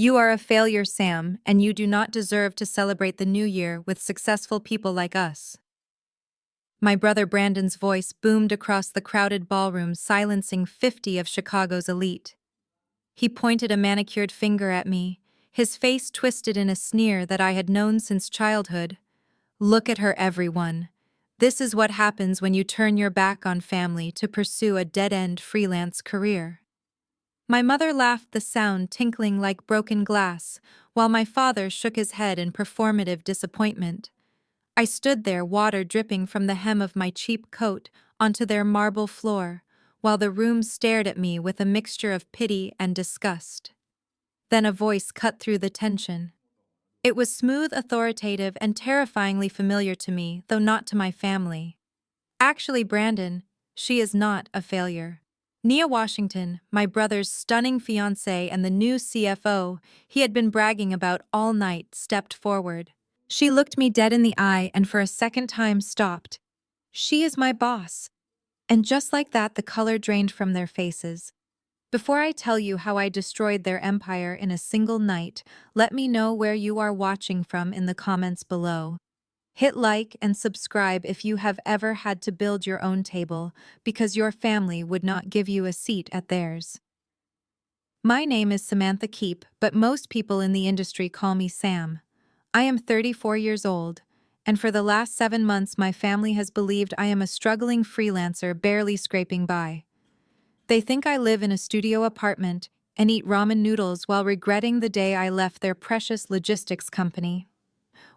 You are a failure, Sam, and you do not deserve to celebrate the new year with successful people like us. My brother Brandon's voice boomed across the crowded ballroom, silencing 50 of Chicago's elite. He pointed a manicured finger at me, his face twisted in a sneer that I had known since childhood. Look at her, everyone. This is what happens when you turn your back on family to pursue a dead-end freelance career. My mother laughed, the sound tinkling like broken glass, while my father shook his head in performative disappointment. I stood there, water dripping from the hem of my cheap coat onto their marble floor, while the room stared at me with a mixture of pity and disgust. Then a voice cut through the tension. It was smooth, authoritative, and terrifyingly familiar to me, though not to my family. Actually, Brandon, she is not a failure. Nia Washington, my brother's stunning fiancée and the new CFO he had been bragging about all night, stepped forward. She looked me dead in the eye and for a second time stopped. She is my boss. And just like that, the color drained from their faces. Before I tell you how I destroyed their empire in a single night, let me know where you are watching from in the comments below. Hit like and subscribe if you have ever had to build your own table because your family would not give you a seat at theirs. My name is Samantha Keep, but most people in the industry call me Sam. I am 34 years old, and for the last 7 months my family has believed I am a struggling freelancer barely scraping by. They think I live in a studio apartment and eat ramen noodles while regretting the day I left their precious logistics company.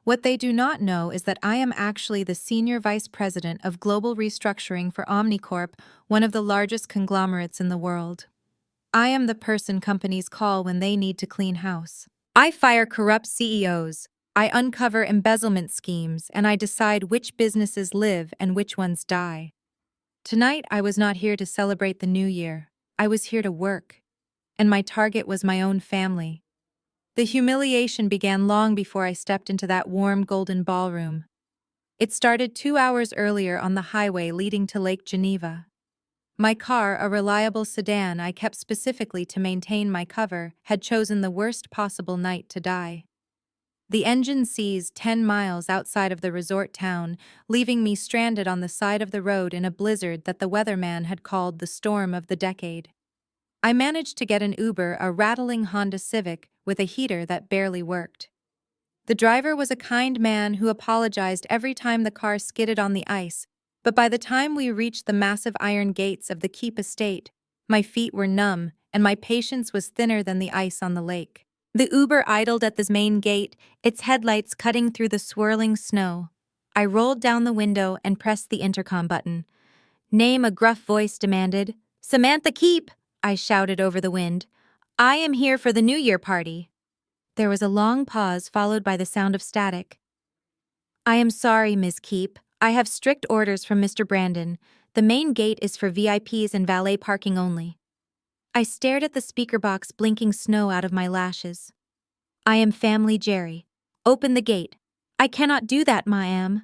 What they do not know is that I am actually the Senior Vice President of Global Restructuring for Omnicorp, one of the largest conglomerates in the world. I am the person companies call when they need to clean house. I fire corrupt CEOs, I uncover embezzlement schemes, and I decide which businesses live and which ones die. Tonight, I was not here to celebrate the new year. I was here to work. And my target was my own family. The humiliation began long before I stepped into that warm golden ballroom. It started 2 hours earlier on the highway leading to Lake Geneva. My car, a reliable sedan I kept specifically to maintain my cover, had chosen the worst possible night to die. The engine seized 10 miles outside of the resort town, leaving me stranded on the side of the road in a blizzard that the weatherman had called the storm of the decade. I managed to get an Uber, a rattling Honda Civic, with a heater that barely worked. The driver was a kind man who apologized every time the car skidded on the ice, but by the time we reached the massive iron gates of the Keep estate, my feet were numb and my patience was thinner than the ice on the lake. The Uber idled at the main gate, its headlights cutting through the swirling snow. I rolled down the window and pressed the intercom button. Name, a gruff voice demanded. "Samantha Keep!" I shouted over the wind. "I am here for the New Year party." There was a long pause followed by the sound of static. "I am sorry, Ms. Keep. I have strict orders from Mr. Brandon. The main gate is for VIPs and valet parking only." I stared at the speaker box, blinking snow out of my lashes. "I am Family Jerry. Open the gate." "I cannot do that, ma'am."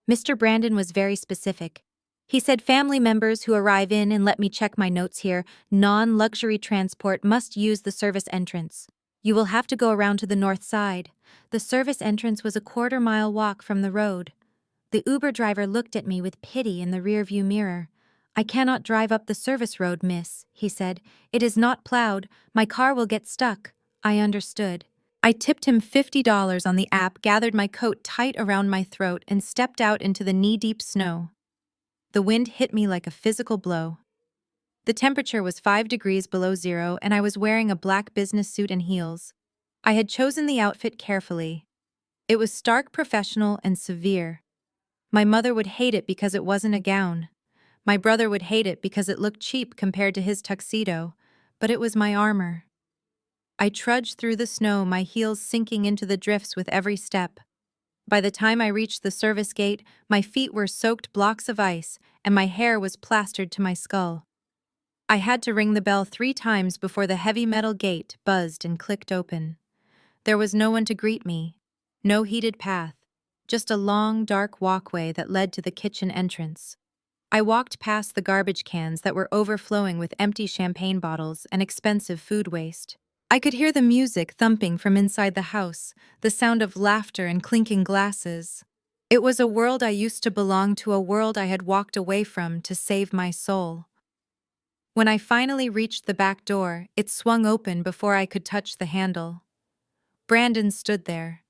Mr. Brandon was very specific. He said family members who arrive in, and let me check my notes here, non-luxury transport must use the service entrance. You will have to go around to the north side. The service entrance was a quarter-mile walk from the road. The Uber driver looked at me with pity in the rearview mirror. "I cannot drive up the service road, miss," he said. "It is not plowed. My car will get stuck." I understood. I tipped him $50 on the app, gathered my coat tight around my throat, and stepped out into the knee-deep snow. The wind hit me like a physical blow. The temperature was 5 degrees below zero, and I was wearing a black business suit and heels. I had chosen the outfit carefully. It was stark, professional, and severe. My mother would hate it because it wasn't a gown. My brother would hate it because it looked cheap compared to his tuxedo, but it was my armor. I trudged through the snow, my heels sinking into the drifts with every step. By the time I reached the service gate, my feet were soaked blocks of ice, and my hair was plastered to my skull. I had to ring the bell 3 times before the heavy metal gate buzzed and clicked open. There was no one to greet me, no heated path, just a long, dark walkway that led to the kitchen entrance. I walked past the garbage cans that were overflowing with empty champagne bottles and expensive food waste. I could hear the music thumping from inside the house, the sound of laughter and clinking glasses. It was a world I used to belong to, a world I had walked away from to save my soul. When I finally reached the back door, it swung open before I could touch the handle. Brandon stood there.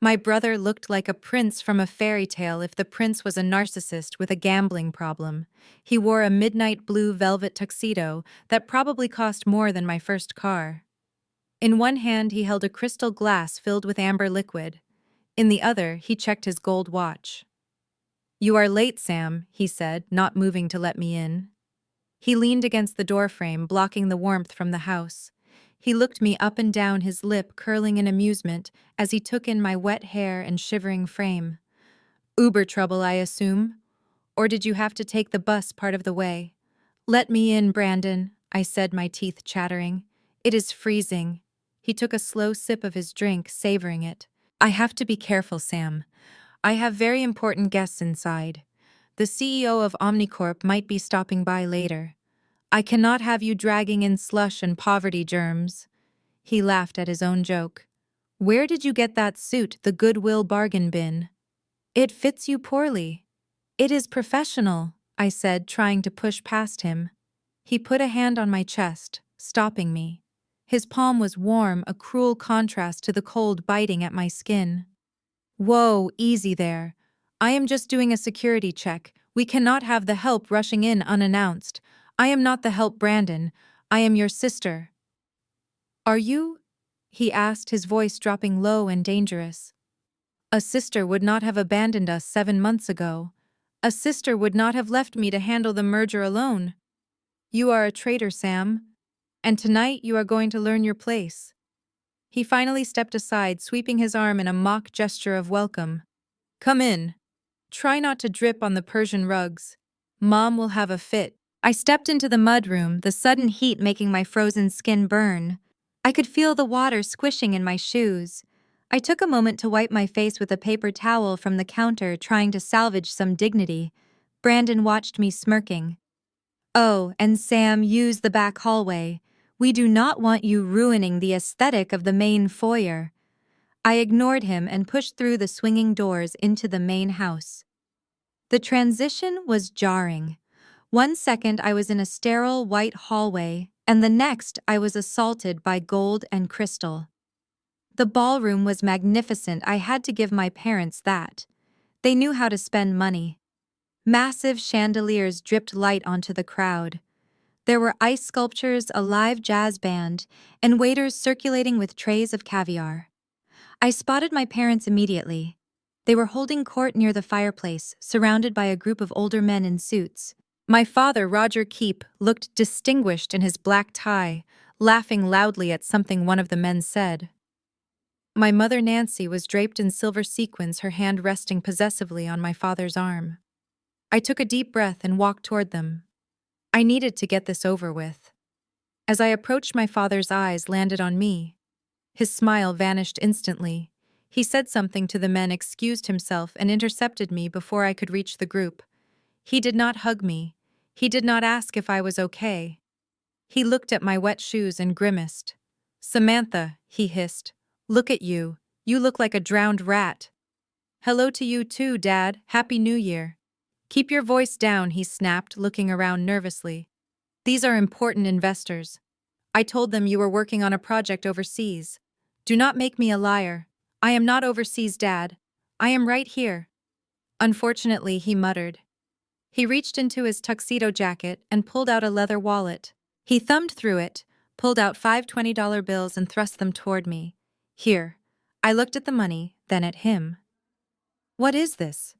My brother looked like a prince from a fairy tale if the prince was a narcissist with a gambling problem. He wore a midnight blue velvet tuxedo that probably cost more than my first car. In one hand, he held a crystal glass filled with amber liquid. In the other, he checked his gold watch. "You are late, Sam," he said, not moving to let me in. He leaned against the doorframe, blocking the warmth from the house. He looked me up and down, his lip curling in amusement as he took in my wet hair and shivering frame. "Uber trouble, I assume? Or did you have to take the bus part of the way?" "Let me in, Brandon," I said, my teeth chattering. "It is freezing." He took a slow sip of his drink, savoring it. "I have to be careful, Sam. I have very important guests inside. The CEO of Omnicorp might be stopping by later. I cannot have you dragging in slush and poverty germs." He laughed at his own joke. "Where did you get that suit, the Goodwill bargain bin?" "It fits you poorly." "It is professional," I said, trying to push past him. He put a hand on my chest, stopping me. His palm was warm, a cruel contrast to the cold biting at my skin. "Whoa, easy there. I am just doing a security check. We cannot have the help rushing in unannounced. I am not the help, Brandon. I am your sister." "Are you?" he asked, his voice dropping low and dangerous. "A sister would not have abandoned us 7 months ago. A sister would not have left me to handle the merger alone. You are a traitor, Sam. And tonight you are going to learn your place." He finally stepped aside, sweeping his arm in a mock gesture of welcome. "Come in. Try not to drip on the Persian rugs. Mom will have a fit." I stepped into the mudroom, the sudden heat making my frozen skin burn. I could feel the water squishing in my shoes. I took a moment to wipe my face with a paper towel from the counter, trying to salvage some dignity. Brandon watched me smirking. "Oh, and Sam, use the back hallway. We do not want you ruining the aesthetic of the main foyer." I ignored him and pushed through the swinging doors into the main house. The transition was jarring. One second I was in a sterile white hallway, and the next I was assaulted by gold and crystal. The ballroom was magnificent. I had to give my parents that. They knew how to spend money. Massive chandeliers dripped light onto the crowd. There were ice sculptures, a live jazz band, and waiters circulating with trays of caviar. I spotted my parents immediately. They were holding court near the fireplace, surrounded by a group of older men in suits. My father, Roger Keep, looked distinguished in his black tie, laughing loudly at something one of the men said. My mother, Nancy, was draped in silver sequins, her hand resting possessively on my father's arm. I took a deep breath and walked toward them. I needed to get this over with. As I approached, my father's eyes landed on me. His smile vanished instantly. He said something to the men, excused himself, and intercepted me before I could reach the group. He did not hug me. He did not ask if I was okay. He looked at my wet shoes and grimaced. "Samantha," he hissed, "look at you. You look like a drowned rat." "Hello to you too, Dad. Happy New Year." "Keep your voice down," he snapped, looking around nervously. "These are important investors. I told them you were working on a project overseas. Do not make me a liar. I am not overseas, Dad. I am right here." "Unfortunately," he muttered. He reached into his tuxedo jacket and pulled out a leather wallet. He thumbed through it, pulled out 5 $20 bills and thrust them toward me. "Here." I looked at the money, then at him. "What is this?"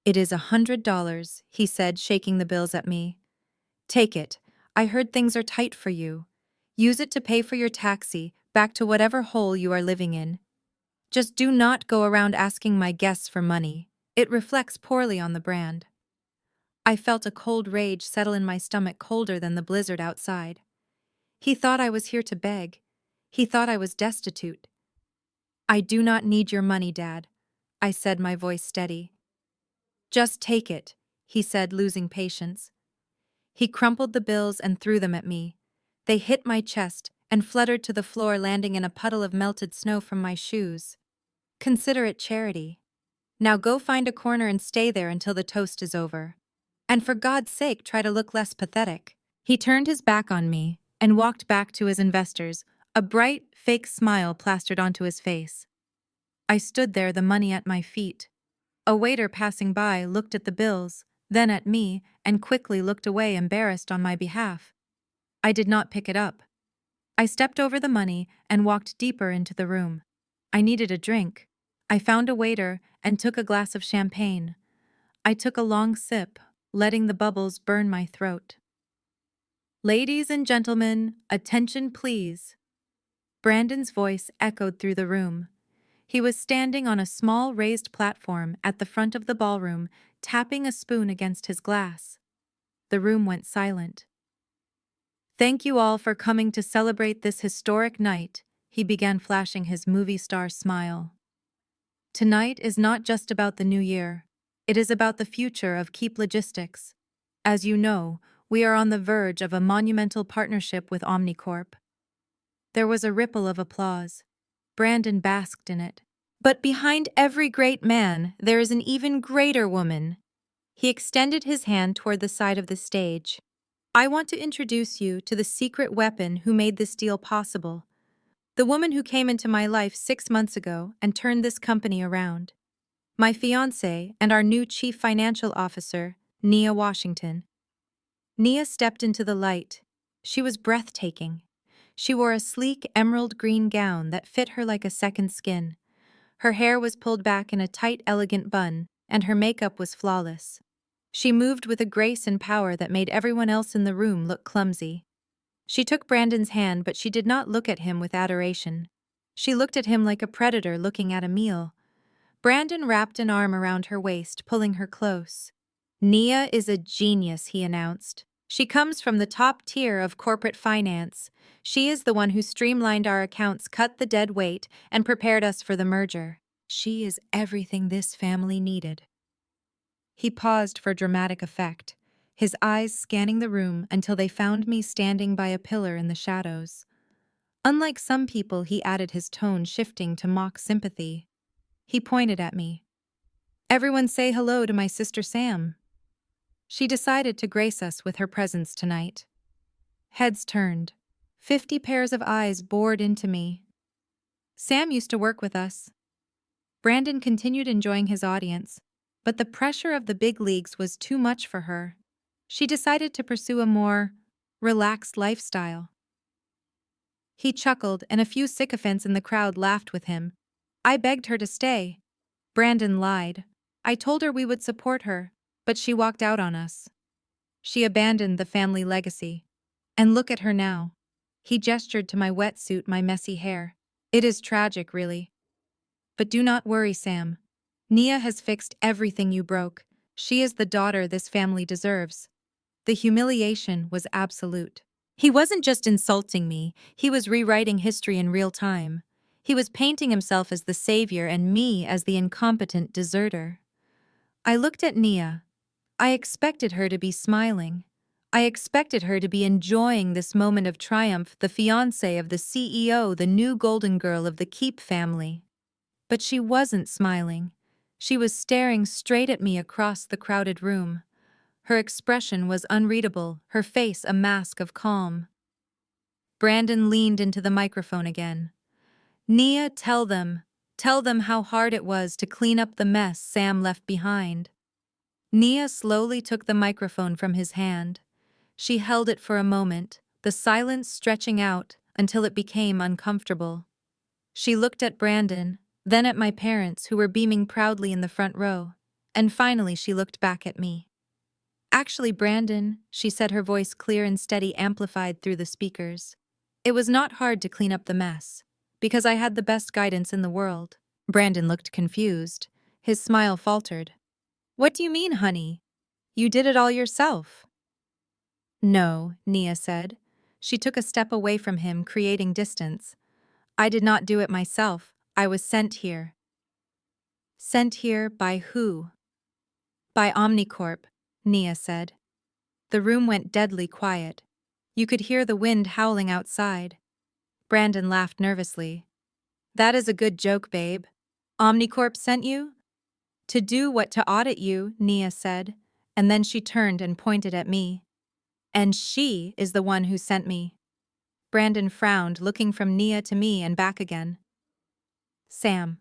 "It is $100, he said, shaking the bills at me. "Take it. I heard things are tight for you. Use it to pay for your taxi back to whatever hole you are living in. Just do not go around asking my guests for money. It reflects poorly on the brand." I felt a cold rage settle in my stomach, colder than the blizzard outside. He thought I was here to beg. He thought I was destitute. "I do not need your money, Dad," I said, my voice steady. "Just take it," he said, losing patience. He crumpled the bills and threw them at me. They hit my chest, and fluttered to the floor, landing in a puddle of melted snow from my shoes. Consider it charity. Now go find a corner and stay there until the toast is over. And for God's sake, try to look less pathetic. He turned his back on me and walked back to his investors, a bright, fake smile plastered onto his face. I stood there, the money at my feet. A waiter passing by looked at the bills, then at me, and quickly looked away, embarrassed on my behalf. I did not pick it up. I stepped over the money and walked deeper into the room. I needed a drink. I found a waiter and took a glass of champagne. I took a long sip, letting the bubbles burn my throat. "Ladies and gentlemen, attention please." Brandon's voice echoed through the room. He was standing on a small raised platform at the front of the ballroom, tapping a spoon against his glass. The room went silent. "Thank you all for coming to celebrate this historic night," he began, flashing his movie star smile. "Tonight is not just about the new year. It is about the future of Keep Logistics. As you know, we are on the verge of a monumental partnership with Omnicorp." There was a ripple of applause. Brandon basked in it. "But behind every great man, there is an even greater woman." He extended his hand toward the side of the stage. "I want to introduce you to the secret weapon who made this deal possible. The woman who came into my life 6 months ago and turned this company around. My fiancée and our new chief financial officer, Nia Washington." Nia stepped into the light. She was breathtaking. She wore a sleek emerald green gown that fit her like a second skin. Her hair was pulled back in a tight, elegant bun, and her makeup was flawless. She moved with a grace and power that made everyone else in the room look clumsy. She took Brandon's hand, but she did not look at him with adoration. She looked at him like a predator looking at a meal. Brandon wrapped an arm around her waist, pulling her close. "Nia is a genius," he announced. "She comes from the top tier of corporate finance. She is the one who streamlined our accounts, cut the dead weight, and prepared us for the merger. She is everything this family needed." He paused for dramatic effect, his eyes scanning the room until they found me standing by a pillar in the shadows. Unlike some people, he added, his tone shifting to mock sympathy. He pointed at me. "Everyone say hello to my sister Sam. She decided to grace us with her presence tonight." Heads turned. 50 pairs of eyes bored into me. "Sam used to work with us." Brandon continued enjoying his audience, but the pressure of the big leagues was too much for her. She decided to pursue a more relaxed lifestyle. He chuckled, and a few sycophants in the crowd laughed with him. "I begged her to stay." Brandon lied. "I told her we would support her, but she walked out on us. She abandoned the family legacy. And look at her now." He gestured to my wetsuit, my messy hair. "It is tragic, really. But do not worry, Sam. Nia has fixed everything you broke. She is the daughter this family deserves." The humiliation was absolute. He wasn't just insulting me, he was rewriting history in real time. He was painting himself as the savior and me as the incompetent deserter. I looked at Nia. I expected her to be smiling. I expected her to be enjoying this moment of triumph, the fiancée of the CEO, the new golden girl of the Keep family. But she wasn't smiling. She was staring straight at me across the crowded room. Her expression was unreadable, her face a mask of calm. Brandon leaned into the microphone again. "Nia, tell them how hard it was to clean up the mess Sam left behind." Nia slowly took the microphone from his hand. She held it for a moment, the silence stretching out until it became uncomfortable. She looked at Brandon, then at my parents, who were beaming proudly in the front row, and finally she looked back at me. "Actually, Brandon," she said, her voice clear and steady, amplified through the speakers, "it was not hard to clean up the mess, because I had the best guidance in the world." Brandon looked confused. His smile faltered. "What do you mean, honey? You did it all yourself?" "No," Nia said. She took a step away from him, creating distance. "I did not do it myself. I was sent here." "Sent here by who?" "By Omnicorp," Nia said. The room went deadly quiet. You could hear the wind howling outside. Brandon laughed nervously. That is a good joke, babe. Omnicorp sent you? To do what? To audit you, Nia said, and then she turned and pointed at me. And she is the one who sent me. Brandon frowned, looking from Nia to me and back again. Sam.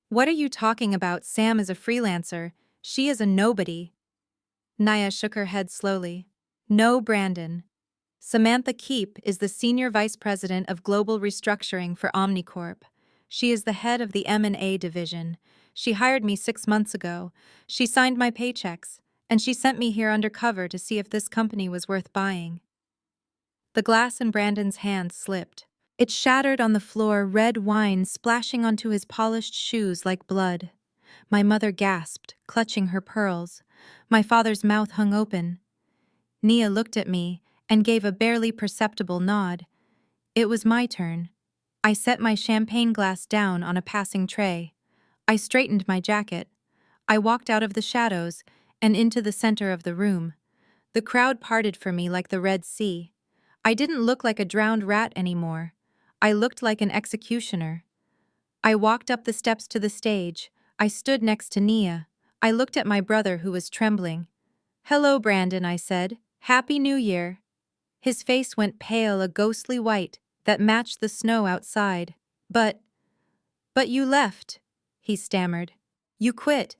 What are you talking about? Sam is a freelancer. She is a nobody. Nia shook her head slowly. No, Brandon. Samantha Keep is the Senior Vice President of Global Restructuring for Omnicorp. She is the head of the M&A division. She hired me 6 months ago. She signed my paychecks, and she sent me here undercover to see if this company was worth buying. The glass in Brandon's hand slipped. It shattered on the floor, red wine splashing onto his polished shoes like blood. My mother gasped, clutching her pearls. My father's mouth hung open. Nia looked at me and gave a barely perceptible nod. It was my turn. I set my champagne glass down on a passing tray. I straightened my jacket. I walked out of the shadows and into the center of the room. The crowd parted for me like the Red Sea. I didn't look like a drowned rat anymore. I looked like an executioner. I walked up the steps to the stage. I stood next to Nia. I looked at my brother who was trembling. Hello, Brandon, I said. Happy New Year. His face went pale, a ghostly white that matched the snow outside. But you left, he stammered. You quit.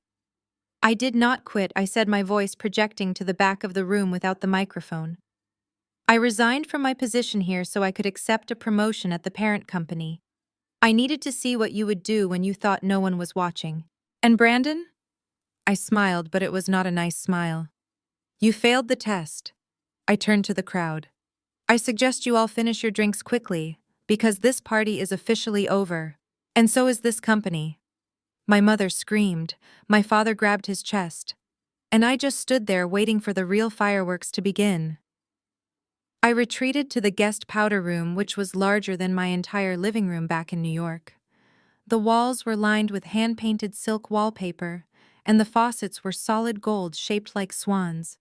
I did not quit, I said, my voice projecting to the back of the room without the microphone. I resigned from my position here so I could accept a promotion at the parent company. I needed to see what you would do when you thought no one was watching. And Brandon? I smiled, but it was not a nice smile. You failed the test. I turned to the crowd. I suggest you all finish your drinks quickly, because this party is officially over. And so is this company. My mother screamed. My father grabbed his chest. And I just stood there waiting for the real fireworks to begin. I retreated to the guest powder room, which was larger than my entire living room back in New York. The walls were lined with hand-painted silk wallpaper, and the faucets were solid gold shaped like swans.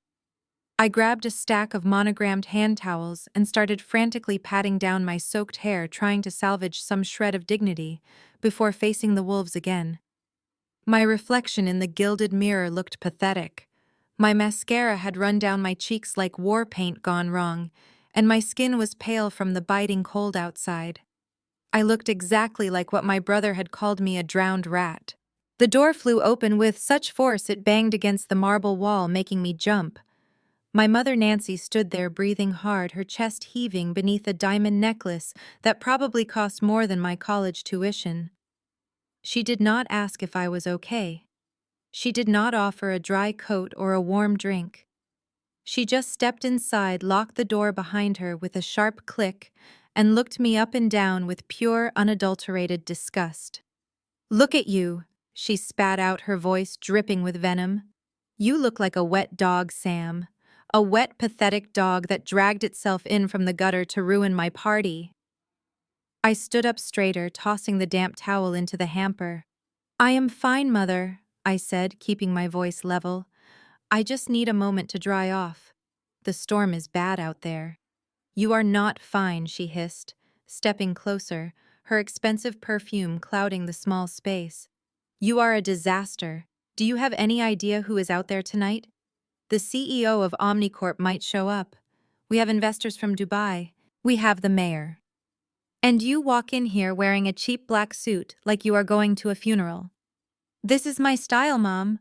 I grabbed a stack of monogrammed hand towels and started frantically patting down my soaked hair, trying to salvage some shred of dignity before facing the wolves again. My reflection in the gilded mirror looked pathetic. My mascara had run down my cheeks like war paint gone wrong, and my skin was pale from the biting cold outside. I looked exactly like what my brother had called me, a drowned rat. The door flew open with such force it banged against the marble wall, making me jump. My mother Nancy stood there breathing hard, her chest heaving beneath a diamond necklace that probably cost more than my college tuition. She did not ask if I was okay. She did not offer a dry coat or a warm drink. She just stepped inside, locked the door behind her with a sharp click, and looked me up and down with pure, unadulterated disgust. Look at you, she spat out, her voice dripping with venom. You look like a wet dog, Sam. A wet, pathetic dog that dragged itself in from the gutter to ruin my party. I stood up straighter, tossing the damp towel into the hamper. I am fine, Mother, I said, keeping my voice level. I just need a moment to dry off. The storm is bad out there. You are not fine, she hissed, stepping closer, her expensive perfume clouding the small space. You are a disaster. Do you have any idea who is out there tonight? The CEO of Omnicorp might show up. We have investors from Dubai. We have the mayor. And you walk in here wearing a cheap black suit like you are going to a funeral. This is my style, Mom,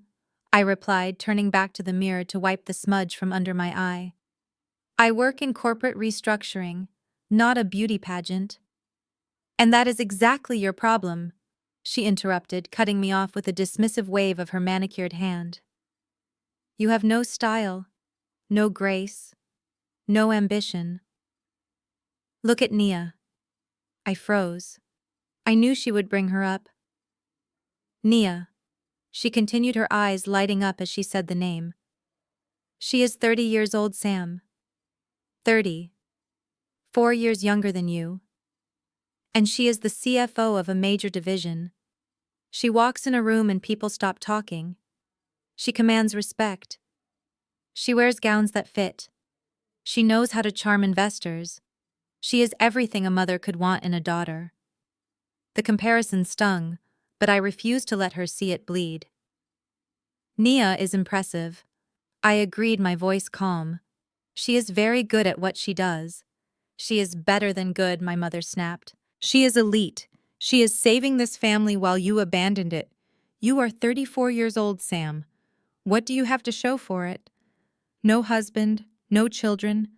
I replied, turning back to the mirror to wipe the smudge from under my eye. I work in corporate restructuring, not a beauty pageant. And that is exactly your problem, she interrupted, cutting me off with a dismissive wave of her manicured hand. You have no style, no grace, no ambition. Look at Nia. I froze. I knew she would bring her up. Nia. She continued, her eyes lighting up as she said the name. She is 30 years old, Sam. 30. 4 years younger than you. And she is the CFO of a major division. She walks in a room and people stop talking. She commands respect. She wears gowns that fit. She knows how to charm investors. She is everything a mother could want in a daughter. The comparison stung, but I refused to let her see it bleed. Nia is impressive. I agreed, my voice calm. She is very good at what she does. She is better than good, my mother snapped. She is elite. She is saving this family while you abandoned it. You are 34 years old, Sam. What do you have to show for it? No husband, no children,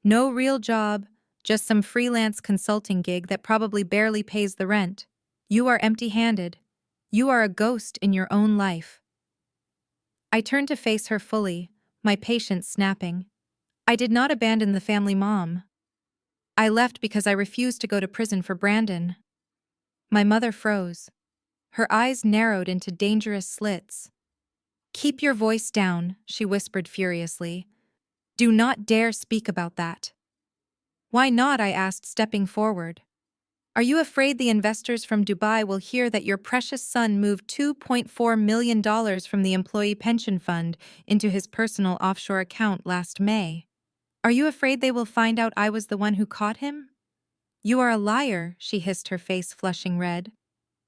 no real job, just some freelance consulting gig that probably barely pays the rent. You are empty-handed. You are a ghost in your own life. I turned to face her fully, my patience snapping. I did not abandon the family, Mom. I left because I refused to go to prison for Brandon. My mother froze. Her eyes narrowed into dangerous slits. Keep your voice down, she whispered furiously. Do not dare speak about that. Why not? I asked, stepping forward. Are you afraid the investors from Dubai will hear that your precious son moved $2.4 million from the employee pension fund into his personal offshore account last May? Are you afraid they will find out I was the one who caught him? You are a liar, she hissed, her face flushing red.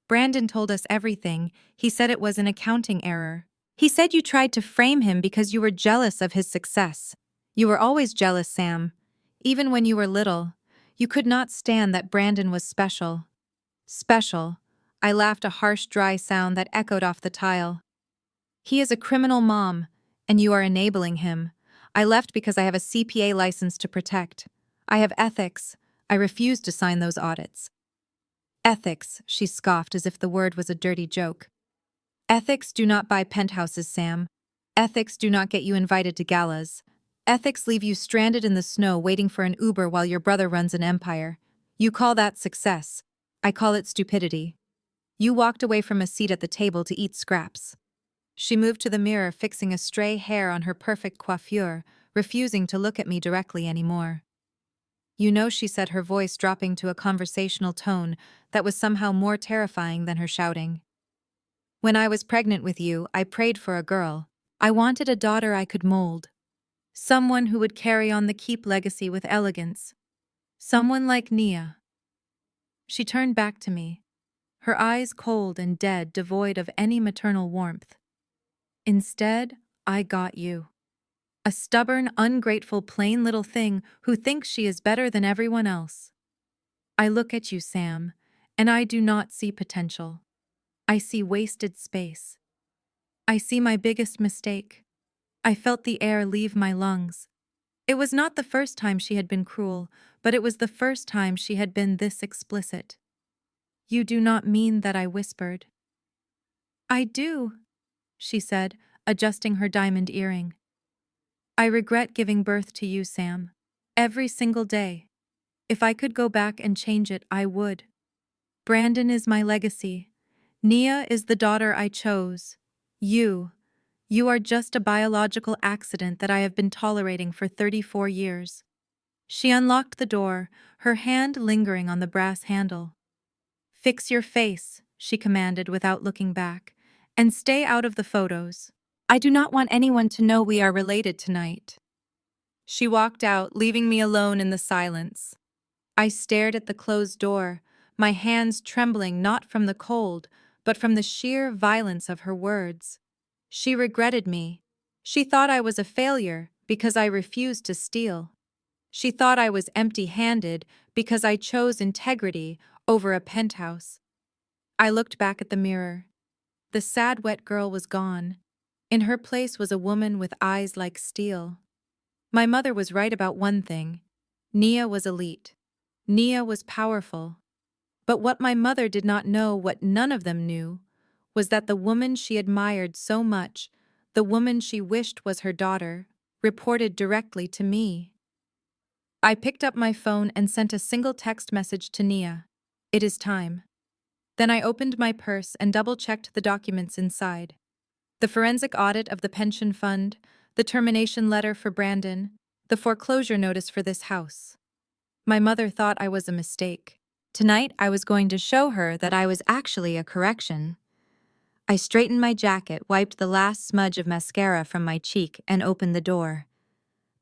Brandon told us everything. He said it was an accounting error. He said you tried to frame him because you were jealous of his success. You were always jealous, Sam. Even when you were little, you could not stand that Brandon was special. Special. I laughed, a harsh, dry sound that echoed off the tile. He is a criminal, Mom, and you are enabling him. I left because I have a CPA license to protect. I have ethics. I refuse to sign those audits. Ethics, she scoffed as if the word was a dirty joke. Ethics do not buy penthouses, Sam. Ethics do not get you invited to galas. Ethics leave you stranded in the snow waiting for an Uber while your brother runs an empire. You call that success. I call it stupidity. You walked away from a seat at the table to eat scraps. She moved to the mirror, fixing a stray hair on her perfect coiffure, refusing to look at me directly anymore. You know, she said, her voice dropping to a conversational tone that was somehow more terrifying than her shouting. When I was pregnant with you, I prayed for a girl. I wanted a daughter I could mold. Someone who would carry on the Keep legacy with elegance. Someone like Nia. She turned back to me, her eyes cold and dead, devoid of any maternal warmth. Instead, I got you. A stubborn, ungrateful, plain little thing who thinks she is better than everyone else. I look at you, Sam, and I do not see potential. I see wasted space. I see my biggest mistake. I felt the air leave my lungs. It was not the first time she had been cruel, but it was the first time she had been this explicit. You do not mean that, I whispered. I do, she said, adjusting her diamond earring. I regret giving birth to you, Sam. Every single day. If I could go back and change it, I would. Brandon is my legacy. Nia is the daughter I chose. You are just a biological accident that I have been tolerating for 34 years. She unlocked the door, her hand lingering on the brass handle. Fix your face, she commanded without looking back, and stay out of the photos. I do not want anyone to know we are related tonight. She walked out, leaving me alone in the silence. I stared at the closed door, my hands trembling not from the cold, but from the sheer violence of her words. She regretted me. She thought I was a failure because I refused to steal. She thought I was empty-handed because I chose integrity over a penthouse. I looked back at the mirror. The sad, wet girl was gone. In her place was a woman with eyes like steel. My mother was right about one thing. Nia was elite. Nia was powerful. But what my mother did not know, what none of them knew, was that the woman she admired so much, the woman she wished was her daughter, reported directly to me. I picked up my phone and sent a single text message to Nia. It is time. Then I opened my purse and double-checked the documents inside. The forensic audit of the pension fund, the termination letter for Brandon, the foreclosure notice for this house. My mother thought I was a mistake. Tonight I was going to show her that I was actually a correction. I straightened my jacket, wiped the last smudge of mascara from my cheek, and opened the door.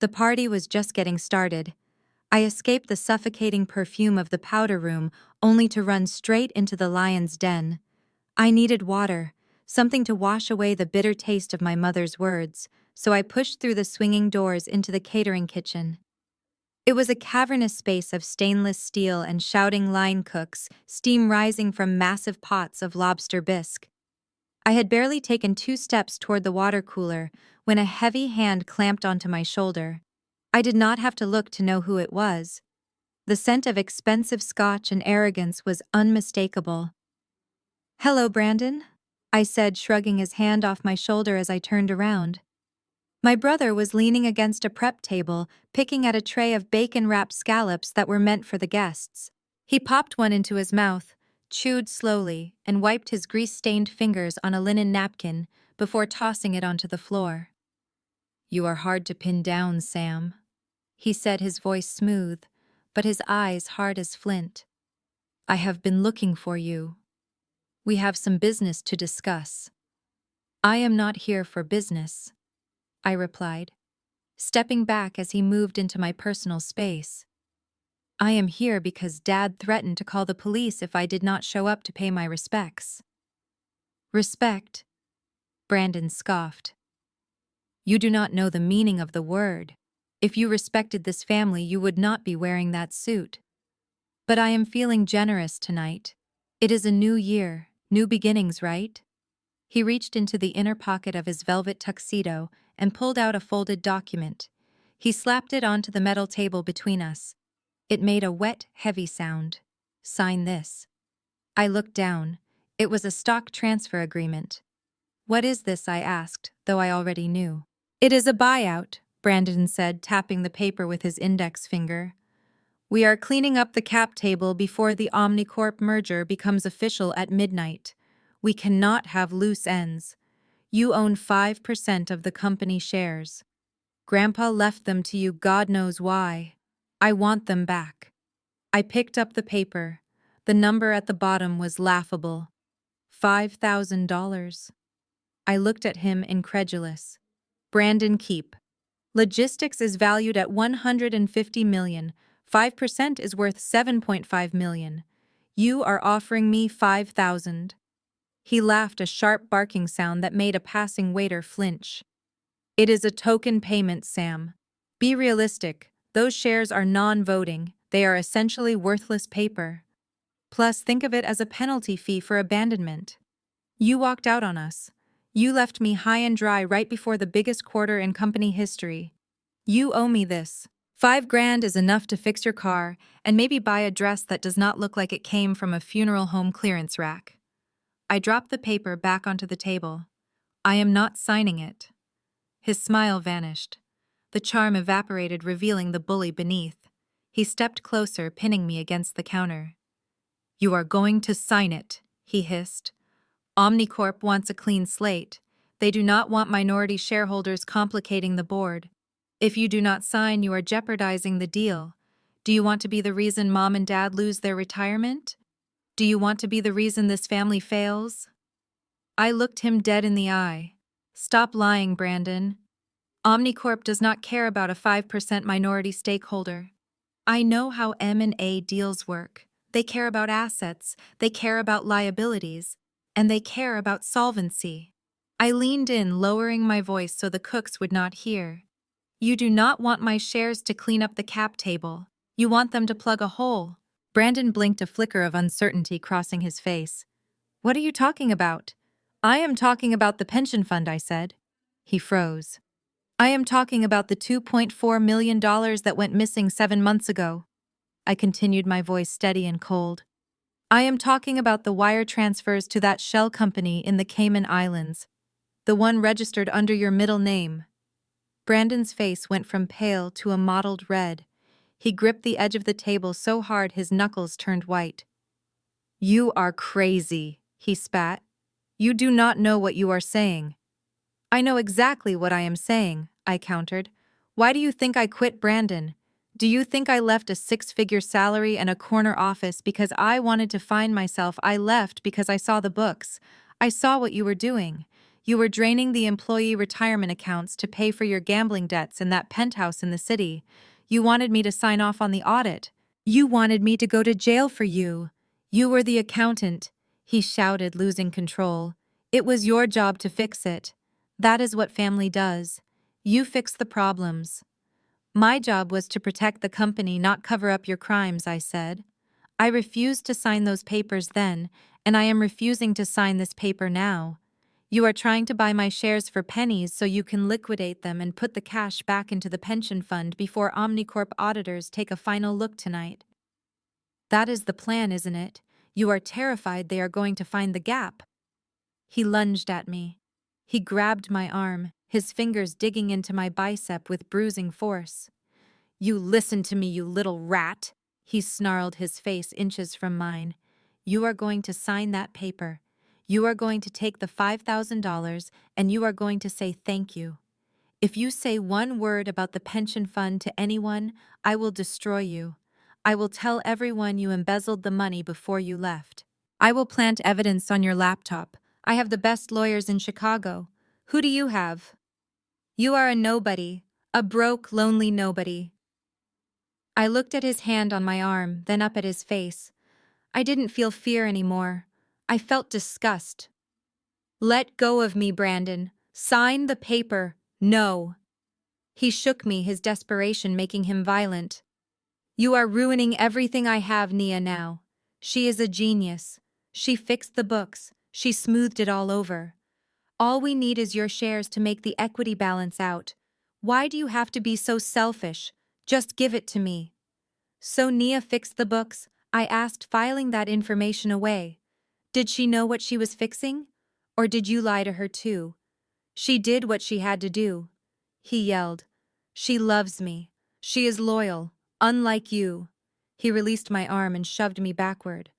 The party was just getting started. I escaped the suffocating perfume of the powder room only to run straight into the lion's den. I needed water, something to wash away the bitter taste of my mother's words, so I pushed through the swinging doors into the catering kitchen. It was a cavernous space of stainless steel and shouting line cooks, steam rising from massive pots of lobster bisque. I had barely taken 2 steps toward the water cooler when a heavy hand clamped onto my shoulder. I did not have to look to know who it was. The scent of expensive scotch and arrogance was unmistakable. "Hello, Brandon," I said, shrugging his hand off my shoulder as I turned around. My brother was leaning against a prep table, picking at a tray of bacon-wrapped scallops that were meant for the guests. He popped one into his mouth, chewed slowly, and wiped his grease-stained fingers on a linen napkin before tossing it onto the floor. "You are hard to pin down, Sam," he said, his voice smooth, but his eyes hard as flint. "I have been looking for you. We have some business to discuss." "I am not here for business," I replied, stepping back as he moved into my personal space. "I am here because Dad threatened to call the police if I did not show up to pay my respects." "Respect?" Brandon scoffed. "You do not know the meaning of the word. If you respected this family, you would not be wearing that suit. But I am feeling generous tonight. It is a new year, new beginnings, right?" He reached into the inner pocket of his velvet tuxedo and pulled out a folded document. He slapped it onto the metal table between us. It made a wet, heavy sound. "Sign this." I looked down. It was a stock transfer agreement. "What is this?" I asked, though I already knew. "It is a buyout," Brandon said, tapping the paper with his index finger. "We are cleaning up the cap table before the Omnicorp merger becomes official at midnight. We cannot have loose ends. You own 5% of the company shares. Grandpa left them to you, God knows why. I want them back." I picked up the paper. The number at the bottom was laughable. $5,000. I looked at him, incredulous. "Brandon, keep. Logistics is valued at $150 million. 5% is worth $7.5 million. You are offering me $5,000. He laughed, a sharp barking sound that made a passing waiter flinch. "It is a token payment, Sam. Be realistic. Those shares are non-voting. They are essentially worthless paper. Plus, think of it as a penalty fee for abandonment. You walked out on us. You left me high and dry right before the biggest quarter in company history. You owe me this. $5,000 is enough to fix your car and maybe buy a dress that does not look like it came from a funeral home clearance rack." I dropped the paper back onto the table. "I am not signing it." His smile vanished. The charm evaporated, revealing the bully beneath. He stepped closer, pinning me against the counter. "You are going to sign it," he hissed. "Omnicorp wants a clean slate. They do not want minority shareholders complicating the board. If you do not sign, you are jeopardizing the deal. Do you want to be the reason Mom and Dad lose their retirement? Do you want to be the reason this family fails?" I looked him dead in the eye. "Stop lying, Brandon. Omnicorp does not care about a 5% minority stakeholder. I know how M&A deals work. They care about assets, they care about liabilities, and they care about solvency." I leaned in, lowering my voice so the cooks would not hear. "You do not want my shares to clean up the cap table. You want them to plug a hole." Brandon blinked, a flicker of uncertainty crossing his face. "What are you talking about?" "I am talking about the pension fund," I said. He froze. "I am talking about the $2.4 million that went missing 7 months ago." I continued, my voice steady and cold. "I am talking about the wire transfers to that shell company in the Cayman Islands. The one registered under your middle name." Brandon's face went from pale to a mottled red. He gripped the edge of the table so hard his knuckles turned white. "You are crazy," he spat. "You do not know what you are saying." "I know exactly what I am saying," I countered. "Why do you think I quit, Brandon? Do you think I left a 6-figure salary and a corner office because I wanted to find myself? I left because I saw the books. I saw what you were doing. You were draining the employee retirement accounts to pay for your gambling debts in that penthouse in the city. You wanted me to sign off on the audit. You wanted me to go to jail for you. You were the accountant, he shouted, losing control. It was your job to fix it. That is what family does. You fix the problems. My job was to protect the company, not cover up your crimes, I said. I refused to sign those papers then, and I am refusing to sign this paper now. You are trying to buy my shares for pennies so you can liquidate them and put the cash back into the pension fund before Omnicorp auditors take a final look tonight. That is the plan, isn't it? You are terrified they are going to find the gap. He lunged at me. He grabbed my arm, his fingers digging into my bicep with bruising force. You listen to me, you little rat, he snarled, his face inches from mine. You are going to sign that paper. You are going to take the $5,000 and you are going to say thank you. If you say one word about the pension fund to anyone, I will destroy you. I will tell everyone you embezzled the money before you left. I will plant evidence on your laptop. I have the best lawyers in Chicago. Who do you have? You are a nobody, a broke, lonely nobody. I looked at his hand on my arm, then up at his face. I didn't feel fear anymore. I felt disgust. Let go of me, Brandon. Sign the paper. No. He shook me, his desperation making him violent. You are ruining everything I have, Nia, now. She is a genius. She fixed the books. She smoothed it all over. All we need is your shares to make the equity balance out. Why do you have to be so selfish? Just give it to me. So Nia fixed the books? I asked, filing that information away. Did she know what she was fixing? Or did you lie to her too? She did what she had to do. He yelled. She loves me. She is loyal, unlike you. He released my arm and shoved me backward.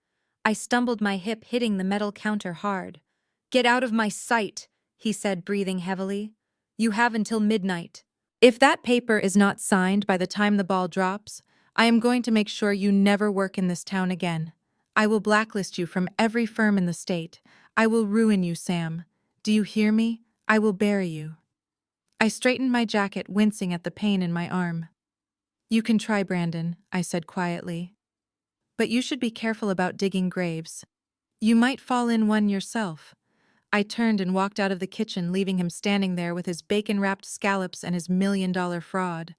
I stumbled, my hip hitting the metal counter hard. Get out of my sight, he said, breathing heavily. You have until midnight. If that paper is not signed by the time the ball drops, I am going to make sure you never work in this town again. I will blacklist you from every firm in the state. I will ruin you, Sam. Do you hear me? I will bury you. I straightened my jacket, wincing at the pain in my arm. You can try, Brandon, I said quietly. But you should be careful about digging graves. You might fall in one yourself. I turned and walked out of the kitchen, leaving him standing there with his bacon-wrapped scallops and his $1,000,000 fraud.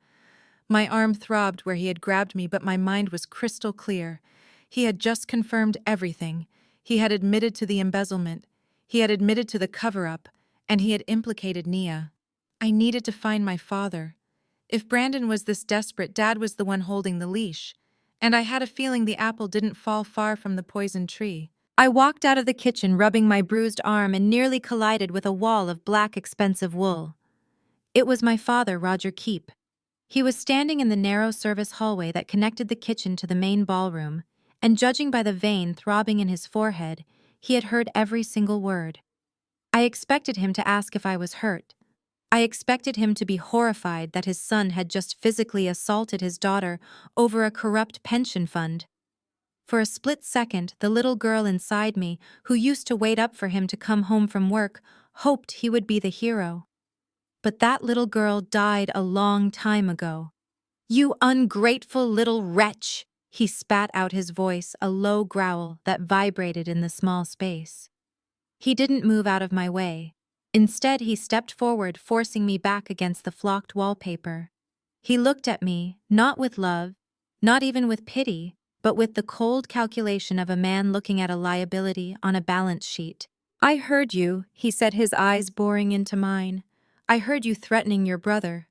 My arm throbbed where he had grabbed me, but my mind was crystal clear. He had just confirmed everything. He had admitted to the embezzlement. He had admitted to the cover-up, and he had implicated Nia. I needed to find my father. If Brandon was this desperate, Dad was the one holding the leash, and I had a feeling the apple didn't fall far from the poison tree. I walked out of the kitchen, rubbing my bruised arm, and nearly collided with a wall of black, expensive wool. It was my father, Roger Keep. He was standing in the narrow service hallway that connected the kitchen to the main ballroom, and judging by the vein throbbing in his forehead, he had heard every single word. I expected him to ask if I was hurt. I expected him to be horrified that his son had just physically assaulted his daughter over a corrupt pension fund. For a split second, the little girl inside me, who used to wait up for him to come home from work, hoped he would be the hero. But that little girl died a long time ago. You ungrateful little wretch! He spat out, his voice a low growl that vibrated in the small space. He didn't move out of my way. Instead, he stepped forward, forcing me back against the flocked wallpaper. He looked at me, not with love, not even with pity, but with the cold calculation of a man looking at a liability on a balance sheet. I heard you, he said, his eyes boring into mine. I heard you threatening your brother.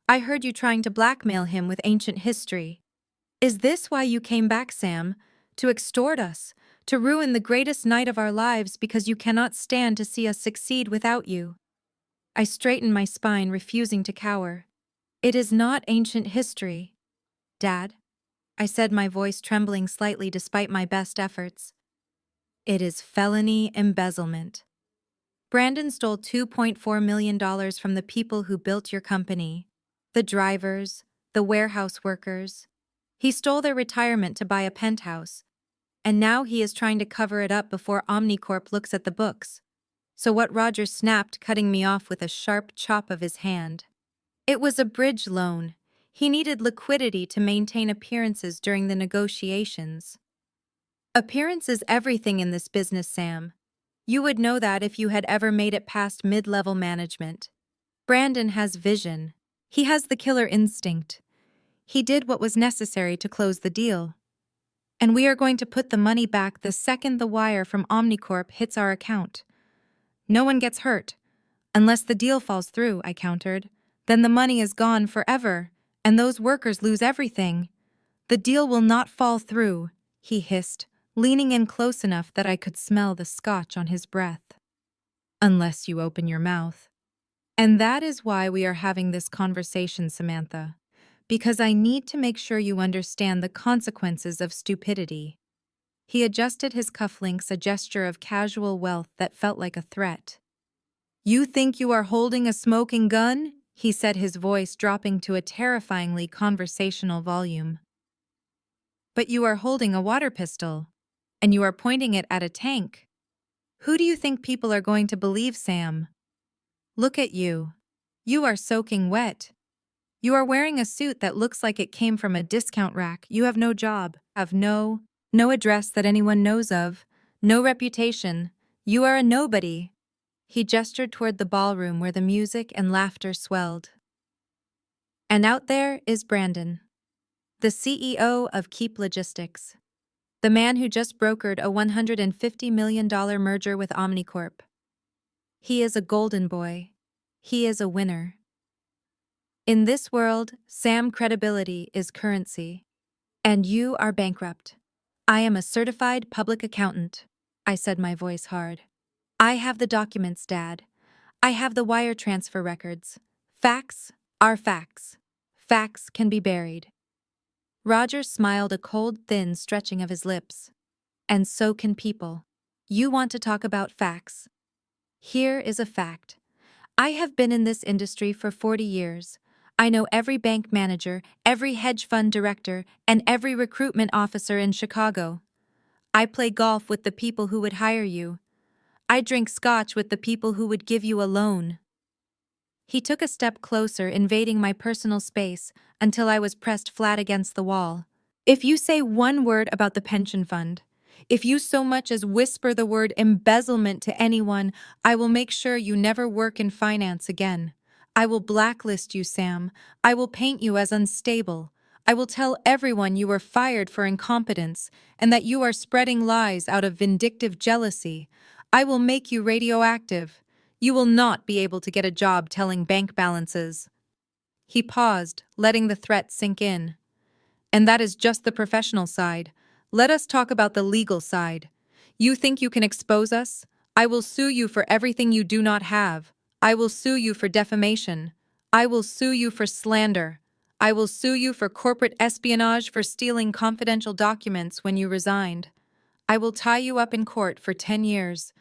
I heard you trying to blackmail him with ancient history. Is this why you came back, Sam? To extort us? To ruin the greatest night of our lives because you cannot stand to see us succeed without you? I straightened my spine, refusing to cower. It is not ancient history, Dad, I said, my voice trembling slightly despite my best efforts. It is felony embezzlement. Brandon stole $2.4 million from the people who built your company, the drivers, the warehouse workers. He stole their retirement to buy a penthouse, and now he is trying to cover it up before Omnicorp looks at the books. So what? Roger snapped, cutting me off with a sharp chop of his hand. It was a bridge loan. He needed liquidity to maintain appearances during the negotiations. Appearance is everything in this business, Sam. You would know that if you had ever made it past mid-level management. Brandon has vision. He has the killer instinct. He did what was necessary to close the deal. And we are going to put the money back the second the wire from Omnicorp hits our account. No one gets hurt. Unless the deal falls through, I countered. Then the money is gone forever, and those workers lose everything. The deal will not fall through, he hissed, leaning in close enough that I could smell the scotch on his breath. Unless you open your mouth. And that is why we are having this conversation, Samantha. Because I need to make sure you understand the consequences of stupidity. He adjusted his cufflinks, a gesture of casual wealth that felt like a threat. You think you are holding a smoking gun? He said, his voice dropping to a terrifyingly conversational volume. But you are holding a water pistol, and you are pointing it at a tank. Who do you think people are going to believe, Sam? Look at you. You are soaking wet. You are wearing a suit that looks like it came from a discount rack. You have no job, have no address that anyone knows of, no reputation. You are a nobody. He gestured toward the ballroom where the music and laughter swelled. And out there is Brandon, the CEO of Keep Logistics, the man who just brokered a $150 million merger with Omnicorp. He is a golden boy. He is a winner. In this world, Sam, credibility is currency. And you are bankrupt. I am a certified public accountant, I said, my voice hard. I have the documents, Dad. I have the wire transfer records. Facts are facts. Facts can be buried. Roger smiled, a cold, thin stretching of his lips. And so can people. You want to talk about facts? Here is a fact. I have been in this industry for 40 years. I know every bank manager, every hedge fund director, and every recruitment officer in Chicago. I play golf with the people who would hire you. I drink scotch with the people who would give you a loan. He took a step closer, invading my personal space, until I was pressed flat against the wall. If you say one word about the pension fund, if you so much as whisper the word embezzlement to anyone, I will make sure you never work in finance again. I will blacklist you, Sam. I will paint you as unstable. I will tell everyone you were fired for incompetence and that you are spreading lies out of vindictive jealousy. I will make you radioactive. You will not be able to get a job telling bank balances. He paused, letting the threat sink in. And that is just the professional side. Let us talk about the legal side. You think you can expose us? I will sue you for everything you do not have. I will sue you for defamation. I will sue you for slander. I will sue you for corporate espionage, for stealing confidential documents when you resigned. I will tie you up in court for 10 years.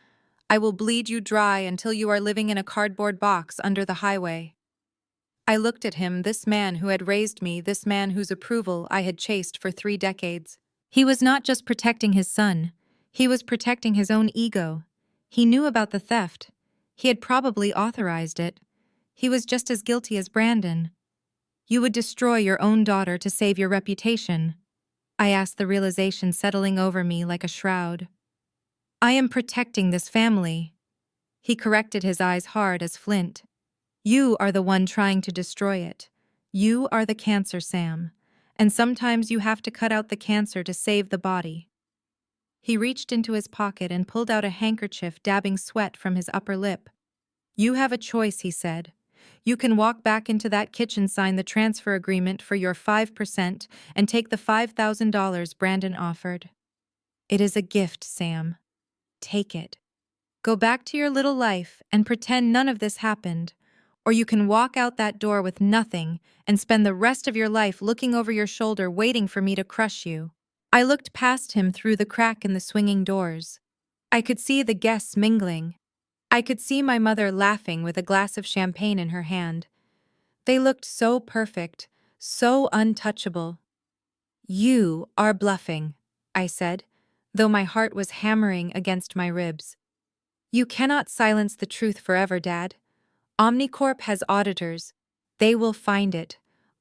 I will bleed you dry until you are living in a cardboard box under the highway. I looked at him, this man who had raised me, this man whose approval I had chased for 3 decades. He was not just protecting his son. He was protecting his own ego. He knew about the theft. He had probably authorized it. He was just as guilty as Brandon. You would destroy your own daughter to save your reputation, I asked, the realization settling over me like a shroud. I am protecting this family. He corrected, his eyes hard as flint. You are the one trying to destroy it. You are the cancer, Sam. And sometimes you have to cut out the cancer to save the body. He reached into his pocket and pulled out a handkerchief, dabbing sweat from his upper lip. You have a choice, he said. You can walk back into that kitchen, sign the transfer agreement for your 5%, and take the $5,000 Brandon offered. It is a gift, Sam. Take it. Go back to your little life and pretend none of this happened. Or you can walk out that door with nothing and spend the rest of your life looking over your shoulder, waiting for me to crush you. I looked past him through the crack in the swinging doors. I could see the guests mingling. I could see my mother laughing with a glass of champagne in her hand. They looked so perfect, so untouchable. You are bluffing, I said, though my heart was hammering against my ribs. You cannot silence the truth forever, Dad. Omnicorp has auditors. They will find it.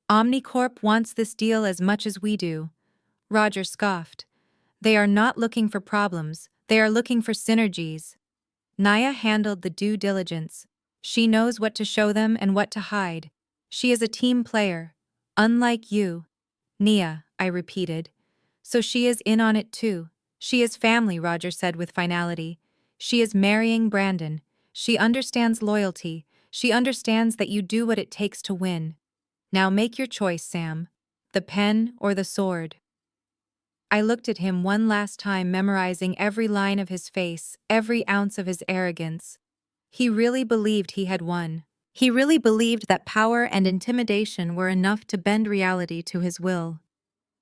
Omnicorp wants this deal as much as we do. Roger scoffed. They are not looking for problems, they are looking for synergies. Naya handled the due diligence. She knows what to show them and what to hide. She is a team player. Unlike you. Nia, I repeated. So she is in on it too. She is family, Roger said with finality. She is marrying Brandon. She understands loyalty. She understands that you do what it takes to win. Now make your choice, Sam. The pen or the sword. I looked at him one last time, memorizing every line of his face, every ounce of his arrogance. He really believed he had won. He really believed that power and intimidation were enough to bend reality to his will.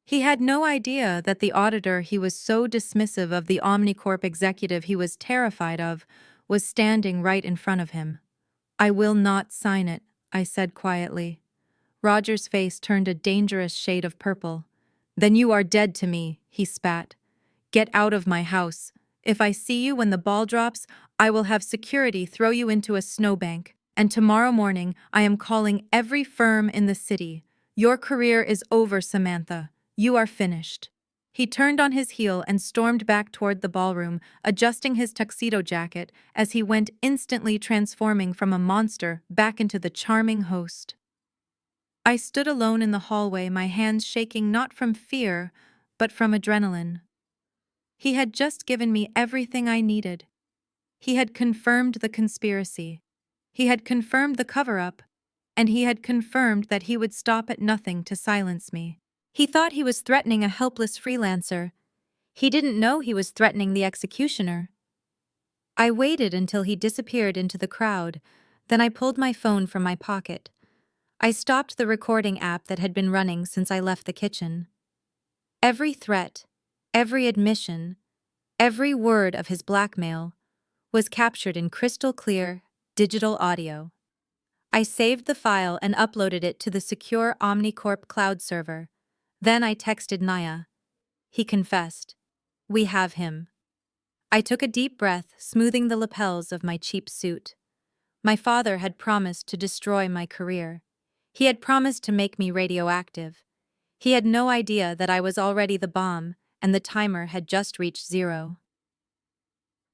He had no idea that the auditor he was so dismissive of, the Omnicorp executive he was terrified of, was standing right in front of him. I will not sign it, I said quietly. Roger's face turned a dangerous shade of purple. Then you are dead to me, he spat. Get out of my house. If I see you when the ball drops, I will have security throw you into a snowbank. And tomorrow morning, I am calling every firm in the city. Your career is over, Samantha. You are finished. He turned on his heel and stormed back toward the ballroom, adjusting his tuxedo jacket as he went, instantly transforming from a monster back into the charming host. I stood alone in the hallway, my hands shaking not from fear, but from adrenaline. He had just given me everything I needed. He had confirmed the conspiracy. He had confirmed the cover-up, and he had confirmed that he would stop at nothing to silence me. He thought he was threatening a helpless freelancer. He didn't know he was threatening the executioner. I waited until he disappeared into the crowd, then I pulled my phone from my pocket. I stopped the recording app that had been running since I left the kitchen. Every threat, every admission, every word of his blackmail was captured in crystal clear, digital audio. I saved the file and uploaded it to the secure Omnicorp cloud server. Then I texted Naya. He confessed. We have him. I took a deep breath, smoothing the lapels of my cheap suit. My father had promised to destroy my career. He had promised to make me radioactive. He had no idea that I was already the bomb, and the timer had just reached 0.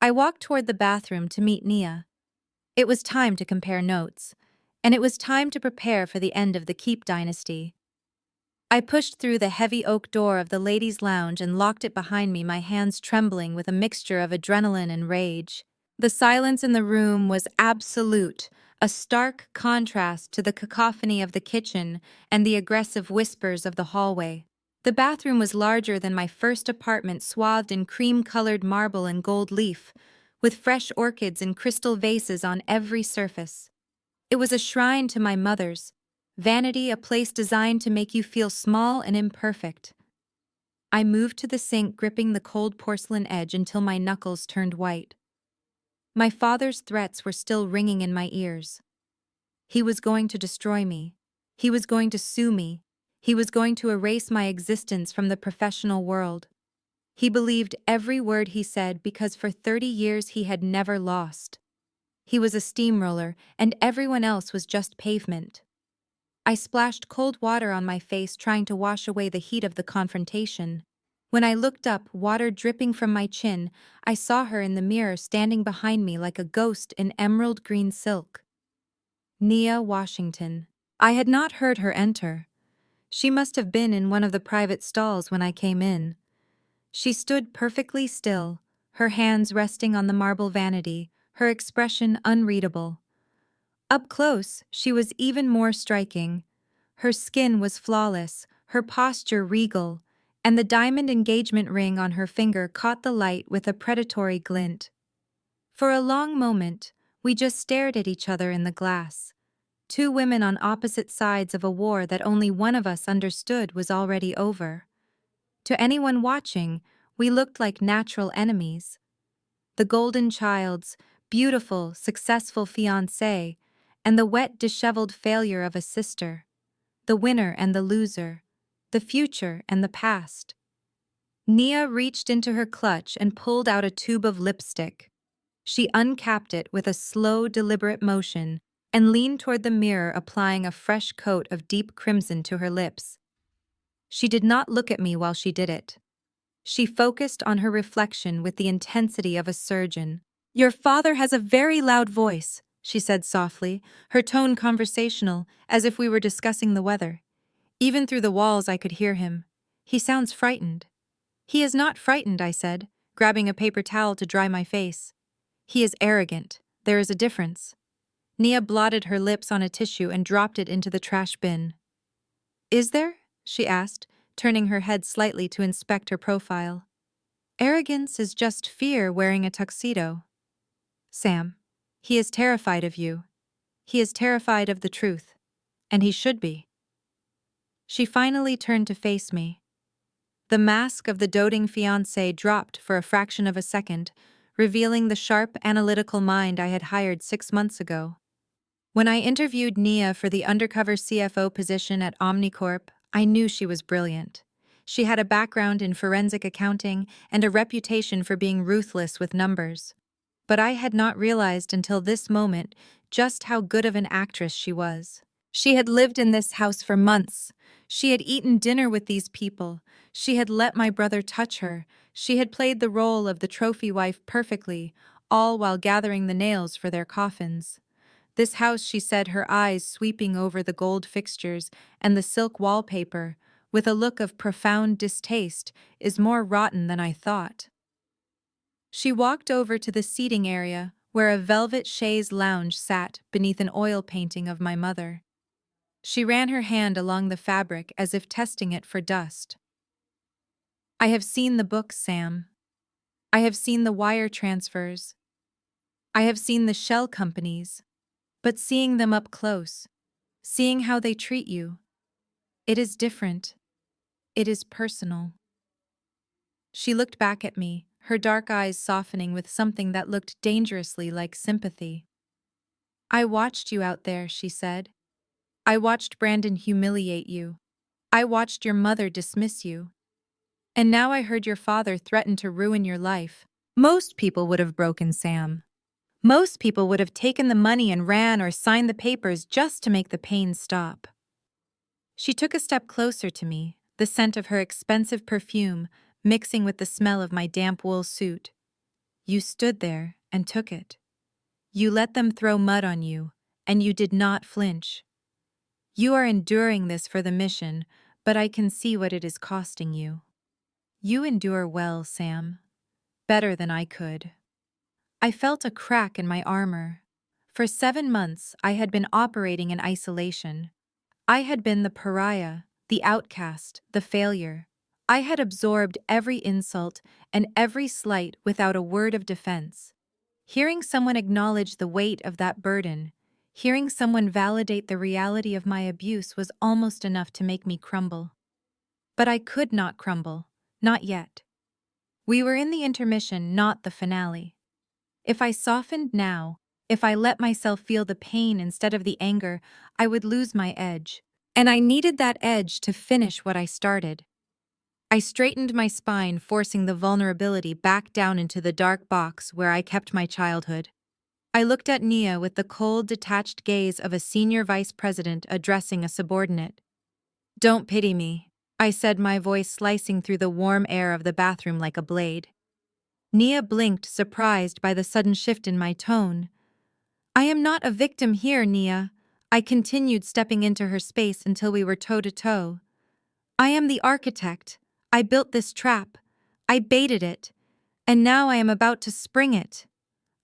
I walked toward the bathroom to meet Nia. It was time to compare notes, and it was time to prepare for the end of the Keep dynasty. I pushed through the heavy oak door of the ladies' lounge and locked it behind me, my hands trembling with a mixture of adrenaline and rage. The silence in the room was absolute, a stark contrast to the cacophony of the kitchen and the aggressive whispers of the hallway. The bathroom was larger than my first apartment, swathed in cream-colored marble and gold leaf, with fresh orchids in crystal vases on every surface. It was a shrine to my mother's vanity, a place designed to make you feel small and imperfect. I moved to the sink, gripping the cold porcelain edge until my knuckles turned white. My father's threats were still ringing in my ears. He was going to destroy me. He was going to sue me. He was going to erase my existence from the professional world. He believed every word he said because for 30 years he had never lost. He was a steamroller, and everyone else was just pavement. I splashed cold water on my face, trying to wash away the heat of the confrontation. When I looked up, water dripping from my chin, I saw her in the mirror, standing behind me like a ghost in emerald green silk. Nia Washington. I had not heard her enter. She must have been in one of the private stalls when I came in. She stood perfectly still, her hands resting on the marble vanity, her expression unreadable. Up close, she was even more striking. Her skin was flawless, her posture regal, and the diamond engagement ring on her finger caught the light with a predatory glint. For a long moment, we just stared at each other in the glass. Two women on opposite sides of a war that only one of us understood was already over. To anyone watching, we looked like natural enemies. The golden child's beautiful, successful fiancée, and the wet, disheveled failure of a sister. The winner and the loser. The future and the past. Nia reached into her clutch and pulled out a tube of lipstick. She uncapped it with a slow, deliberate motion, and leaned toward the mirror, applying a fresh coat of deep crimson to her lips. She did not look at me while she did it. She focused on her reflection with the intensity of a surgeon. "Your father has a very loud voice," she said softly, her tone conversational, as if we were discussing the weather. Even through the walls I could hear him. "He sounds frightened." "He is not frightened," I said, grabbing a paper towel to dry my face. "He is arrogant. There is a difference." Nia blotted her lips on a tissue and dropped it into the trash bin. "Is there?" she asked, turning her head slightly to inspect her profile. "Arrogance is just fear wearing a tuxedo. Sam, he is terrified of you. He is terrified of the truth. And he should be." She finally turned to face me. The mask of the doting fiancé dropped for a fraction of a second, revealing the sharp, analytical mind I had hired 6 months ago. When I interviewed Nia for the undercover CFO position at Omnicorp, I knew she was brilliant. She had a background in forensic accounting and a reputation for being ruthless with numbers. But I had not realized until this moment just how good of an actress she was. She had lived in this house for months. She had eaten dinner with these people. She had let my brother touch her. She had played the role of the trophy wife perfectly, all while gathering the nails for their coffins. This house, she said, her eyes sweeping over the gold fixtures and the silk wallpaper, with a look of profound distaste, is more rotten than I thought. She walked over to the seating area, where a velvet chaise lounge sat beneath an oil painting of my mother. She ran her hand along the fabric as if testing it for dust. "I have seen the books, Sam. I have seen the wire transfers. I have seen the shell companies. But seeing them up close, seeing how they treat you, it is different. It is personal." She looked back at me, her dark eyes softening with something that looked dangerously like sympathy. "I watched you out there," she said. "I watched Brandon humiliate you. I watched your mother dismiss you. And now I heard your father threaten to ruin your life. Most people would have broken Sam. Most people would have taken the money and ran or signed the papers just to make the pain stop." She took a step closer to me, the scent of her expensive perfume mixing with the smell of my damp wool suit. "You stood there and took it. You let them throw mud on you, and you did not flinch. You are enduring this for the mission, but I can see what it is costing you. You endure well, Sam. Better than I could." I felt a crack in my armor. For 7 months, I had been operating in isolation. I had been the pariah, the outcast, the failure. I had absorbed every insult and every slight without a word of defense. Hearing someone acknowledge the weight of that burden, hearing someone validate the reality of my abuse was almost enough to make me crumble. But I could not crumble, not yet. We were in the intermission, not the finale. If I softened now, if I let myself feel the pain instead of the anger, I would lose my edge. And I needed that edge to finish what I started. I straightened my spine, forcing the vulnerability back down into the dark box where I kept my childhood. I looked at Nia with the cold, detached gaze of a senior vice president addressing a subordinate. "Don't pity me," I said, my voice slicing through the warm air of the bathroom like a blade. Nia blinked, surprised by the sudden shift in my tone. "I am not a victim here, Nia," I continued, stepping into her space until we were toe-to-toe. "I am the architect. I built this trap. I baited it. And now I am about to spring it.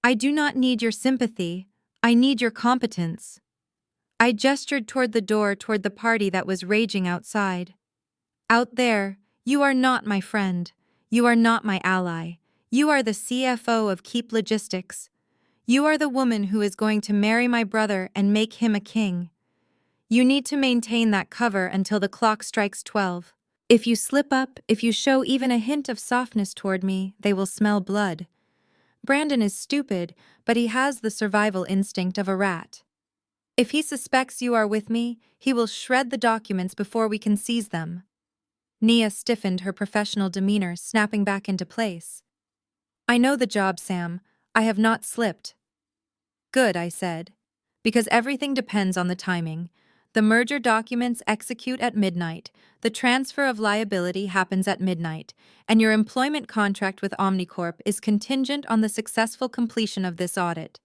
I do not need your sympathy. I need your competence." I gestured toward the door, toward the party that was raging outside. "Out there, you are not my friend. You are not my ally. You are the CFO of Keep Logistics. You are the woman who is going to marry my brother and make him a king. You need to maintain that cover until the clock strikes 12. If you slip up, if you show even a hint of softness toward me, they will smell blood. Brandon is stupid, but he has the survival instinct of a rat. If he suspects you are with me, he will shred the documents before we can seize them." Nia stiffened, her professional demeanor snapping back into place. "I know the job, Sam. I have not slipped." "Good," I said. Because everything depends on the timing. The merger documents execute at midnight, the transfer of liability happens at midnight, and your employment contract with Omnicorp is contingent on the successful completion of this audit.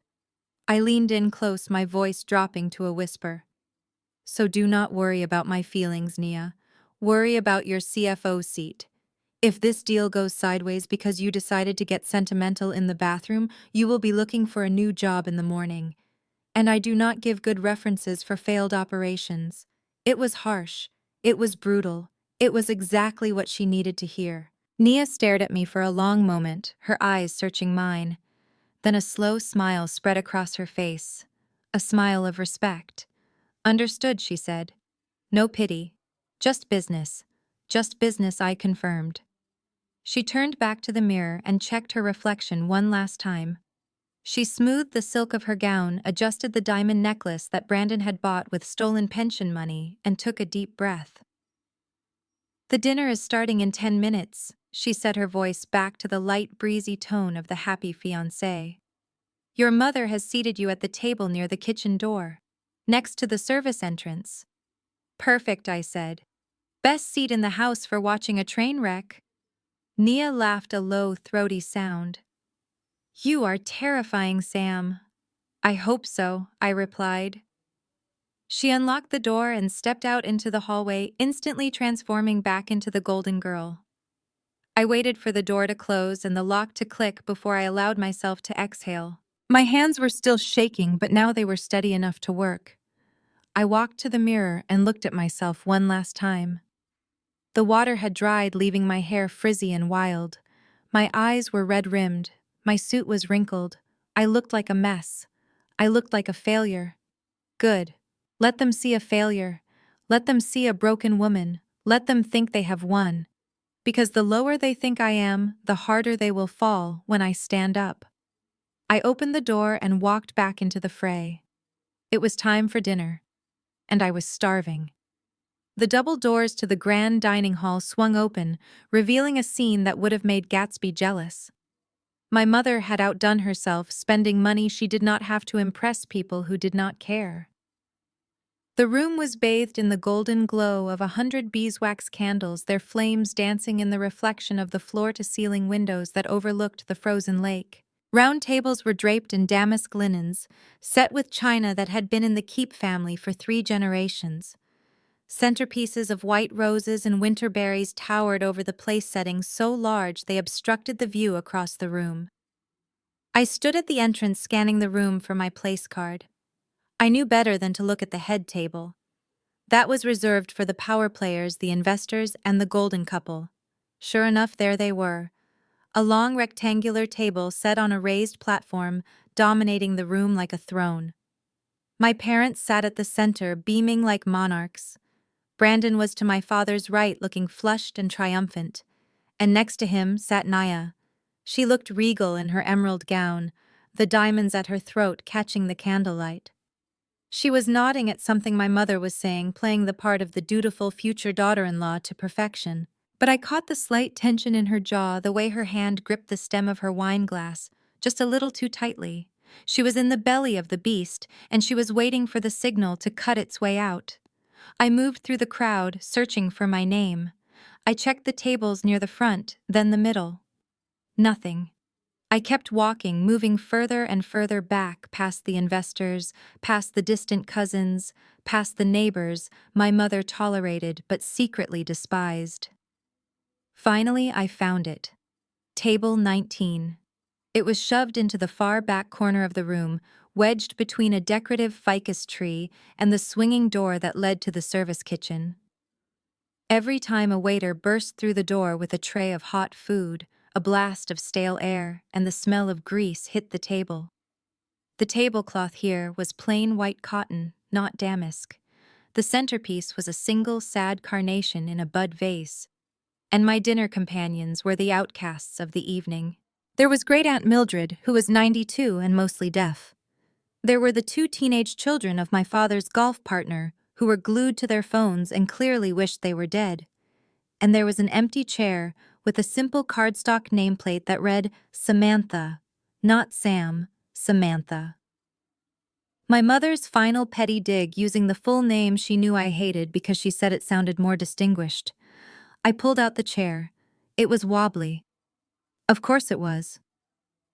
I leaned in close, my voice dropping to a whisper. So do not worry about my feelings, Nia. Worry about your CFO seat. If this deal goes sideways because you decided to get sentimental in the bathroom, you will be looking for a new job in the morning. And I do not give good references for failed operations. It was harsh. It was brutal. It was exactly what she needed to hear. Nia stared at me for a long moment, her eyes searching mine. Then a slow smile spread across her face. A smile of respect. Understood, she said. No pity. Just business. Just business, I confirmed. She turned back to the mirror and checked her reflection one last time. She smoothed the silk of her gown, adjusted the diamond necklace that Brandon had bought with stolen pension money, and took a deep breath. The dinner is starting in 10 minutes, she set her voice back to the light, breezy tone of the happy fiancé. Your mother has seated you at the table near the kitchen door, next to the service entrance. Perfect, I said. Best seat in the house for watching a train wreck. Nia laughed a low, throaty sound. You are terrifying, Sam. I hope so, I replied. She unlocked the door and stepped out into the hallway, instantly transforming back into the golden girl. I waited for the door to close and the lock to click before I allowed myself to exhale. My hands were still shaking, but now they were steady enough to work. I walked to the mirror and looked at myself one last time. The water had dried, leaving my hair frizzy and wild. My eyes were red-rimmed. My suit was wrinkled. I looked like a mess. I looked like a failure. Good. Let them see a failure. Let them see a broken woman. Let them think they have won. Because the lower they think I am, the harder they will fall when I stand up. I opened the door and walked back into the fray. It was time for dinner. And I was starving. The double doors to the grand dining hall swung open, revealing a scene that would have made Gatsby jealous. My mother had outdone herself, spending money she did not have to impress people who did not care. The room was bathed in the golden glow of 100 beeswax candles, their flames dancing in the reflection of the floor-to-ceiling windows that overlooked the frozen lake. Round tables were draped in damask linens, set with china that had been in the Keep family for 3 generations. Centerpieces of white roses and winter berries towered over the place settings so large they obstructed the view across the room. I stood at the entrance scanning the room for my place card. I knew better than to look at the head table. That was reserved for the power players, the investors, and the golden couple. Sure enough, there they were. A long rectangular table set on a raised platform, dominating the room like a throne. My parents sat at the center, beaming like monarchs. Brandon was to my father's right, looking flushed and triumphant, and next to him sat Naya. She looked regal in her emerald gown, the diamonds at her throat catching the candlelight. She was nodding at something my mother was saying, playing the part of the dutiful future daughter-in-law to perfection. But I caught the slight tension in her jaw, the way her hand gripped the stem of her wine glass, just a little too tightly. She was in the belly of the beast, and she was waiting for the signal to cut its way out. I moved through the crowd, searching for my name. I checked the tables near the front, then the middle. Nothing. I kept walking, moving further and further back, past the investors, past the distant cousins, past the neighbors my mother tolerated but secretly despised. Finally, I found it. Table 19. It was shoved into the far back corner of the room, wedged between a decorative ficus tree and the swinging door that led to the service kitchen. Every time a waiter burst through the door with a tray of hot food, a blast of stale air and the smell of grease hit the table. The tablecloth here was plain white cotton, not damask. The centerpiece was a single sad carnation in a bud vase, and my dinner companions were the outcasts of the evening. There was Great-Aunt Mildred, who was 92 and mostly deaf. There were the 2 teenage children of my father's golf partner, who were glued to their phones and clearly wished they were dead. And there was an empty chair with a simple cardstock nameplate that read, Samantha, not Sam, Samantha. My mother's final petty dig using the full name she knew I hated because she said it sounded more distinguished. I pulled out the chair. It was wobbly. Of course it was.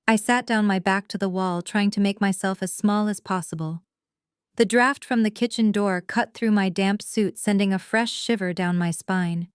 I sat down my back to the wall, trying to make myself as small as possible. The draft from the kitchen door cut through my damp suit, sending a fresh shiver down my spine.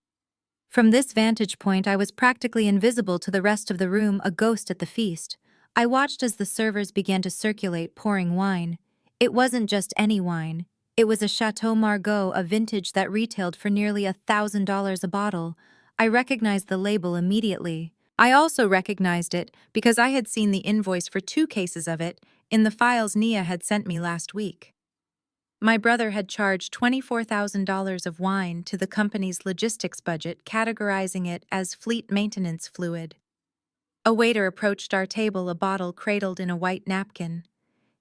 From this vantage point, I was practically invisible to the rest of the room, a ghost at the feast. I watched as the servers began to circulate, pouring wine. It wasn't just any wine. It was a Chateau Margaux, a vintage that retailed for nearly $1,000 a bottle. I recognized the label immediately. I also recognized it because I had seen the invoice for 2 cases of it in the files Nia had sent me last week. My brother had charged $24,000 of wine to the company's logistics budget, categorizing it as fleet maintenance fluid. A waiter approached our table, a bottle cradled in a white napkin.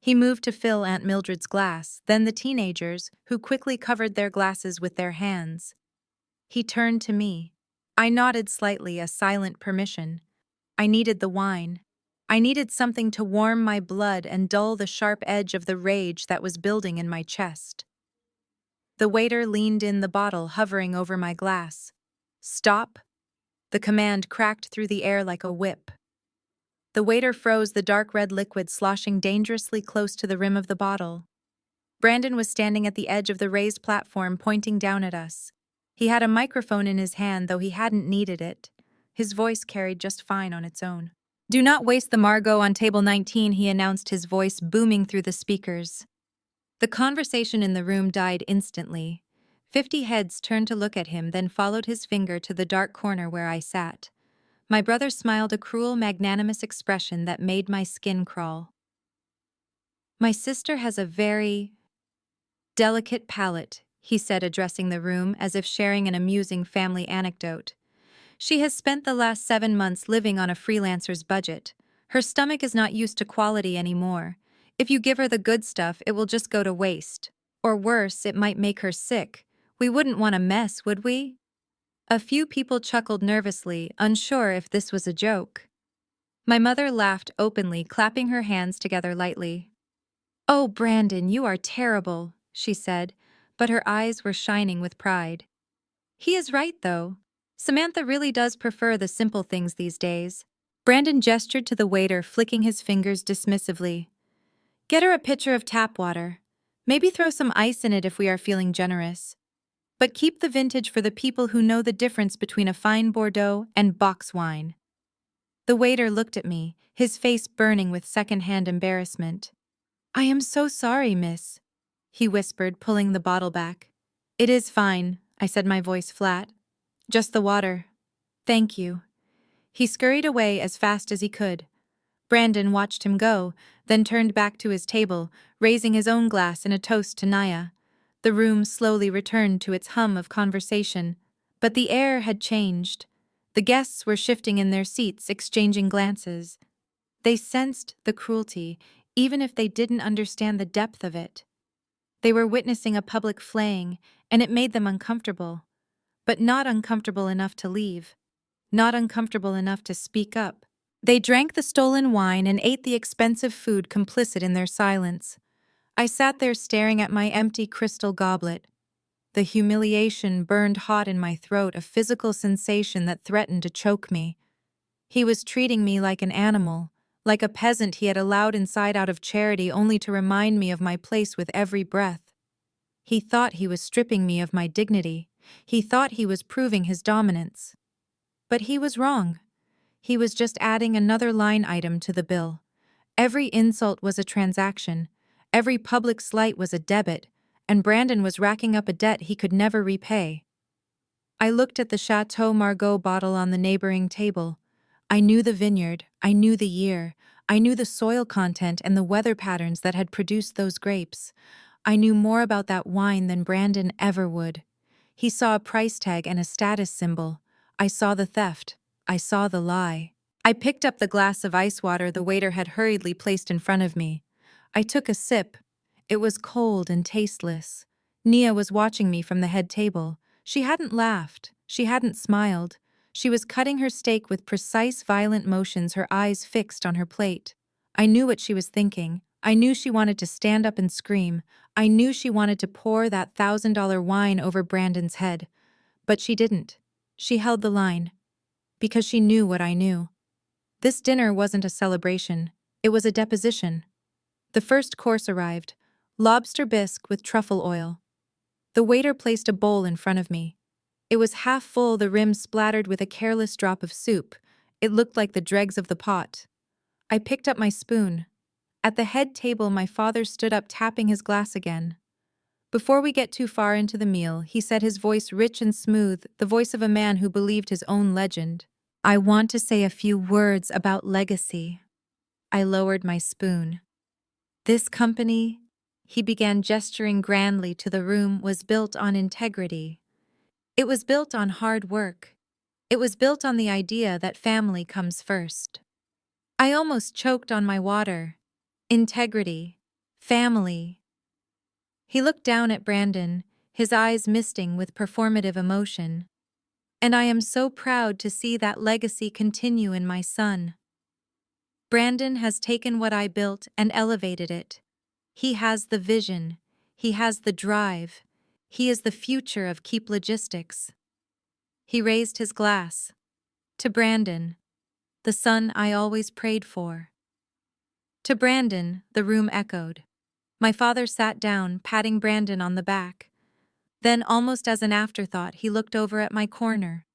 He moved to fill Aunt Mildred's glass, then the teenagers, who quickly covered their glasses with their hands. He turned to me. I nodded slightly, a silent permission. I needed the wine. I needed something to warm my blood and dull the sharp edge of the rage that was building in my chest. The waiter leaned in, the bottle hovering over my glass. "Stop!" The command cracked through the air like a whip. The waiter froze, the dark red liquid sloshing dangerously close to the rim of the bottle. Brandon was standing at the edge of the raised platform, pointing down at us. He had a microphone in his hand, though he hadn't needed it. His voice carried just fine on its own. "Do not waste the Margaux on table 19, he announced, his voice booming through the speakers. The conversation in the room died instantly. 50 heads turned to look at him, then followed his finger to the dark corner where I sat. My brother smiled, a cruel, magnanimous expression that made my skin crawl. "My sister has a very delicate palate," he said, addressing the room as if sharing an amusing family anecdote. "She has spent the last 7 months living on a freelancer's budget. Her stomach is not used to quality anymore. If you give her the good stuff, it will just go to waste. Or worse, it might make her sick. We wouldn't want a mess, would we?" A few people chuckled nervously, unsure if this was a joke. My mother laughed openly, clapping her hands together lightly. "Oh, Brandon, you are terrible," she said, but her eyes were shining with pride. "He is right, though. Samantha really does prefer the simple things these days." Brandon gestured to the waiter, flicking his fingers dismissively. "Get her a pitcher of tap water. Maybe throw some ice in it if we are feeling generous. But keep the vintage for the people who know the difference between a fine Bordeaux and box wine." The waiter looked at me, his face burning with second-hand embarrassment. "I am so sorry, miss," he whispered, pulling the bottle back. "It is fine," I said, my voice flat. "Just the water. Thank you." He scurried away as fast as he could. Brandon watched him go, then turned back to his table, raising his own glass in a toast to Naya. The room slowly returned to its hum of conversation, but the air had changed. The guests were shifting in their seats, exchanging glances. They sensed the cruelty, even if they didn't understand the depth of it. They were witnessing a public flaying, and it made them uncomfortable. But not uncomfortable enough to leave. Not uncomfortable enough to speak up. They drank the stolen wine and ate the expensive food, complicit in their silence. I sat there staring at my empty crystal goblet. The humiliation burned hot in my throat, a physical sensation that threatened to choke me. He was treating me like an animal, like a peasant he had allowed inside out of charity, only to remind me of my place with every breath. He thought he was stripping me of my dignity. He thought he was proving his dominance. But he was wrong. He was just adding another line item to the bill. Every insult was a transaction. Every public slight was a debit, and Brandon was racking up a debt he could never repay. I looked at the Chateau Margaux bottle on the neighboring table. I knew the vineyard, I knew the year, I knew the soil content and the weather patterns that had produced those grapes. I knew more about that wine than Brandon ever would. He saw a price tag and a status symbol. I saw the theft. I saw the lie. I picked up the glass of ice water the waiter had hurriedly placed in front of me. I took a sip. It was cold and tasteless. Nia was watching me from the head table. She hadn't laughed. She hadn't smiled. She was cutting her steak with precise, violent motions, her eyes fixed on her plate. I knew what she was thinking. I knew she wanted to stand up and scream. I knew she wanted to pour that $1,000 wine over Brandon's head. But she didn't. She held the line. Because she knew what I knew. This dinner wasn't a celebration. It was a deposition. The first course arrived. Lobster bisque with truffle oil. The waiter placed a bowl in front of me. It was half full, the rim splattered with a careless drop of soup. It looked like the dregs of the pot. I picked up my spoon. At the head table, my father stood up, tapping his glass again. Before we get too far into the meal, he said, his voice rich and smooth, the voice of a man who believed his own legend. I want to say a few words about legacy. I lowered my spoon. This company, he began, gesturing grandly to the room, was built on integrity. It was built on hard work. It was built on the idea that family comes first. I almost choked on my water. Integrity. Family. He looked down at Brandon, his eyes misting with performative emotion. And I am so proud to see that legacy continue in my son. Brandon has taken what I built and elevated it. He has the vision. He has the drive. He is the future of Keep Logistics. He raised his glass. To Brandon, the son I always prayed for. To Brandon, the room echoed. My father sat down, patting Brandon on the back. Then, almost as an afterthought, he looked over at my corner.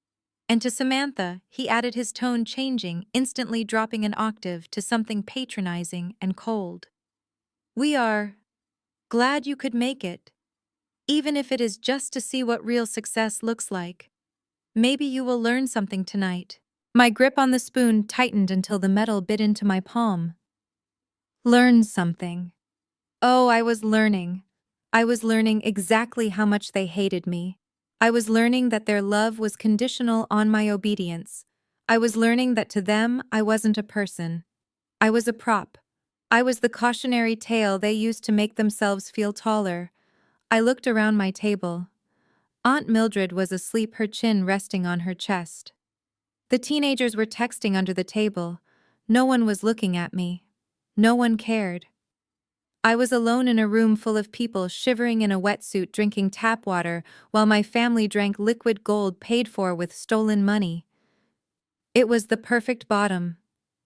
And to Samantha, he added, his tone changing, instantly dropping an octave to something patronizing and cold. We are glad you could make it, even if it is just to see what real success looks like. Maybe you will learn something tonight. My grip on the spoon tightened until the metal bit into my palm. Learn something. Oh, I was learning. I was learning exactly how much they hated me. I was learning that their love was conditional on my obedience. I was learning that to them, I wasn't a person. I was a prop. I was the cautionary tale they used to make themselves feel taller. I looked around my table. Aunt Mildred was asleep, her chin resting on her chest. The teenagers were texting under the table. No one was looking at me. No one cared. I was alone in a room full of people, shivering in a wetsuit, drinking tap water, while my family drank liquid gold paid for with stolen money. It was the perfect bottom.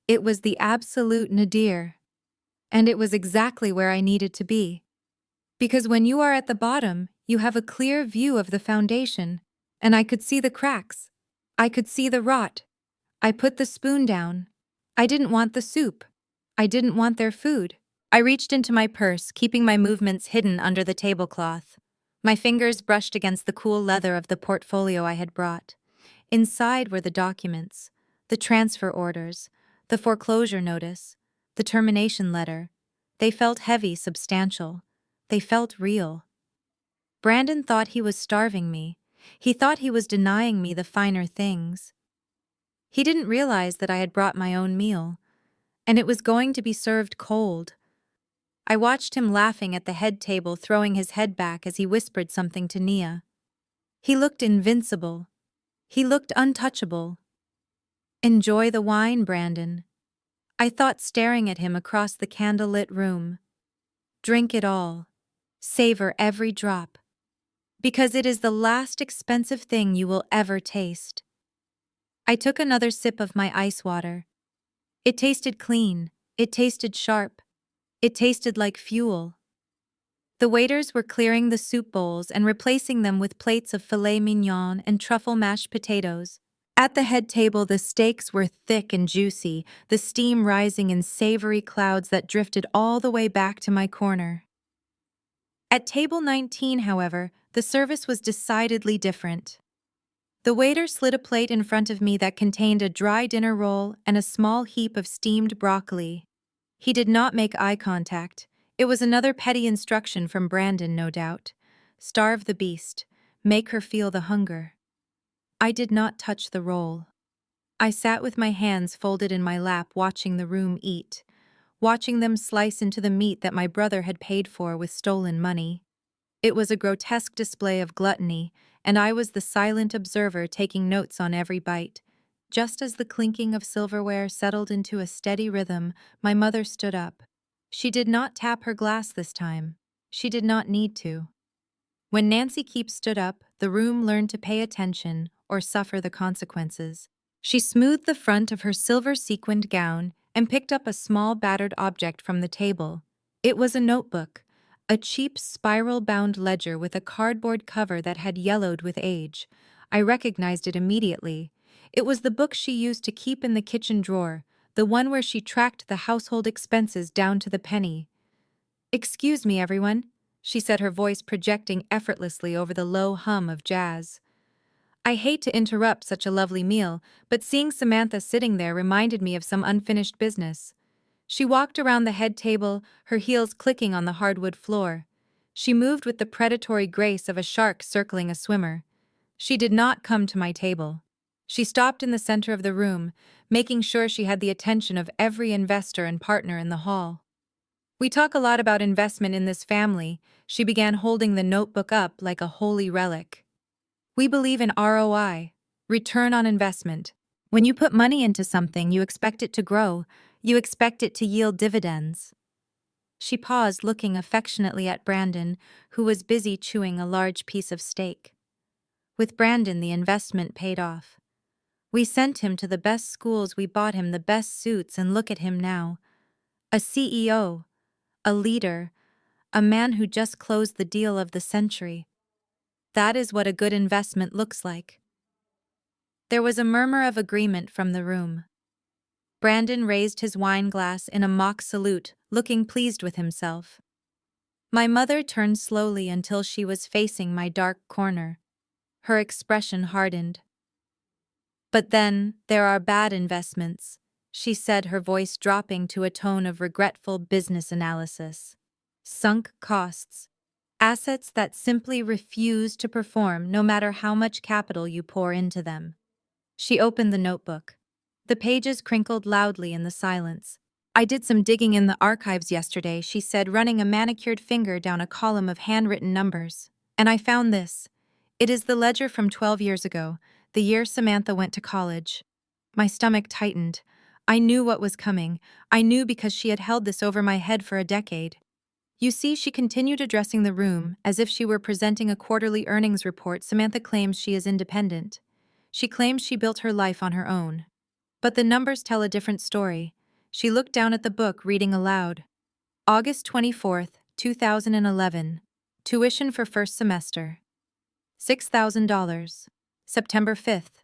It was the absolute nadir. And it was exactly where I needed to be. Because when you are at the bottom, you have a clear view of the foundation. And I could see the cracks. I could see the rot. I put the spoon down. I didn't want the soup. I didn't want their food. I reached into my purse, keeping my movements hidden under the tablecloth. My fingers brushed against the cool leather of the portfolio I had brought. Inside were the documents, the transfer orders, the foreclosure notice, the termination letter. They felt heavy, substantial. They felt real. Brandon thought he was starving me. He thought he was denying me the finer things. He didn't realize that I had brought my own meal, and it was going to be served cold. I watched him laughing at the head table, throwing his head back as he whispered something to Nia. He looked invincible. He looked untouchable. Enjoy the wine, Brandon. I thought, staring at him across the candlelit room. Drink it all. Savor every drop. Because it is the last expensive thing you will ever taste. I took another sip of my ice water. It tasted clean. It tasted sharp. It tasted like fuel. The waiters were clearing the soup bowls and replacing them with plates of filet mignon and truffle mashed potatoes. At the head table, the steaks were thick and juicy, the steam rising in savory clouds that drifted all the way back to my corner. At table 19, however, the service was decidedly different. The waiter slid a plate in front of me that contained a dry dinner roll and a small heap of steamed broccoli. He did not make eye contact. It was another petty instruction from Brandon, no doubt. Starve the beast. Make her feel the hunger. I did not touch the roll. I sat with my hands folded in my lap, watching the room eat, watching them slice into the meat that my brother had paid for with stolen money. It was a grotesque display of gluttony, and I was the silent observer, taking notes on every bite. Just as the clinking of silverware settled into a steady rhythm, my mother stood up. She did not tap her glass this time. She did not need to. When Nancy Keep stood up, the room learned to pay attention or suffer the consequences. She smoothed the front of her silver sequined gown and picked up a small battered object from the table. It was a notebook, a cheap spiral-bound ledger with a cardboard cover that had yellowed with age. I recognized it immediately. It was the book she used to keep in the kitchen drawer, the one where she tracked the household expenses down to the penny. "Excuse me, everyone," she said, her voice projecting effortlessly over the low hum of jazz. "I hate to interrupt such a lovely meal, but seeing Samantha sitting there reminded me of some unfinished business." She walked around the head table, her heels clicking on the hardwood floor. She moved with the predatory grace of a shark circling a swimmer. She did not come to my table. She stopped in the center of the room, making sure she had the attention of every investor and partner in the hall. "We talk a lot about investment in this family." She began holding the notebook up like a holy relic. "We believe in ROI, return on investment. When you put money into something, you expect it to grow. You expect it to yield dividends." She paused, looking affectionately at Brandon, who was busy chewing a large piece of steak. With Brandon, the investment paid off. We sent him to the best schools, we bought him the best suits, and look at him now. A CEO, a leader, a man who just closed the deal of the century. That is what a good investment looks like. There was a murmur of agreement from the room. Brandon raised his wine glass in a mock salute, looking pleased with himself. My mother turned slowly until she was facing my dark corner. Her expression hardened. "But then, there are bad investments," she said, her voice dropping to a tone of regretful business analysis. "Sunk costs. Assets that simply refuse to perform no matter how much capital you pour into them." She opened the notebook. The pages crinkled loudly in the silence. "I did some digging in the archives yesterday," she said, running a manicured finger down a column of handwritten numbers. "And I found this. It is the ledger from 12 years ago, the year Samantha went to college." My stomach tightened. I knew what was coming. I knew because she had held this over my head for a decade. "You see," she continued, addressing the room as if she were presenting a quarterly earnings report, "Samantha claims she is independent. She claims she built her life on her own. But the numbers tell a different story." She looked down at the book, reading aloud. "August 24th, 2011. Tuition for first semester. $6,000. September 5th.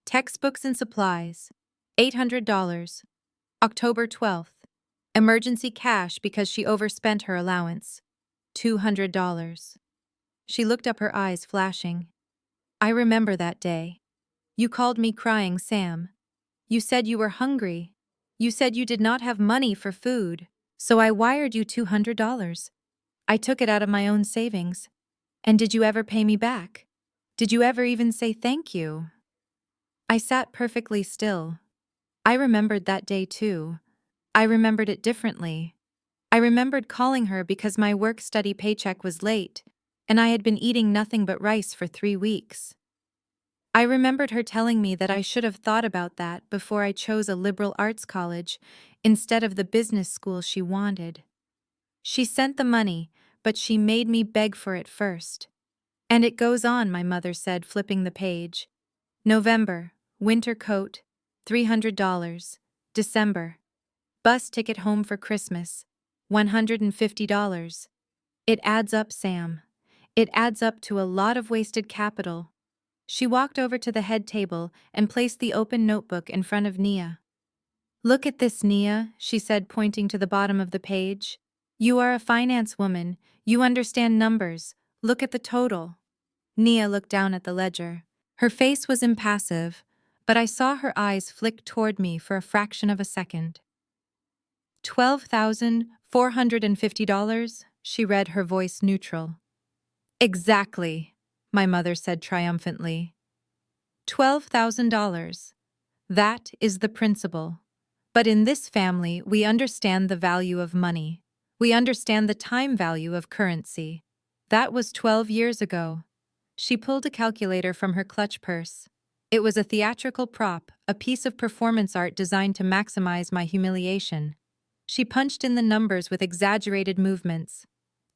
Textbooks and supplies. $800. October 12th. Emergency cash because she overspent her allowance. $200. She looked up, her eyes flashing. "I remember that day. You called me crying, Sam. You said you were hungry. You said you did not have money for food. So I wired you $200. I took it out of my own savings. And did you ever pay me back? Did you ever even say thank you?" I sat perfectly still. I remembered that day too. I remembered it differently. I remembered calling her because my work-study paycheck was late, and I had been eating nothing but rice for 3 weeks. I remembered her telling me that I should have thought about that before I chose a liberal arts college instead of the business school she wanted. She sent the money, but she made me beg for it first. "And it goes on," my mother said, flipping the page. "November, winter coat, $300. December, bus ticket home for Christmas, $150. It adds up, Sam. It adds up to a lot of wasted capital." She walked over to the head table and placed the open notebook in front of Nia. "Look at this, Nia," she said, pointing to the bottom of the page. "You are a finance woman. You understand numbers. Look at the total." Nia looked down at the ledger. Her face was impassive, but I saw her eyes flick toward me for a fraction of a second. $12,450, she read, her voice neutral. "Exactly," my mother said triumphantly. $12,000. That is the principle. But in this family, we understand the value of money. We understand the time value of currency. That was 12 years ago. She pulled a calculator from her clutch purse. It was a theatrical prop, a piece of performance art designed to maximize my humiliation. She punched in the numbers with exaggerated movements.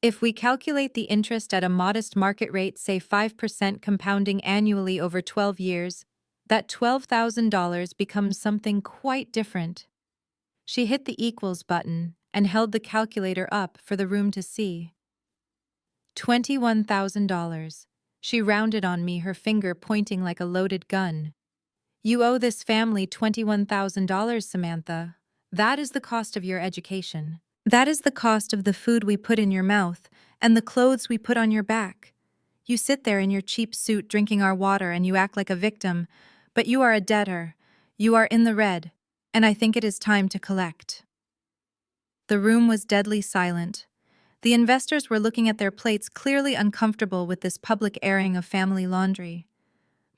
If we calculate the interest at a modest market rate, say 5% compounding annually over 12 years, that $12,000 becomes something quite different. She hit the equals button and held the calculator up for the room to see. $21,000. She rounded on me, her finger pointing like a loaded gun. You owe this family $21,000, Samantha. That is the cost of your education. That is the cost of the food we put in your mouth and the clothes we put on your back. You sit there in your cheap suit drinking our water and you act like a victim, but you are a debtor. You are in the red, and I think it is time to collect. The room was deadly silent. The investors were looking at their plates, clearly uncomfortable with this public airing of family laundry.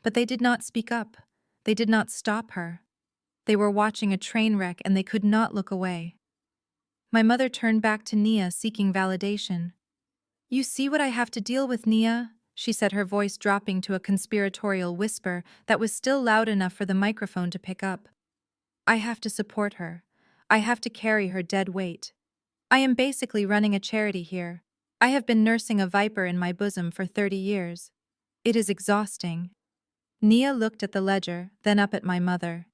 But they did not speak up. They did not stop her. They were watching a train wreck and they could not look away. My mother turned back to Nia, seeking validation. You see what I have to deal with, Nia? She said, her voice dropping to a conspiratorial whisper that was still loud enough for the microphone to pick up. I have to support her. I have to carry her dead weight. I am basically running a charity here. I have been nursing a viper in my bosom for 30 years. It is exhausting. Nia looked at the ledger, then up at my mother.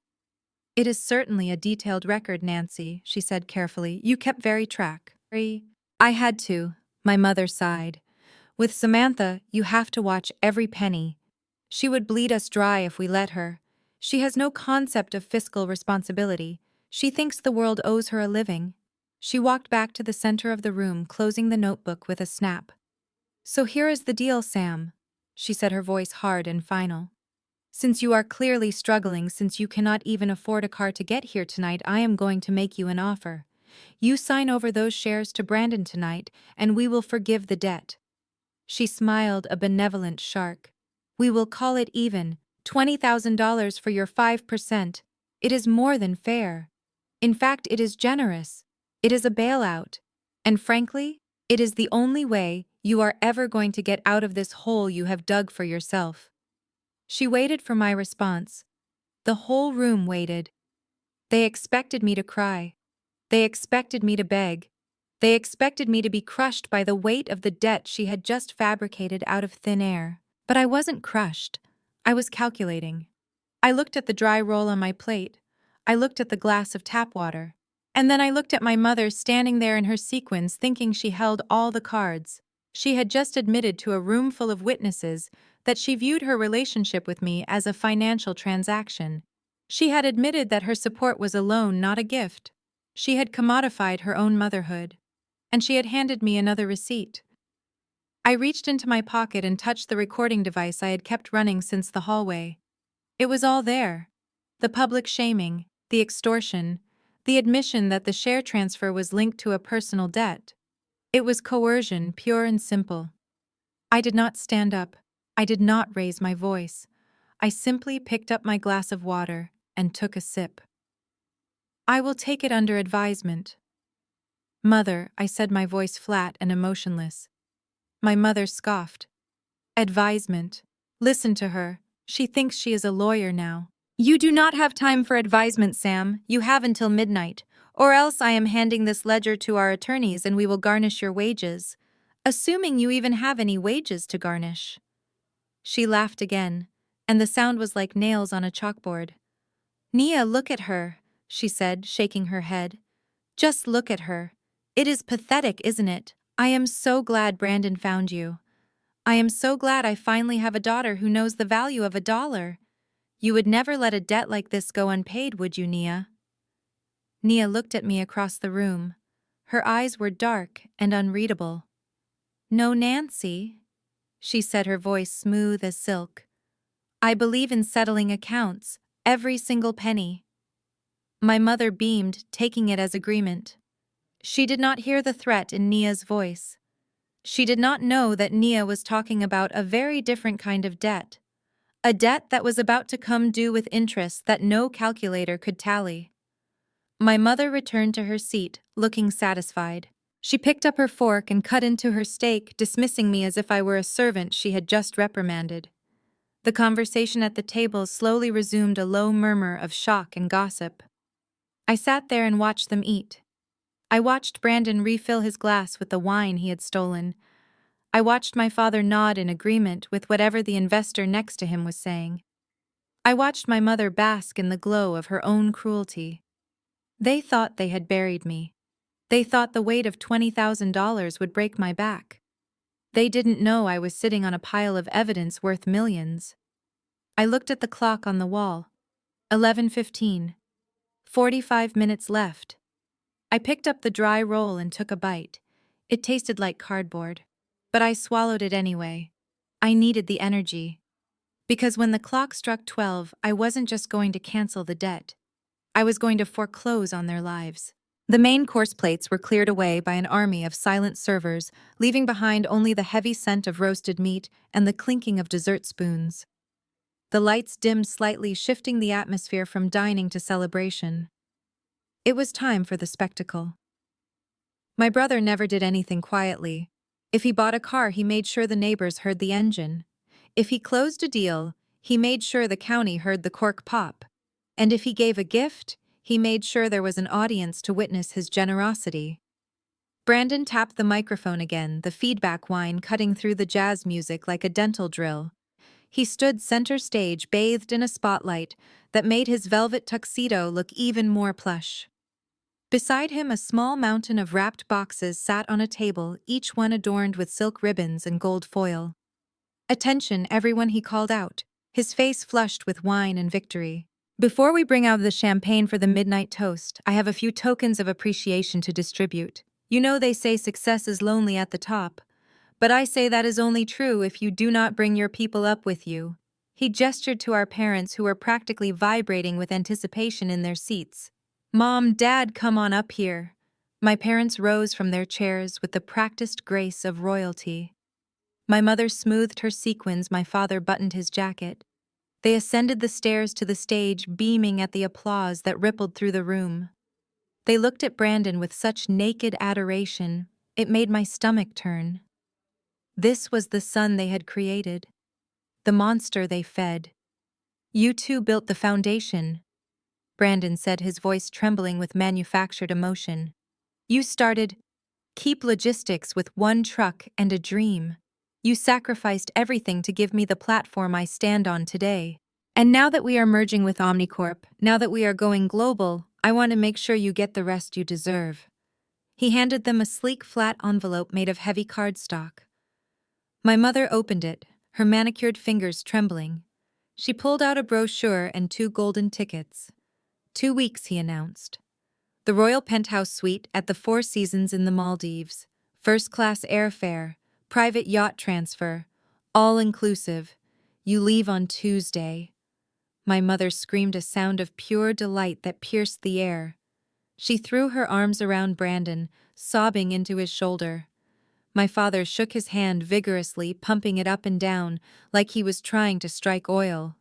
It is certainly a detailed record, Nancy, she said carefully. You kept very track. I had to, my mother sighed. With Samantha, you have to watch every penny. She would bleed us dry if we let her. She has no concept of fiscal responsibility. She thinks the world owes her a living. She walked back to the center of the room, closing the notebook with a snap. So here is the deal, Sam, she said, her voice hard and final. Since you are clearly struggling, since you cannot even afford a car to get here tonight, I am going to make you an offer. You sign over those shares to Brandon tonight, and we will forgive the debt. She smiled, a benevolent shark. We will call it even, $20,000 for your 5%. It is more than fair. In fact, it is generous. It is a bailout. And frankly, it is the only way you are ever going to get out of this hole you have dug for yourself. She waited for my response. The whole room waited. They expected me to cry. They expected me to beg. They expected me to be crushed by the weight of the debt she had just fabricated out of thin air. But I wasn't crushed. I was calculating. I looked at the dry roll on my plate. I looked at the glass of tap water. And then I looked at my mother standing there in her sequins, thinking she held all the cards. She had just admitted to a room full of witnesses that she viewed her relationship with me as a financial transaction. She had admitted that her support was a loan, not a gift. She had commodified her own motherhood. And she had handed me another receipt. I reached into my pocket and touched the recording device I had kept running since the hallway. It was all there. The public shaming, the extortion, the admission that the share transfer was linked to a personal debt. It was coercion, pure and simple. I did not stand up. I did not raise my voice. I simply picked up my glass of water and took a sip. I will take it under advisement. Mother, I said, my voice flat and emotionless. My mother scoffed. Advisement. Listen to her. She thinks she is a lawyer now. You do not have time for advisement, Sam. You have until midnight. Or else I am handing this ledger to our attorneys and we will garnish your wages. Assuming you even have any wages to garnish. She laughed again, and the sound was like nails on a chalkboard. Nia, look at her, she said, shaking her head. Just look at her. It is pathetic, isn't it? I am so glad Brandon found you. I am so glad I finally have a daughter who knows the value of $1. You would never let a debt like this go unpaid, would you, Nia? Nia looked at me across the room. Her eyes were dark and unreadable. No, Nancy, she said, her voice smooth as silk. I believe in settling accounts, every single penny. My mother beamed, taking it as agreement. She did not hear the threat in Nia's voice. She did not know that Nia was talking about a very different kind of debt. A debt that was about to come due with interest that no calculator could tally. My mother returned to her seat, looking satisfied. She picked up her fork and cut into her steak, dismissing me as if I were a servant she had just reprimanded. The conversation at the table slowly resumed, a low murmur of shock and gossip. I sat there and watched them eat. I watched Brandon refill his glass with the wine he had stolen. I watched my father nod in agreement with whatever the investor next to him was saying. I watched my mother bask in the glow of her own cruelty. They thought they had buried me. They thought the weight of $20,000 would break my back. They didn't know I was sitting on a pile of evidence worth millions. I looked at the clock on the wall. 11:15. 45 minutes left. I picked up the dry roll and took a bite. It tasted like cardboard. But I swallowed it anyway. I needed the energy. Because when the clock struck 12, I wasn't just going to cancel the debt. I was going to foreclose on their lives. The main course plates were cleared away by an army of silent servers, leaving behind only the heavy scent of roasted meat and the clinking of dessert spoons. The lights dimmed slightly, shifting the atmosphere from dining to celebration. It was time for the spectacle. My brother never did anything quietly. If he bought a car, he made sure the neighbors heard the engine. If he closed a deal, he made sure the county heard the cork pop. And if he gave a gift, he made sure there was an audience to witness his generosity. Brandon tapped the microphone again, the feedback whine cutting through the jazz music like a dental drill. He stood center stage, bathed in a spotlight that made his velvet tuxedo look even more plush. Beside him, a small mountain of wrapped boxes sat on a table, each one adorned with silk ribbons and gold foil. "Attention, everyone," he called out, his face flushed with wine and victory. "Before we bring out the champagne for the midnight toast, I have a few tokens of appreciation to distribute. You know they say success is lonely at the top, but I say that is only true if you do not bring your people up with you." He gestured to our parents, who were practically vibrating with anticipation in their seats. "Mom, Dad, come on up here." My parents rose from their chairs with the practiced grace of royalty. My mother smoothed her sequins, my father buttoned his jacket. They ascended the stairs to the stage, beaming at the applause that rippled through the room. They looked at Brandon with such naked adoration, it made my stomach turn. This was the son they had created, the monster they fed. "You two built the foundation," Brandon said, his voice trembling with manufactured emotion. "You started Keep Logistics with one truck and a dream. You sacrificed everything to give me the platform I stand on today. And now that we are merging with Omnicorp, now that we are going global, I want to make sure you get the rest you deserve." He handed them a sleek, flat envelope made of heavy cardstock. My mother opened it, her manicured fingers trembling. She pulled out a brochure and 2 golden tickets. 2 weeks, he announced. The Royal Penthouse Suite at the Four Seasons in the Maldives, first-class airfare, private yacht transfer, all-inclusive. You leave on Tuesday. My mother screamed a sound of pure delight that pierced the air. She threw her arms around Brandon, sobbing into his shoulder. My father shook his hand vigorously, pumping it up and down, like he was trying to strike oil.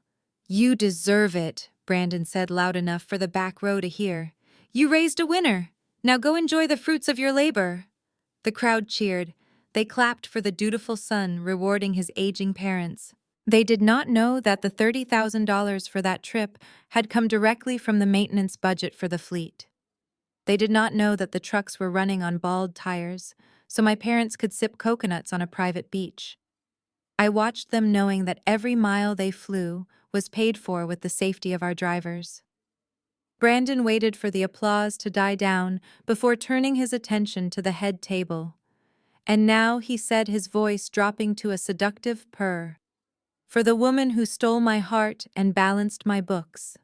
"You deserve it," Brandon said loud enough for the back row to hear. "You raised a winner. Now go enjoy the fruits of your labor." The crowd cheered. They clapped for the dutiful son, rewarding his aging parents. They did not know that the $30,000 for that trip had come directly from the maintenance budget for the fleet. They did not know that the trucks were running on bald tires, so my parents could sip coconuts on a private beach. I watched them, knowing that every mile they flew was paid for with the safety of our drivers. Brandon waited for the applause to die down before turning his attention to the head table. And now, he said, his voice dropping to a seductive purr, "For the woman who stole my heart and balanced my books.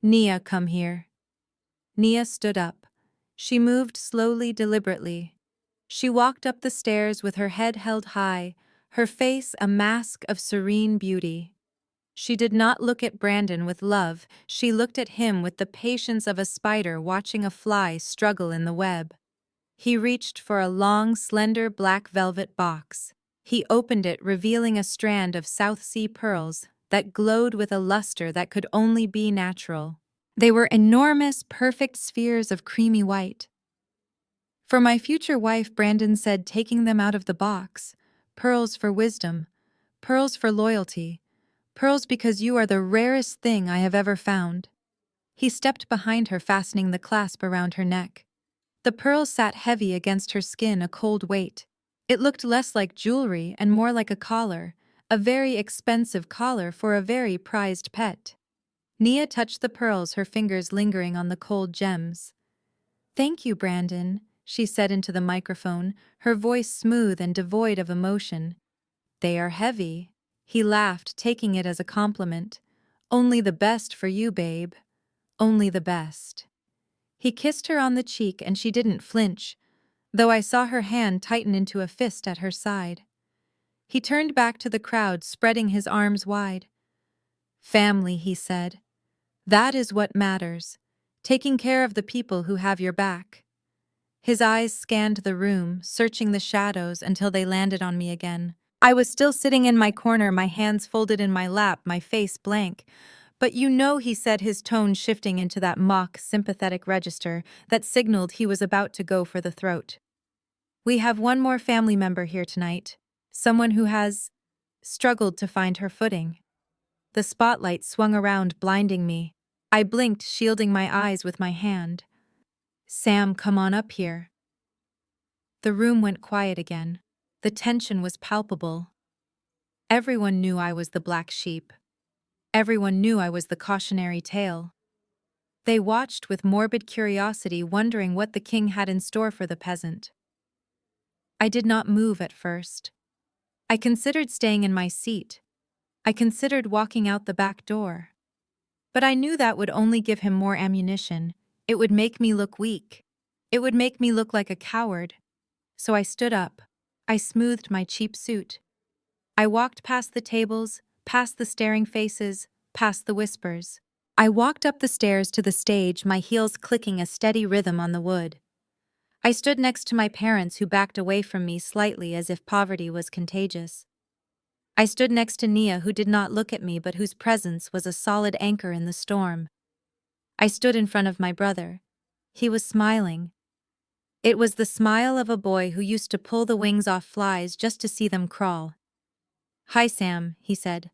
Nia, come here." Nia stood up. She moved slowly, deliberately. She walked up the stairs with her head held high, her face a mask of serene beauty. She did not look at Brandon with love, she looked at him with the patience of a spider watching a fly struggle in the web. He reached for a long, slender black velvet box. He opened it, revealing a strand of South Sea pearls that glowed with a luster that could only be natural. They were enormous, perfect spheres of creamy white. "For my future wife," Brandon said, taking them out of the box. "Pearls for wisdom, pearls for loyalty, pearls because you are the rarest thing I have ever found." He stepped behind her, fastening the clasp around her neck. The pearls sat heavy against her skin, a cold weight. It looked less like jewelry and more like a collar, a very expensive collar for a very prized pet. Nia touched the pearls, her fingers lingering on the cold gems. "Thank you, Brandon," she said into the microphone, her voice smooth and devoid of emotion. "They are heavy." He laughed, taking it as a compliment. "Only the best for you, babe. Only the best." He kissed her on the cheek and she didn't flinch, though I saw her hand tighten into a fist at her side. He turned back to the crowd, spreading his arms wide. "Family," he said. "That is what matters. Taking care of the people who have your back." His eyes scanned the room, searching the shadows until they landed on me again. I was still sitting in my corner, my hands folded in my lap, my face blank. "But you know," he said, his tone shifting into that mock, sympathetic register that signaled he was about to go for the throat. "We have one more family member here tonight. Someone who has struggled to find her footing." The spotlight swung around, blinding me. I blinked, shielding my eyes with my hand. "Sam, come on up here." The room went quiet again. The tension was palpable. Everyone knew I was the black sheep. Everyone knew I was the cautionary tale. They watched with morbid curiosity, wondering what the king had in store for the peasant. I did not move at first. I considered staying in my seat. I considered walking out the back door. But I knew that would only give him more ammunition. It would make me look weak. It would make me look like a coward. So I stood up. I smoothed my cheap suit. I walked past the tables, past the staring faces, past the whispers. I walked up the stairs to the stage, my heels clicking a steady rhythm on the wood. I stood next to my parents, who backed away from me slightly as if poverty was contagious. I stood next to Nia, who did not look at me but whose presence was a solid anchor in the storm. I stood in front of my brother. He was smiling. It was the smile of a boy who used to pull the wings off flies just to see them crawl. "Hi, Sam," he said.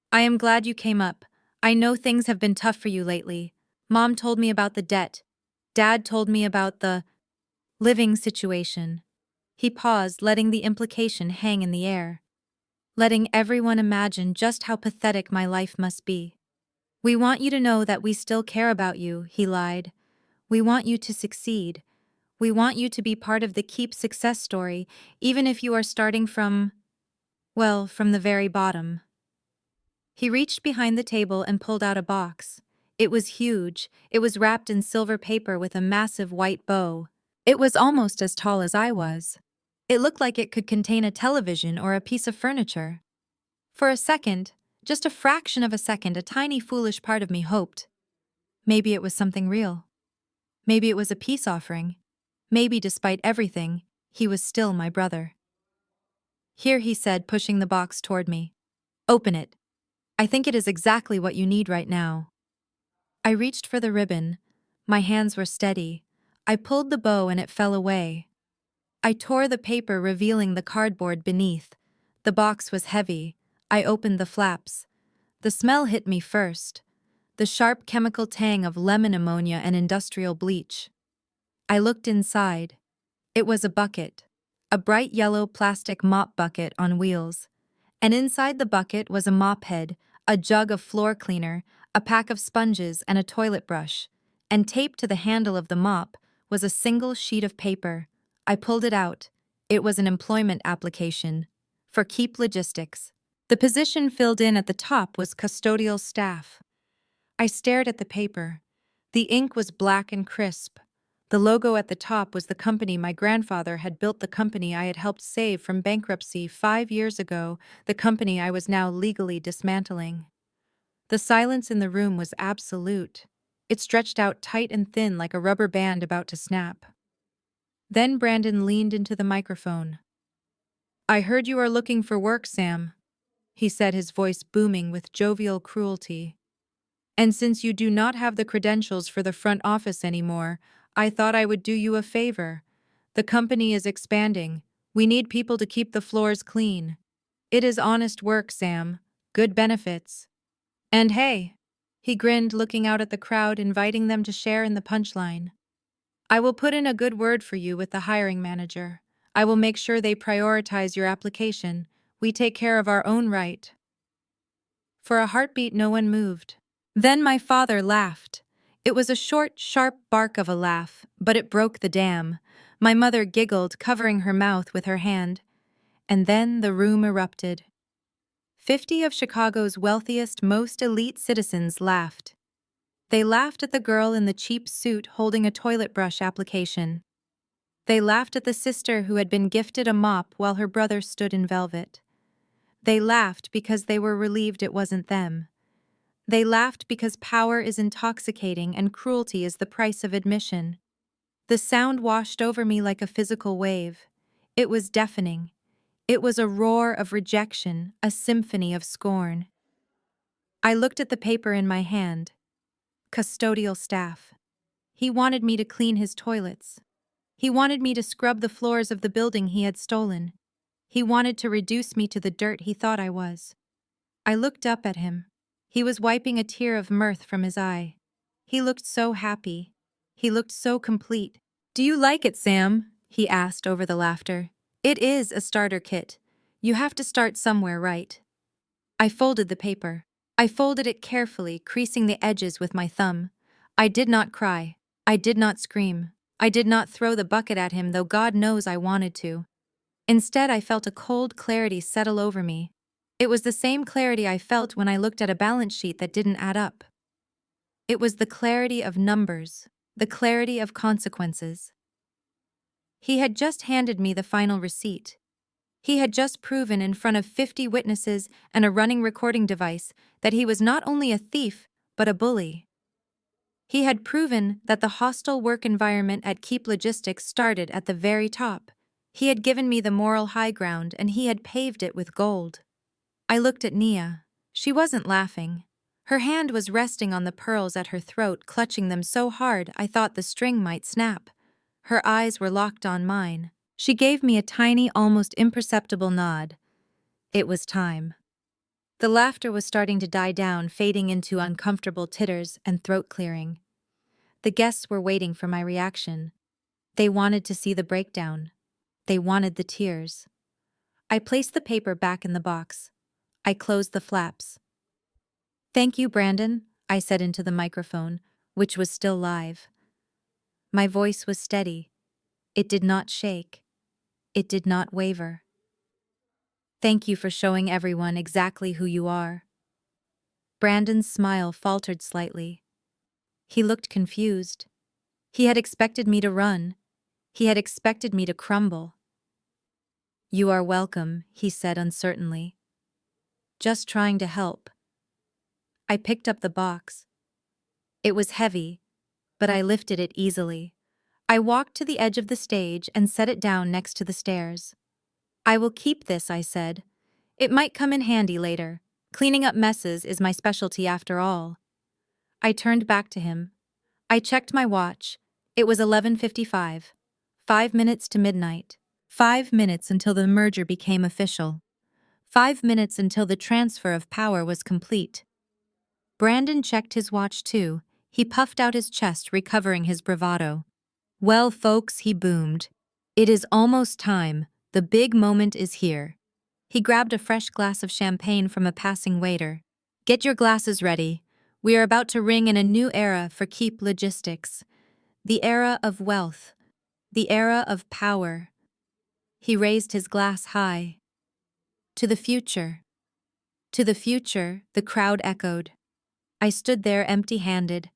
"I am glad you came up. I know things have been tough for you lately. Mom told me about the debt. Dad told me about the living situation." He paused, letting the implication hang in the air, letting everyone imagine just how pathetic my life must be. "We want you to know that we still care about you," he lied. "We want you to succeed. We want you to be part of the Keep success story, even if you are starting from, well, from the very bottom." He reached behind the table and pulled out a box. It was huge. It was wrapped in silver paper with a massive white bow. It was almost as tall as I was. It looked like it could contain a television or a piece of furniture. For a second, just a fraction of a second, a tiny foolish part of me hoped. Maybe it was something real. Maybe it was a peace offering. Maybe, despite everything, he was still my brother. "Here," he said, pushing the box toward me. "Open it. I think it is exactly what you need right now." I reached for the ribbon. My hands were steady. I pulled the bow and it fell away. I tore the paper, revealing the cardboard beneath. The box was heavy. I opened the flaps. The smell hit me first. The sharp chemical tang of lemon ammonia and industrial bleach. I looked inside. It was a bucket. A bright yellow plastic mop bucket on wheels. And inside the bucket was a mop head, a jug of floor cleaner, a pack of sponges, and a toilet brush. And taped to the handle of the mop was a single sheet of paper. I pulled it out. It was an employment application for Keep Logistics. The position filled in at the top was custodial staff. I stared at the paper. The ink was black and crisp. The logo at the top was the company my grandfather had built, the company I had helped save from bankruptcy 5 years ago, the company I was now legally dismantling. The silence in the room was absolute. It stretched out tight and thin like a rubber band about to snap. Then Brandon leaned into the microphone. "I heard you are looking for work, Sam," he said, his voice booming with jovial cruelty. "And since you do not have the credentials for the front office anymore, I thought I would do you a favor. The company is expanding. We need people to keep the floors clean. It is honest work, Sam. Good benefits. And hey," he grinned, looking out at the crowd, inviting them to share in the punchline, I will put in a good word for you with the hiring manager. I will make sure they prioritize your application. We take care of our own right." For a heartbeat, no one moved. Then my father laughed. It was a short, sharp bark of a laugh, but it broke the dam. My mother giggled, covering her mouth with her hand. And then the room erupted. 50 of Chicago's wealthiest, most elite citizens laughed. They laughed at the girl in the cheap suit holding a toilet brush application. They laughed at the sister who had been gifted a mop while her brother stood in velvet. They laughed because they were relieved it wasn't them. They laughed because power is intoxicating and cruelty is the price of admission. The sound washed over me like a physical wave. It was deafening. It was a roar of rejection, a symphony of scorn. I looked at the paper in my hand. Custodial staff. He wanted me to clean his toilets. He wanted me to scrub the floors of the building he had stolen. He wanted to reduce me to the dirt he thought I was. I looked up at him. He was wiping a tear of mirth from his eye. He looked so happy. He looked so complete. "Do you like it, Sam?" he asked over the laughter. "It is a starter kit. You have to start somewhere, right?" I folded the paper. I folded it carefully, creasing the edges with my thumb. I did not cry. I did not scream. I did not throw the bucket at him, though God knows I wanted to. Instead, I felt a cold clarity settle over me. It was the same clarity I felt when I looked at a balance sheet that didn't add up. It was the clarity of numbers, the clarity of consequences. He had just handed me the final receipt. He had just proven in front of 50 witnesses and a running recording device that he was not only a thief, but a bully. He had proven that the hostile work environment at Keep Logistics started at the very top. He had given me the moral high ground and he had paved it with gold. I looked at Nia. She wasn't laughing. Her hand was resting on the pearls at her throat, clutching them so hard I thought the string might snap. Her eyes were locked on mine. She gave me a tiny, almost imperceptible nod. It was time. The laughter was starting to die down, fading into uncomfortable titters and throat clearing. The guests were waiting for my reaction. They wanted to see the breakdown. They wanted the tears. I placed the paper back in the box. I closed the flaps. "Thank you, Brandon," I said into the microphone, which was still live. My voice was steady. It did not shake. It did not waver. "Thank you for showing everyone exactly who you are." Brandon's smile faltered slightly. He looked confused. He had expected me to run. He had expected me to crumble. "You are welcome," he said uncertainly. "Just trying to help." I picked up the box. It was heavy, but I lifted it easily. I walked to the edge of the stage and set it down next to the stairs. "I will keep this," I said. "It might come in handy later. Cleaning up messes is my specialty after all." I turned back to him. I checked my watch. It was 11:55. 5 minutes to midnight. 5 minutes until the merger became official. 5 minutes until the transfer of power was complete. Brandon checked his watch too. He puffed out his chest, recovering his bravado. "Well, folks," he boomed. "It is almost time. The big moment is here." He grabbed a fresh glass of champagne from a passing waiter. "Get your glasses ready. We are about to ring in a new era for Keep Logistics. The era of wealth. The era of power." He raised his glass high. "To the future." "To the future," the crowd echoed. I stood there empty-handed.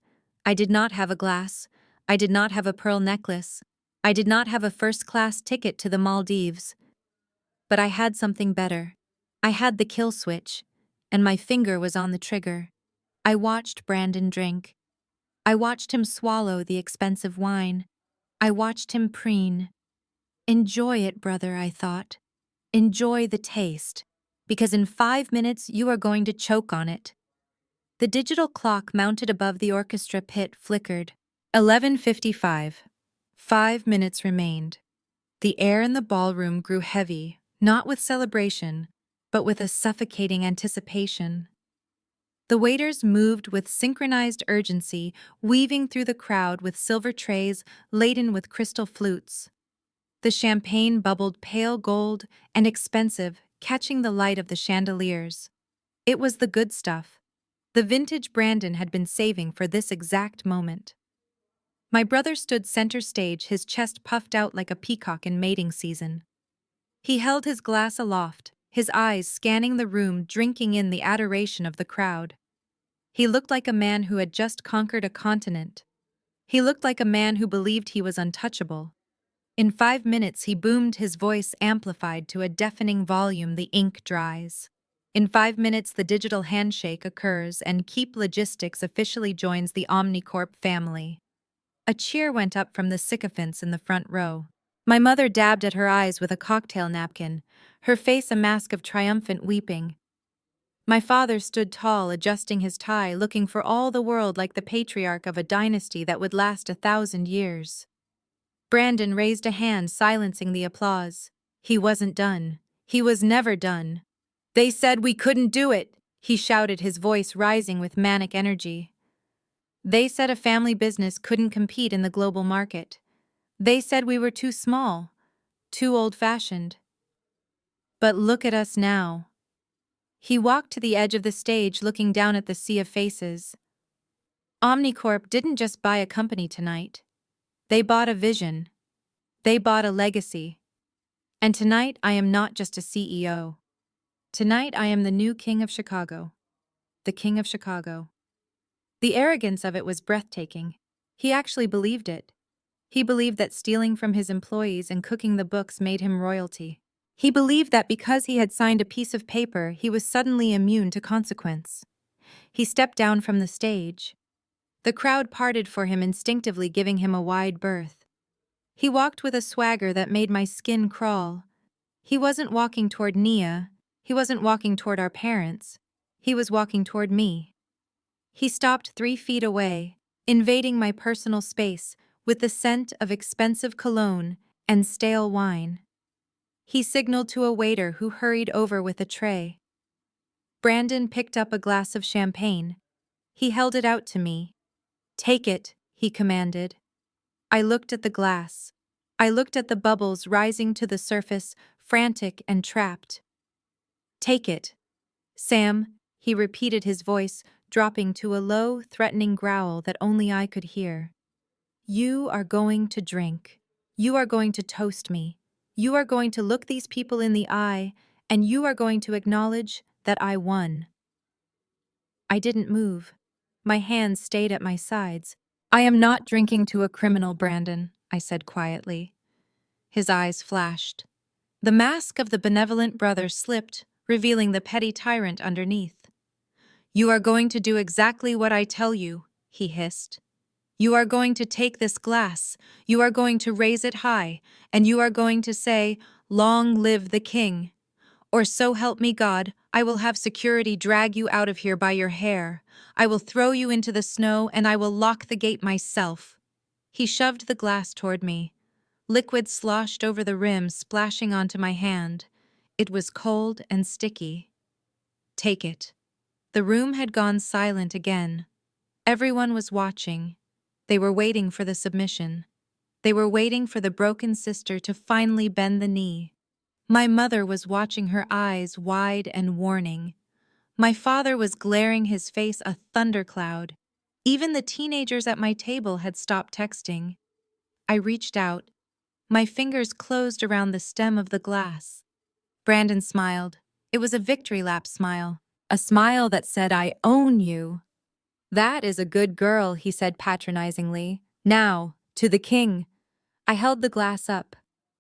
I did not have a glass. I did not have a pearl necklace. I did not have a first-class ticket to the Maldives. But I had something better. I had the kill switch, and my finger was on the trigger. I watched Brandon drink. I watched him swallow the expensive wine. I watched him preen. "Enjoy it, brother," I thought. "Enjoy the taste, because in 5 minutes you are going to choke on it." The digital clock mounted above the orchestra pit flickered. 11:55. 5 minutes remained. The air in the ballroom grew heavy, not with celebration, but with a suffocating anticipation. The waiters moved with synchronized urgency, weaving through the crowd with silver trays laden with crystal flutes. The champagne bubbled pale gold and expensive, catching the light of the chandeliers. It was the good stuff. The vintage Brandon had been saving for this exact moment. My brother stood center stage, his chest puffed out like a peacock in mating season. He held his glass aloft, his eyes scanning the room, drinking in the adoration of the crowd. He looked like a man who had just conquered a continent. He looked like a man who believed he was untouchable. In 5 minutes, he boomed, his voice amplified to a deafening volume. The ink dries. In 5 minutes, the digital handshake occurs and Keep Logistics officially joins the Omnicorp family. A cheer went up from the sycophants in the front row. My mother dabbed at her eyes with a cocktail napkin, her face a mask of triumphant weeping. My father stood tall, adjusting his tie, looking for all the world like the patriarch of a dynasty that would last 1,000 years. Brandon raised a hand, silencing the applause. He wasn't done. He was never done. "They said we couldn't do it," he shouted, his voice rising with manic energy. "They said a family business couldn't compete in the global market. They said we were too small, too old-fashioned. But look at us now." He walked to the edge of the stage, looking down at the sea of faces. Omnicorp didn't just buy a company tonight. They bought a vision. They bought a legacy. And tonight I am not just a CEO. Tonight I am the new king of Chicago. The king of Chicago. The arrogance of it was breathtaking. He actually believed it. He believed that stealing from his employees and cooking the books made him royalty. He believed that because he had signed a piece of paper, he was suddenly immune to consequence. He stepped down from the stage. The crowd parted for him, instinctively giving him a wide berth. He walked with a swagger that made my skin crawl. He wasn't walking toward Nia. He wasn't walking toward our parents. He was walking toward me. He stopped 3 feet away, invading my personal space with the scent of expensive cologne and stale wine. He signaled to a waiter who hurried over with a tray. Brandon picked up a glass of champagne. He held it out to me. "Take it," he commanded. I looked at the glass. I looked at the bubbles rising to the surface, frantic and trapped. "Take it, Sam," he repeated, his voice dropping to a low, threatening growl that only I could hear. "You are going to drink. You are going to toast me. You are going to look these people in the eye, and you are going to acknowledge that I won." I didn't move. My hands stayed at my sides. "I am not drinking to a criminal, Brandon," I said quietly. His eyes flashed. The mask of the benevolent brother slipped, revealing the petty tyrant underneath. "You are going to do exactly what I tell you," he hissed. "You are going to take this glass, you are going to raise it high, and you are going to say, 'Long live the king.' Or so help me God, I will have security drag you out of here by your hair. I will throw you into the snow, and I will lock the gate myself." He shoved the glass toward me. Liquid sloshed over the rim, splashing onto my hand. It was cold and sticky. "Take it." The room had gone silent again. Everyone was watching. They were waiting for the submission. They were waiting for the broken sister to finally bend the knee. My mother was watching, her eyes wide and warning. My father was glaring, his face a thundercloud. Even the teenagers at my table had stopped texting. I reached out. My fingers closed around the stem of the glass. Brandon smiled. It was a victory lap smile. A smile that said, "I own you." "That is a good girl," he said patronizingly. "Now, to the king." I held the glass up.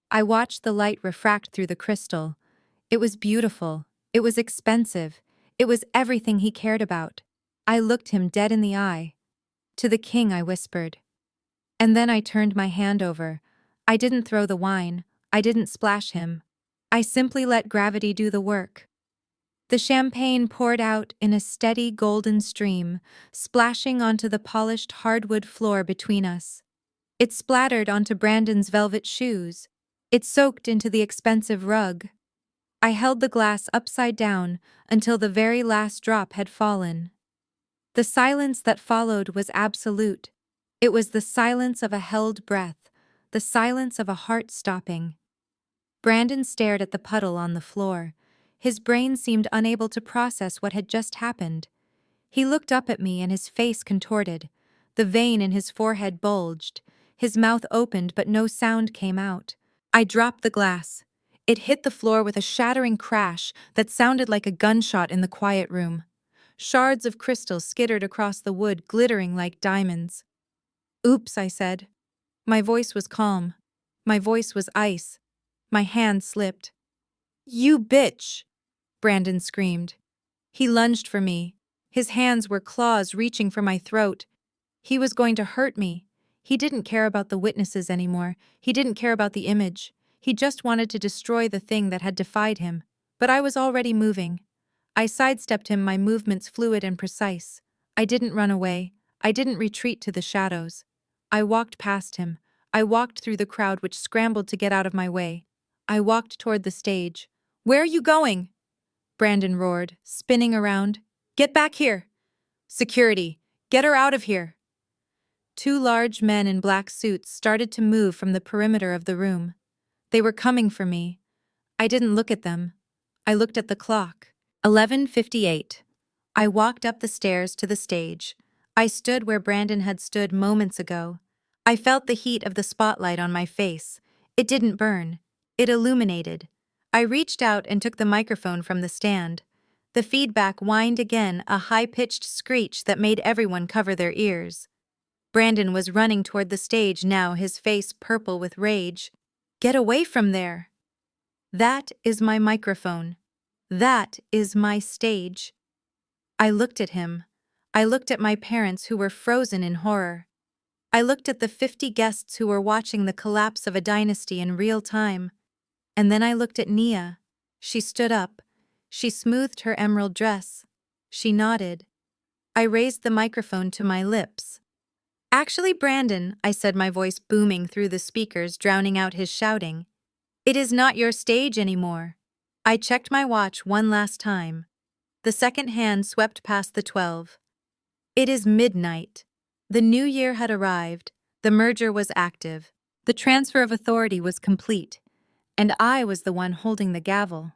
I watched the light refract through the crystal. It was beautiful. It was expensive. It was everything he cared about. I looked him dead in the eye. "To the king," I whispered. And then I turned my hand over. I didn't throw the wine. I didn't splash him. I simply let gravity do the work. The champagne poured out in a steady golden stream, splashing onto the polished hardwood floor between us. It splattered onto Brandon's velvet shoes. It soaked into the expensive rug. I held the glass upside down until the very last drop had fallen. The silence that followed was absolute. It was the silence of a held breath, the silence of a heart stopping. Brandon stared at the puddle on the floor. His brain seemed unable to process what had just happened. He looked up at me and his face contorted. The vein in his forehead bulged. His mouth opened but no sound came out. I dropped the glass. It hit the floor with a shattering crash that sounded like a gunshot in the quiet room. Shards of crystal skittered across the wood, glittering like diamonds. "Oops," I said. My voice was calm. My voice was ice. My hand slipped. "You bitch!" Brandon screamed. He lunged for me. His hands were claws reaching for my throat. He was going to hurt me. He didn't care about the witnesses anymore. He didn't care about the image. He just wanted to destroy the thing that had defied him. But I was already moving. I sidestepped him, my movements fluid and precise. I didn't run away. I didn't retreat to the shadows. I walked past him. I walked through the crowd which scrambled to get out of my way. I walked toward the stage. "Where are you going?" Brandon roared, spinning around. "Get back here! Security! Get her out of here!" Two large men in black suits started to move from the perimeter of the room. They were coming for me. I didn't look at them. I looked at the clock. 11:58. I walked up the stairs to the stage. I stood where Brandon had stood moments ago. I felt the heat of the spotlight on my face. It didn't burn. It illuminated. I reached out and took the microphone from the stand. The feedback whined again, a high-pitched screech that made everyone cover their ears. Brandon was running toward the stage now, his face purple with rage. "Get away from there!" "That is my microphone. That is my stage." I looked at him. I looked at my parents who were frozen in horror. I looked at the 50 guests who were watching the collapse of a dynasty in real time. And then I looked at Nia. She stood up. She smoothed her emerald dress. She nodded. I raised the microphone to my lips. "Actually, Brandon," I said, my voice booming through the speakers, drowning out his shouting, "it is not your stage anymore." I checked my watch one last time. The second hand swept past the 12. It is midnight. The new year had arrived. The merger was active. The transfer of authority was complete. And I was the one holding the gavel.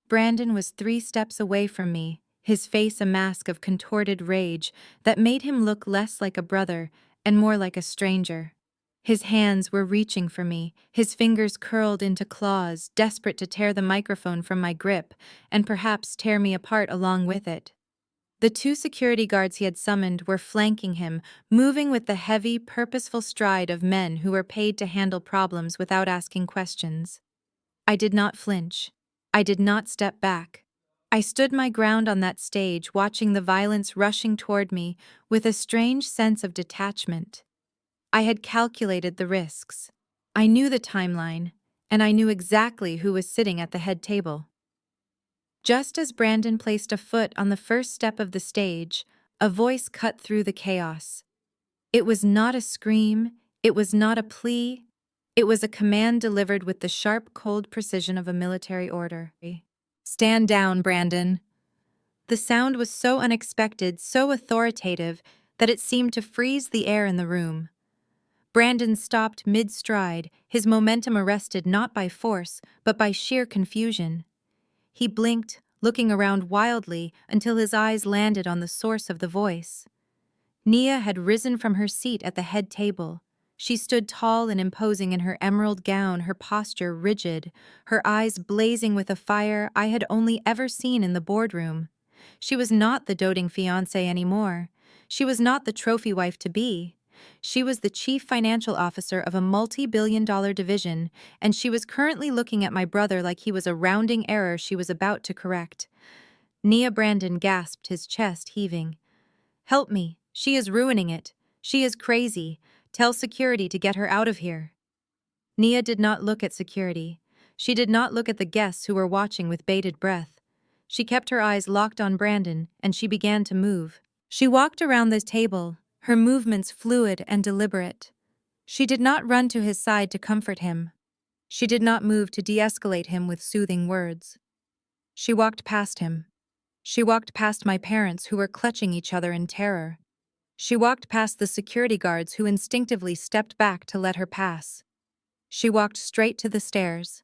Brandon was 3 steps away from me, his face a mask of contorted rage that made him look less like a brother and more like a stranger. His hands were reaching for me, his fingers curled into claws, desperate to tear the microphone from my grip and perhaps tear me apart along with it. The 2 security guards he had summoned were flanking him, moving with the heavy, purposeful stride of men who were paid to handle problems without asking questions. I did not flinch. I did not step back. I stood my ground on that stage, watching the violence rushing toward me with a strange sense of detachment. I had calculated the risks. I knew the timeline, and I knew exactly who was sitting at the head table. Just as Brandon placed a foot on the first step of the stage, a voice cut through the chaos. It was not a scream, it was not a plea, it was a command delivered with the sharp, cold precision of a military order. "Stand down, Brandon." The sound was so unexpected, so authoritative, that it seemed to freeze the air in the room. Brandon stopped mid-stride, his momentum arrested not by force, but by sheer confusion. He blinked, looking around wildly until his eyes landed on the source of the voice. Nia had risen from her seat at the head table. She stood tall and imposing in her emerald gown, her posture rigid, her eyes blazing with a fire I had only ever seen in the boardroom. She was not the doting fiancée anymore. She was not the trophy wife to be. She was the chief financial officer of a multi-billion-dollar division, and she was currently looking at my brother like he was a rounding error she was about to correct. Nia Brandon gasped, his chest heaving. "Help me. She is ruining it. She is crazy. Tell security to get her out of here." Nia did not look at security. She did not look at the guests who were watching with bated breath. She kept her eyes locked on Brandon, and she began to move. She walked around the table, her movements fluid and deliberate. She did not run to his side to comfort him. She did not move to de-escalate him with soothing words. She walked past him. She walked past my parents who were clutching each other in terror. She walked past the security guards who instinctively stepped back to let her pass. She walked straight to the stairs.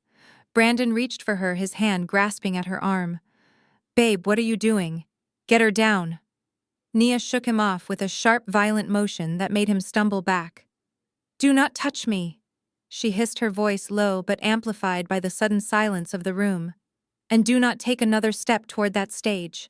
Brandon reached for her, his hand grasping at her arm. "Babe, what are you doing? Get her down." Nia shook him off with a sharp, violent motion that made him stumble back. "Do not touch me," she hissed, her voice low but amplified by the sudden silence of the room. "And do not take another step toward that stage."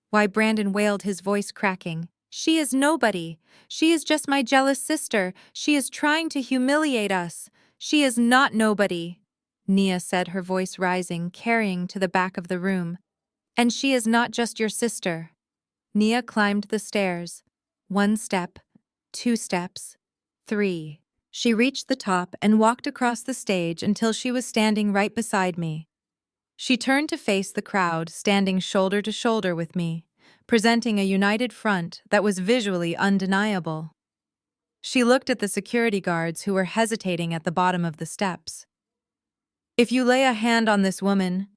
Why, Brandon wailed, his voice cracking. "She is nobody. She is just my jealous sister. She is trying to humiliate us. She is not nobody," Nia said, her voice rising, carrying to the back of the room. "And she is not just your sister." Nia climbed the stairs. 1 step, 2 steps, 3. She reached the top and walked across the stage until she was standing right beside me. She turned to face the crowd, standing shoulder to shoulder with me, presenting a united front that was visually undeniable. She looked at the security guards who were hesitating at the bottom of the steps. "If you lay a hand on this woman,"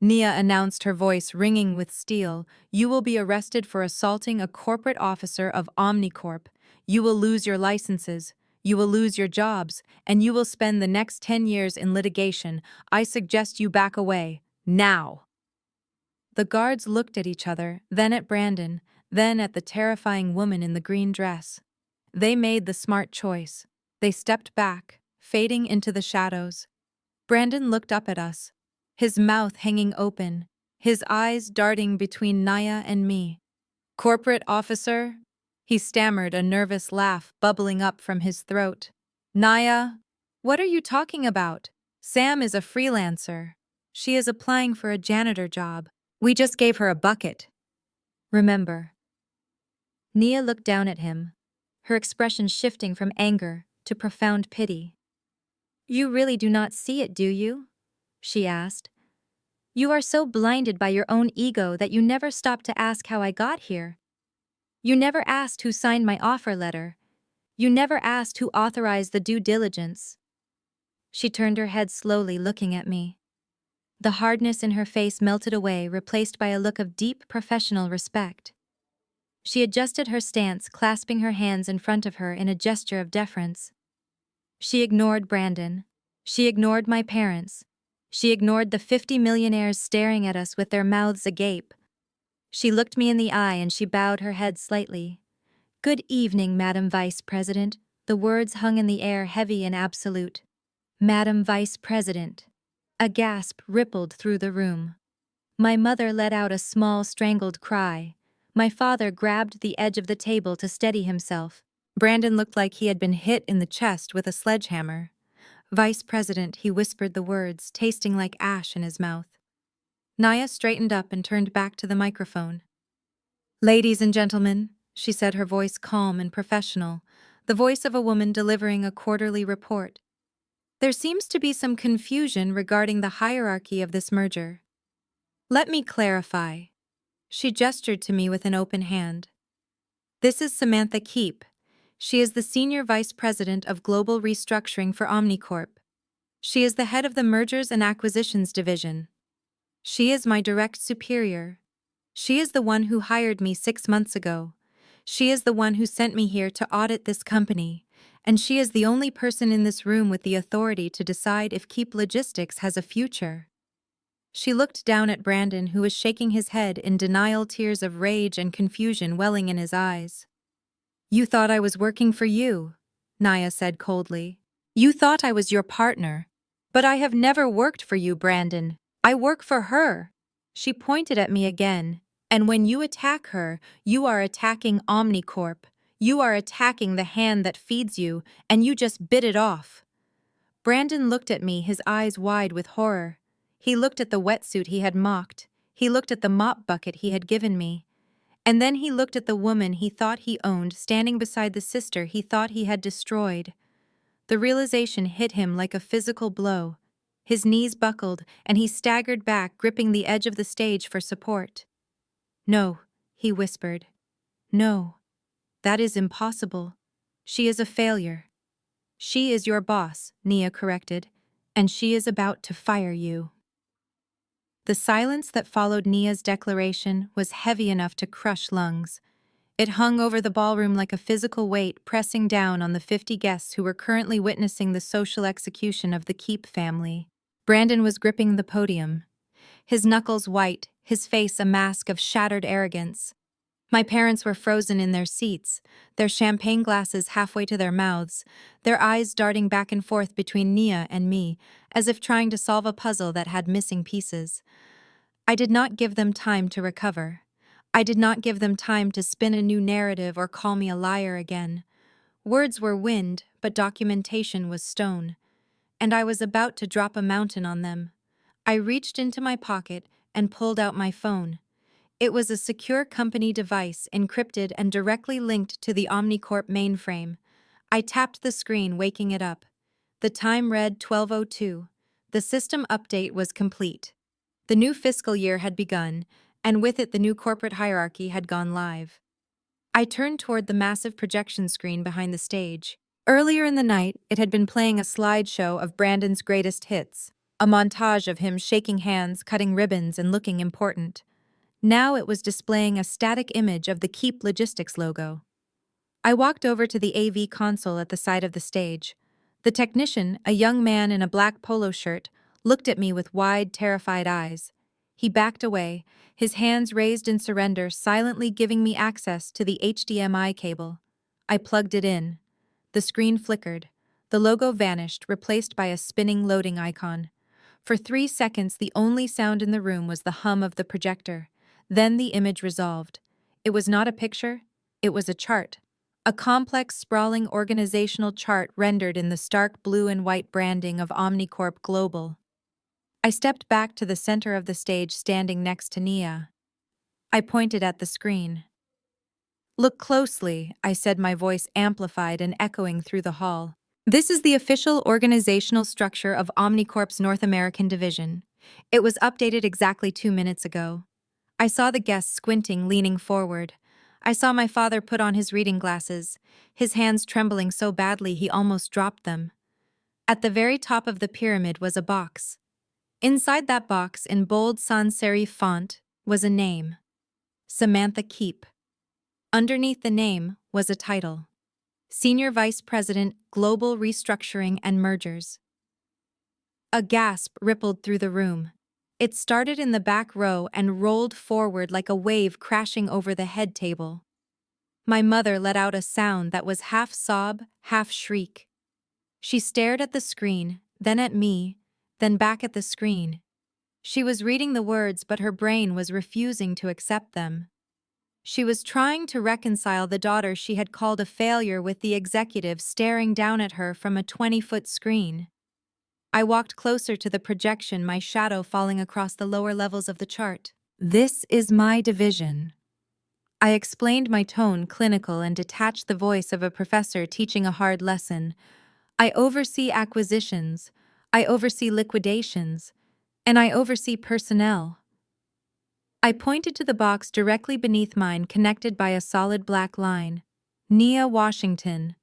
Nia announced, her voice ringing with steel, "you will be arrested for assaulting a corporate officer of Omnicorp. You will lose your licenses, you will lose your jobs, and you will spend the next 10 years in litigation. I suggest you back away, now." The guards looked at each other, then at Brandon, then at the terrifying woman in the green dress. They made the smart choice. They stepped back, fading into the shadows. Brandon looked up at us, his mouth hanging open, his eyes darting between Naya and me. "Corporate officer?" He stammered, a nervous laugh bubbling up from his throat. "Naya, what are you talking about? Sam is a freelancer. She is applying for a janitor job. We just gave her a bucket. Remember." Nia looked down at him, her expression shifting from anger to profound pity. "You really do not see it, do you?" she asked. "You are so blinded by your own ego that you never stopped to ask how I got here. You never asked who signed my offer letter. You never asked who authorized the due diligence." She turned her head slowly, looking at me. The hardness in her face melted away, replaced by a look of deep professional respect. She adjusted her stance, clasping her hands in front of her in a gesture of deference. She ignored Brandon. She ignored my parents. She ignored the 50 millionaires staring at us with their mouths agape. She looked me in the eye and she bowed her head slightly. "Good evening, Madam Vice President." The words hung in the air, heavy and absolute. "Madam Vice President." A gasp rippled through the room. My mother let out a small, strangled cry. My father grabbed the edge of the table to steady himself. Brandon looked like he had been hit in the chest with a sledgehammer. "Vice President," he whispered the words, tasting like ash in his mouth. Naya straightened up and turned back to the microphone. "Ladies and gentlemen," she said, her voice calm and professional, the voice of a woman delivering a quarterly report. "There seems to be some confusion regarding the hierarchy of this merger. Let me clarify." She gestured to me with an open hand. "This is Samantha Keep. She is the Senior Vice President of Global Restructuring for Omnicorp. She is the head of the Mergers and Acquisitions Division. She is my direct superior. She is the one who hired me 6 months ago. She is the one who sent me here to audit this company, and she is the only person in this room with the authority to decide if Keep Logistics has a future." She looked down at Brandon, who was shaking his head in denial, tears of rage and confusion welling in his eyes. "You thought I was working for you," Naya said coldly. "You thought I was your partner. But I have never worked for you, Brandon. I work for her." She pointed at me again. "And when you attack her, you are attacking Omnicorp. You are attacking the hand that feeds you, and you just bit it off." Brandon looked at me, his eyes wide with horror. He looked at the wetsuit he had mocked. He looked at the mop bucket he had given me. And then he looked at the woman he thought he owned standing beside the sister he thought he had destroyed. The realization hit him like a physical blow. His knees buckled, and he staggered back, gripping the edge of the stage for support. "No," he whispered. "No. That is impossible. She is a failure." "She is your boss," Nia corrected, "and she is about to fire you." The silence that followed Nia's declaration was heavy enough to crush lungs. It hung over the ballroom like a physical weight pressing down on the 50 guests who were currently witnessing the social execution of the Keep family. Brandon was gripping the podium, his knuckles white, his face a mask of shattered arrogance. My parents were frozen in their seats, their champagne glasses halfway to their mouths, their eyes darting back and forth between Nia and me, as if trying to solve a puzzle that had missing pieces. I did not give them time to recover. I did not give them time to spin a new narrative or call me a liar again. Words were wind, but documentation was stone. And I was about to drop a mountain on them. I reached into my pocket and pulled out my phone. It was a secure company device, encrypted and directly linked to the Omnicorp mainframe. I tapped the screen, waking it up. The time read 12:02. The system update was complete. The new fiscal year had begun, and with it the new corporate hierarchy had gone live. I turned toward the massive projection screen behind the stage. Earlier in the night, it had been playing a slideshow of Brandon's greatest hits, a montage of him shaking hands, cutting ribbons, and looking important. Now it was displaying a static image of the Keep Logistics logo. I walked over to the AV console at the side of the stage. The technician, a young man in a black polo shirt, looked at me with wide, terrified eyes. He backed away, his hands raised in surrender, silently giving me access to the HDMI cable. I plugged it in. The screen flickered. The logo vanished, replaced by a spinning loading icon. For 3 seconds, the only sound in the room was the hum of the projector. Then the image resolved. It was not a picture, it was a chart. A complex, sprawling organizational chart rendered in the stark blue and white branding of Omnicorp Global. I stepped back to the center of the stage, standing next to Nia. I pointed at the screen. "Look closely," I said, my voice amplified and echoing through the hall. "This is the official organizational structure of Omnicorp's North American division. It was updated exactly 2 minutes ago." I saw the guests squinting, leaning forward. I saw my father put on his reading glasses, his hands trembling so badly he almost dropped them. At the very top of the pyramid was a box. Inside that box, in bold sans serif font, was a name: Samantha Keep. Underneath the name was a title: Senior Vice President, Global Restructuring and Mergers. A gasp rippled through the room. It started in the back row and rolled forward like a wave crashing over the head table. My mother let out a sound that was half sob, half shriek. She stared at the screen, then at me, then back at the screen. She was reading the words, but her brain was refusing to accept them. She was trying to reconcile the daughter she had called a failure with the executive staring down at her from a 20-foot screen. I walked closer to the projection, my shadow falling across the lower levels of the chart. "This is my division." I explained, my tone clinical and detached, the voice of a professor teaching a hard lesson. "I oversee acquisitions, I oversee liquidations, and I oversee personnel." I pointed to the box directly beneath mine, connected by a solid black line. "Nia Washington,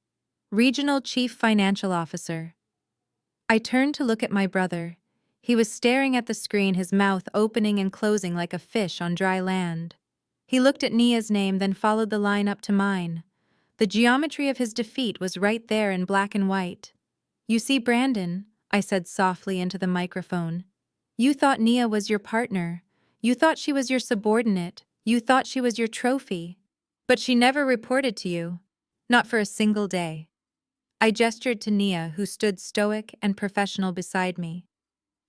Regional Chief Financial Officer." I turned to look at my brother. He was staring at the screen, his mouth opening and closing like a fish on dry land. He looked at Nia's name, then followed the line up to mine. The geometry of his defeat was right there in black and white. "You see, Brandon," I said softly into the microphone, "you thought Nia was your partner. You thought she was your subordinate. You thought she was your trophy. But she never reported to you. Not for a single day." I gestured to Nia, who stood stoic and professional beside me.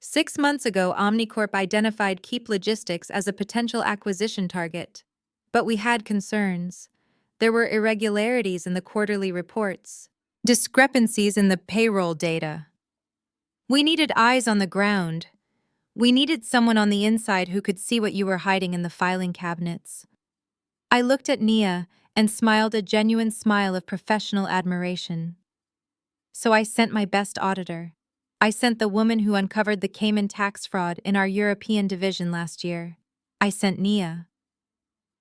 6 months ago, Omnicorp identified Keep Logistics as a potential acquisition target. But we had concerns. There were irregularities in the quarterly reports, discrepancies in the payroll data. We needed eyes on the ground. We needed someone on the inside who could see what you were hiding in the filing cabinets. I looked at Nia and smiled, a genuine smile of professional admiration. "So I sent my best auditor. I sent the woman who uncovered the Cayman tax fraud in our European division last year. I sent Nia."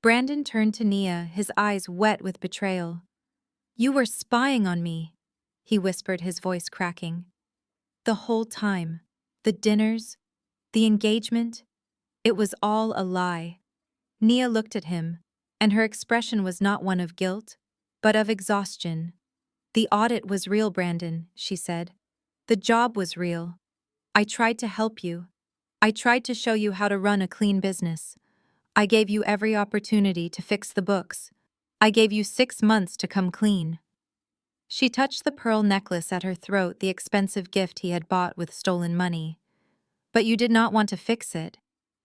Brandon turned to Nia, his eyes wet with betrayal. "You were spying on me," he whispered, his voice cracking. "The whole time. The dinners, the engagement, It was all a lie. Nia looked at him, and her expression was not one of guilt, but of exhaustion. The audit was real, Brandon, she said. The job was real. I tried to help you. I tried to show you how to run a clean business. I gave you every opportunity to fix the books. I gave you 6 months to come clean. She touched the pearl necklace at her throat, the expensive gift he had bought with stolen money. But you did not want to fix it.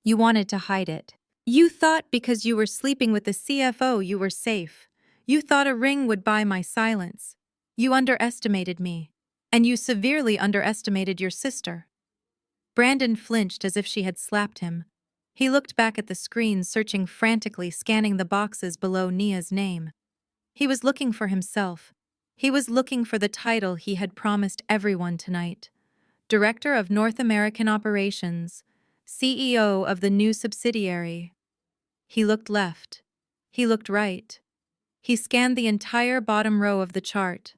You wanted to hide it. You thought because you were sleeping with the CFO you were safe. You thought a ring would buy my silence. You underestimated me. And you severely underestimated your sister. Brandon flinched as if she had slapped him. He looked back at the screen, searching frantically, scanning the boxes below Nia's name. He was looking for himself. He was looking for the title he had promised everyone tonight. Director of North American Operations, CEO of the new subsidiary. He looked left. He looked right. He scanned the entire bottom row of the chart.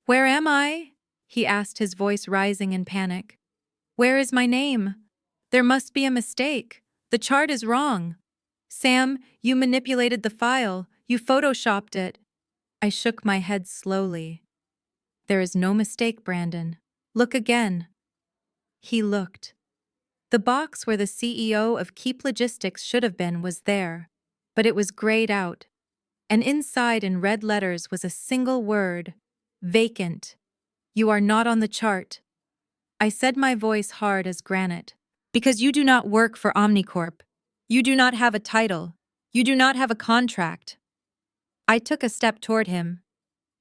"Where am I?" he asked, his voice rising in panic. "Where is my name? There must be a mistake. The chart is wrong. Sam, you manipulated the file. You photoshopped it." I shook my head slowly. "There is no mistake, Brandon. Look again." He looked. The box where the CEO of Keep Logistics should have been was there, but it was grayed out, and inside in red letters was a single word: vacant. "You are not on the chart." I said, my voice hard as granite. "Because you do not work for Omnicorp. You do not have a title. You do not have a contract." I took a step toward him.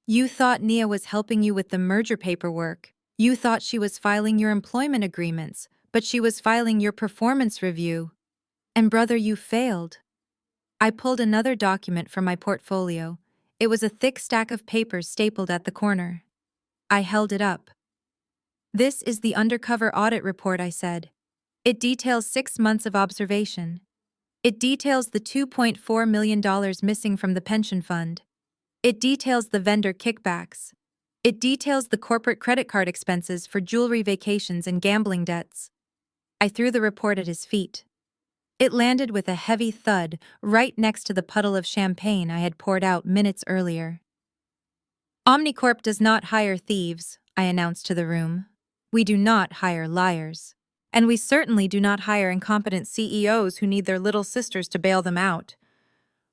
"You thought Nia was helping you with the merger paperwork. You thought she was filing your employment agreements, but she was filing your performance review. And brother, you failed." I pulled another document from my portfolio. It was a thick stack of papers stapled at the corner. I held it up. "This is the undercover audit report," I said. "It details 6 months of observation. It details the $2.4 million missing from the pension fund. It details the vendor kickbacks. It details the corporate credit card expenses for jewelry vacations and gambling debts." I threw the report at his feet. It landed with a heavy thud right next to the puddle of champagne I had poured out minutes earlier. "Omnicorp does not hire thieves," I announced to the room. "We do not hire liars. And we certainly do not hire incompetent CEOs who need their little sisters to bail them out."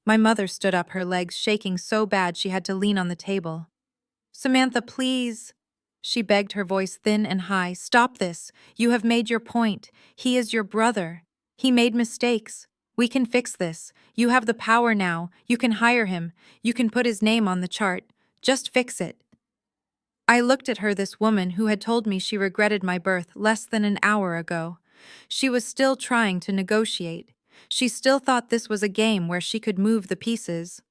My mother stood up, her legs shaking so bad she had to lean on the table. "Samantha, please," she begged, her voice thin and high. "Stop this. You have made your point. He is your brother. He made mistakes. We can fix this. You have the power now. You can hire him. You can put his name on the chart. Just fix it." I looked at her, this woman who had told me she regretted my birth less than an hour ago. She was still trying to negotiate. She still thought this was a game where she could move the pieces.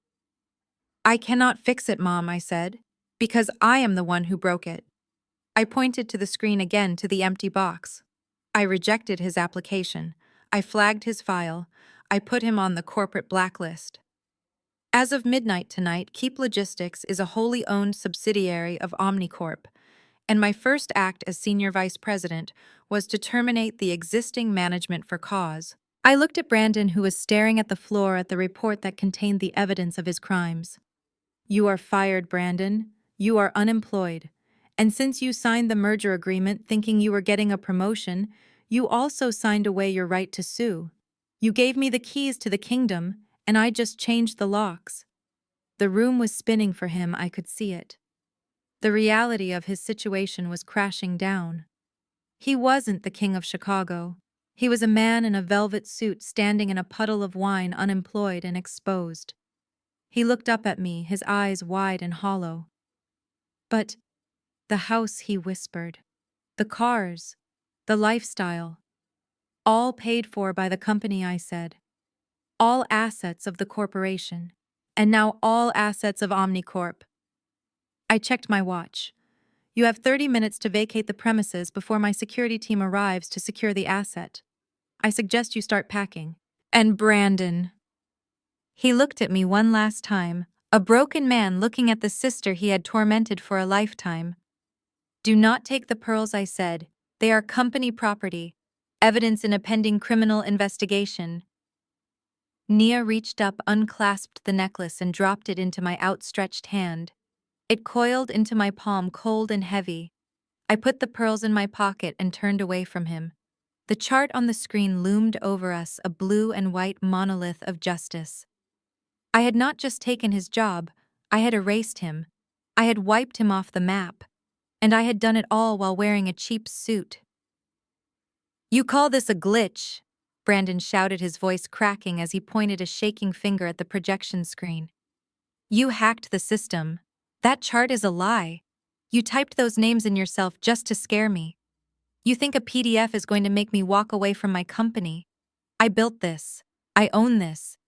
"I cannot fix it, Mom," I said, "because I am the one who broke it." I pointed to the screen again, to the empty box. I rejected his application. I flagged his file. I put him on the corporate blacklist. As of midnight tonight, Keep Logistics is a wholly owned subsidiary of Omnicorp, and my first act as senior vice president was to terminate the existing management for cause. I looked at Brandon, who was staring at the floor at the report that contained the evidence of his crimes. "You are fired, Brandon. You are unemployed. And since you signed the merger agreement thinking you were getting a promotion, you also signed away your right to sue. You gave me the keys to the kingdom, and I just changed the locks." The room was spinning for him, I could see it. The reality of his situation was crashing down. He wasn't the king of Chicago. He was a man in a velvet suit standing in a puddle of wine, unemployed and exposed. He looked up at me, his eyes wide and hollow. "But the house," he whispered. "The cars. The lifestyle. All paid for by the company," I said. "All assets of the corporation. And now all assets of Omnicorp." I checked my watch. "You have 30 minutes to vacate the premises before my security team arrives to secure the asset. I suggest you start packing." And Brandon. He looked at me one last time, a broken man looking at the sister he had tormented for a lifetime. "Do not take the pearls," I said. "They are company property. Evidence in a pending criminal investigation. Nia reached up, unclasped the necklace, and dropped it into my outstretched hand. It coiled into my palm, cold and heavy. I put the pearls in my pocket and turned away from him. The chart on the screen loomed over us, a blue and white monolith of justice. I had not just taken his job, I had erased him. I had wiped him off the map. And I had done it all while wearing a cheap suit. "You call this a glitch?" Brandon shouted, his voice cracking as he pointed a shaking finger at the projection screen. "You hacked the system. That chart is a lie. You typed those names in yourself just to scare me. You think a PDF is going to make me walk away from my company. I built this. I own this.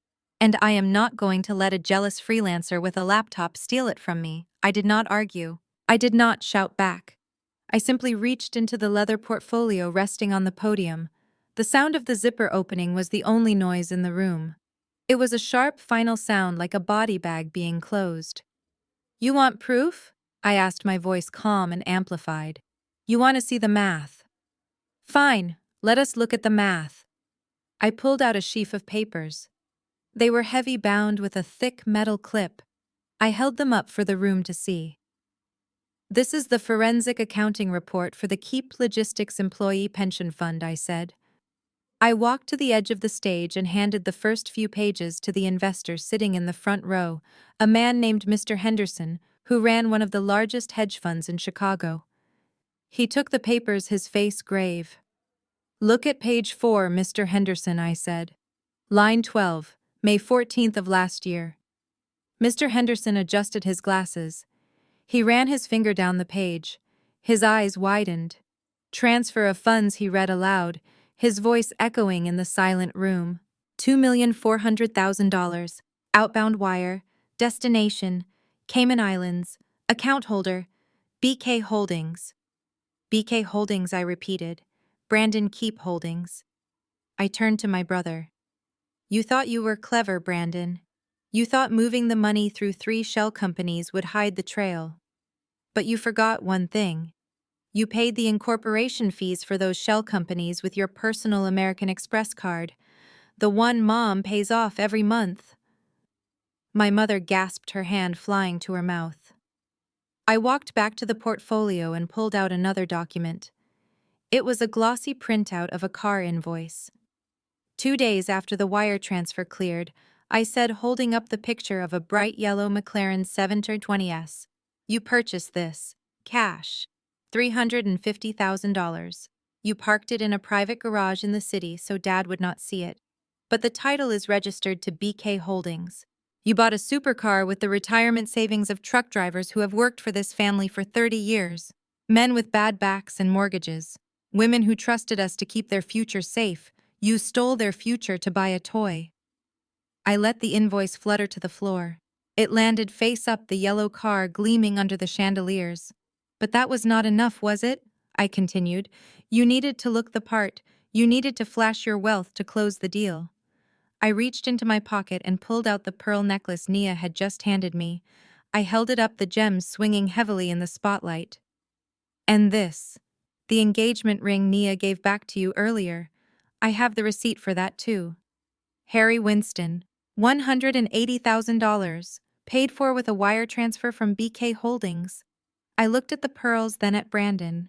And I am not going to let a jealous freelancer with a laptop steal it from me." I did not argue. I did not shout back. I simply reached into the leather portfolio resting on the podium. The sound of the zipper opening was the only noise in the room. It was a sharp, final sound, like a body bag being closed. "You want proof?" I asked, my voice calm and amplified. "You want to see the math? Fine, let us look at the math." I pulled out a sheaf of papers. They were heavy, bound with a thick metal clip. I held them up for the room to see. "This is the forensic accounting report for the Keep Logistics Employee Pension Fund," I said. I walked to the edge of the stage and handed the first few pages to the investor sitting in the front row, a man named Mr. Henderson, who ran one of the largest hedge funds in Chicago. He took the papers, his face grave. "Look at page 4, Mr. Henderson," I said. "Line 12, May 14th of last year." Mr. Henderson adjusted his glasses. He ran his finger down the page. His eyes widened. "Transfer of funds," he read aloud, his voice echoing in the silent room. $2,400,000. Outbound wire. Destination: Cayman Islands. Account holder: BK Holdings. BK Holdings, I repeated. Brandon Keep Holdings. I turned to my brother. "You thought you were clever, Brandon. You thought moving the money through 3 shell companies would hide the trail. But you forgot one thing. You paid the incorporation fees for those shell companies with your personal American Express card, the one Mom pays off every month." My mother gasped, her hand flying to her mouth. I walked back to the portfolio and pulled out another document. It was a glossy printout of a car invoice. 2 days after the wire transfer cleared, I said, holding up the picture of a bright yellow McLaren 720S, "You purchased this. Cash. $350,000. You parked it in a private garage in the city so Dad would not see it. But the title is registered to BK Holdings. You bought a supercar with the retirement savings of truck drivers who have worked for this family for 30 years. Men with bad backs and mortgages. Women who trusted us to keep their future safe. You stole their future to buy a toy." I let the invoice flutter to the floor. It landed face up, the yellow car gleaming under the chandeliers. "But that was not enough, was it?" I continued. "You needed to look the part. You needed to flash your wealth to close the deal." I reached into my pocket and pulled out the pearl necklace Nia had just handed me. I held it up, the gems swinging heavily in the spotlight. "And this. The engagement ring Nia gave back to you earlier. I have the receipt for that too. Harry Winston. $180,000. Paid for with a wire transfer from BK Holdings." I looked at the pearls, then at Brandon.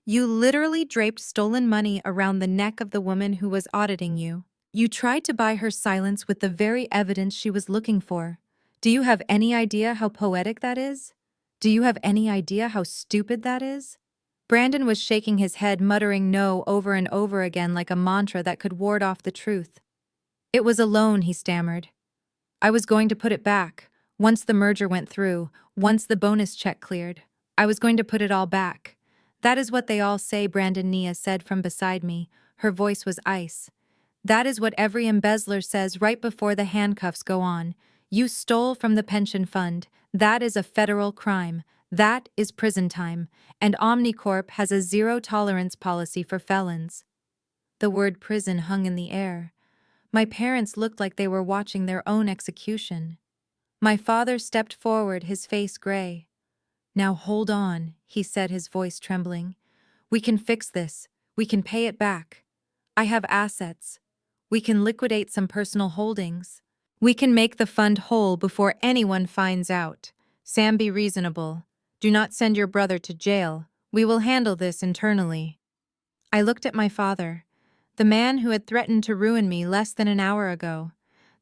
"You literally draped stolen money around the neck of the woman who was auditing you. You tried to buy her silence with the very evidence she was looking for. Do you have any idea how poetic that is? Do you have any idea how stupid that is?" Brandon was shaking his head, muttering "no" over and over again like a mantra that could ward off the truth. "It was a loan," he stammered. "I was going to put it back. Once the merger went through, once the bonus check cleared, I was going to put it all back." "That is what they all say," Brandon, Nia said from beside me. Her voice was ice. "That is what every embezzler says right before the handcuffs go on. You stole from the pension fund. That is a federal crime. That is prison time. And Omnicorp has a zero-tolerance policy for felons." The word prison hung in the air. My parents looked like they were watching their own execution. My father stepped forward, his face gray. "Now hold on," he said, his voice trembling. "We can fix this. We can pay it back." I have assets. We can liquidate some personal holdings. We can make the fund whole before anyone finds out. Sam, be reasonable. Do not send your brother to jail. We will handle this internally. I looked at my father, the man who had threatened to ruin me less than an hour ago,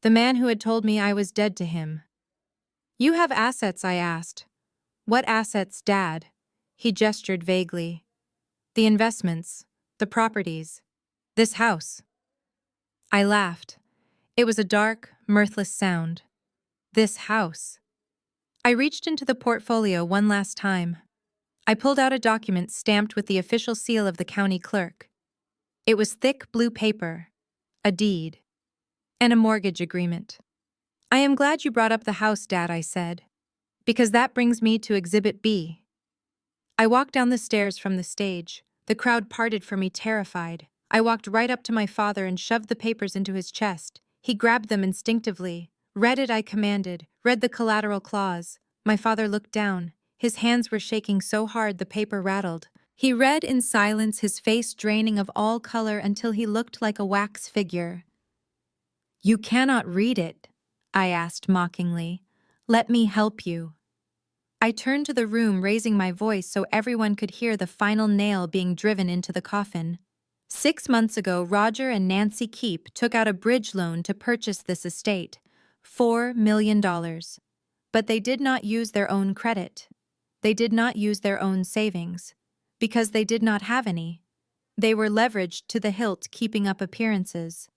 the man who had told me I was dead to him. You have assets, I asked. What assets, Dad? He gestured vaguely. The investments, the properties, this house. I laughed. It was a dark, mirthless sound. This house. I reached into the portfolio one last time. I pulled out a document stamped with the official seal of the county clerk. It was thick blue paper, a deed, and a mortgage agreement. I am glad you brought up the house, Dad, I said, because that brings me to Exhibit B. I walked down the stairs from the stage. The crowd parted for me, terrified. I walked right up to my father and shoved the papers into his chest. He grabbed them instinctively. Read it, I commanded. Read the collateral clause. My father looked down. His hands were shaking so hard the paper rattled. He read in silence, his face draining of all color until he looked like a wax figure. You cannot read it, I asked mockingly. Let me help you. I turned to the room, raising my voice so everyone could hear the final nail being driven into the coffin. 6 months ago, Roger and Nancy Keep took out a bridge loan to purchase this estate, $4 million. But they did not use their own credit. They did not use their own savings, because they did not have any. They were leveraged to the hilt, keeping up appearances.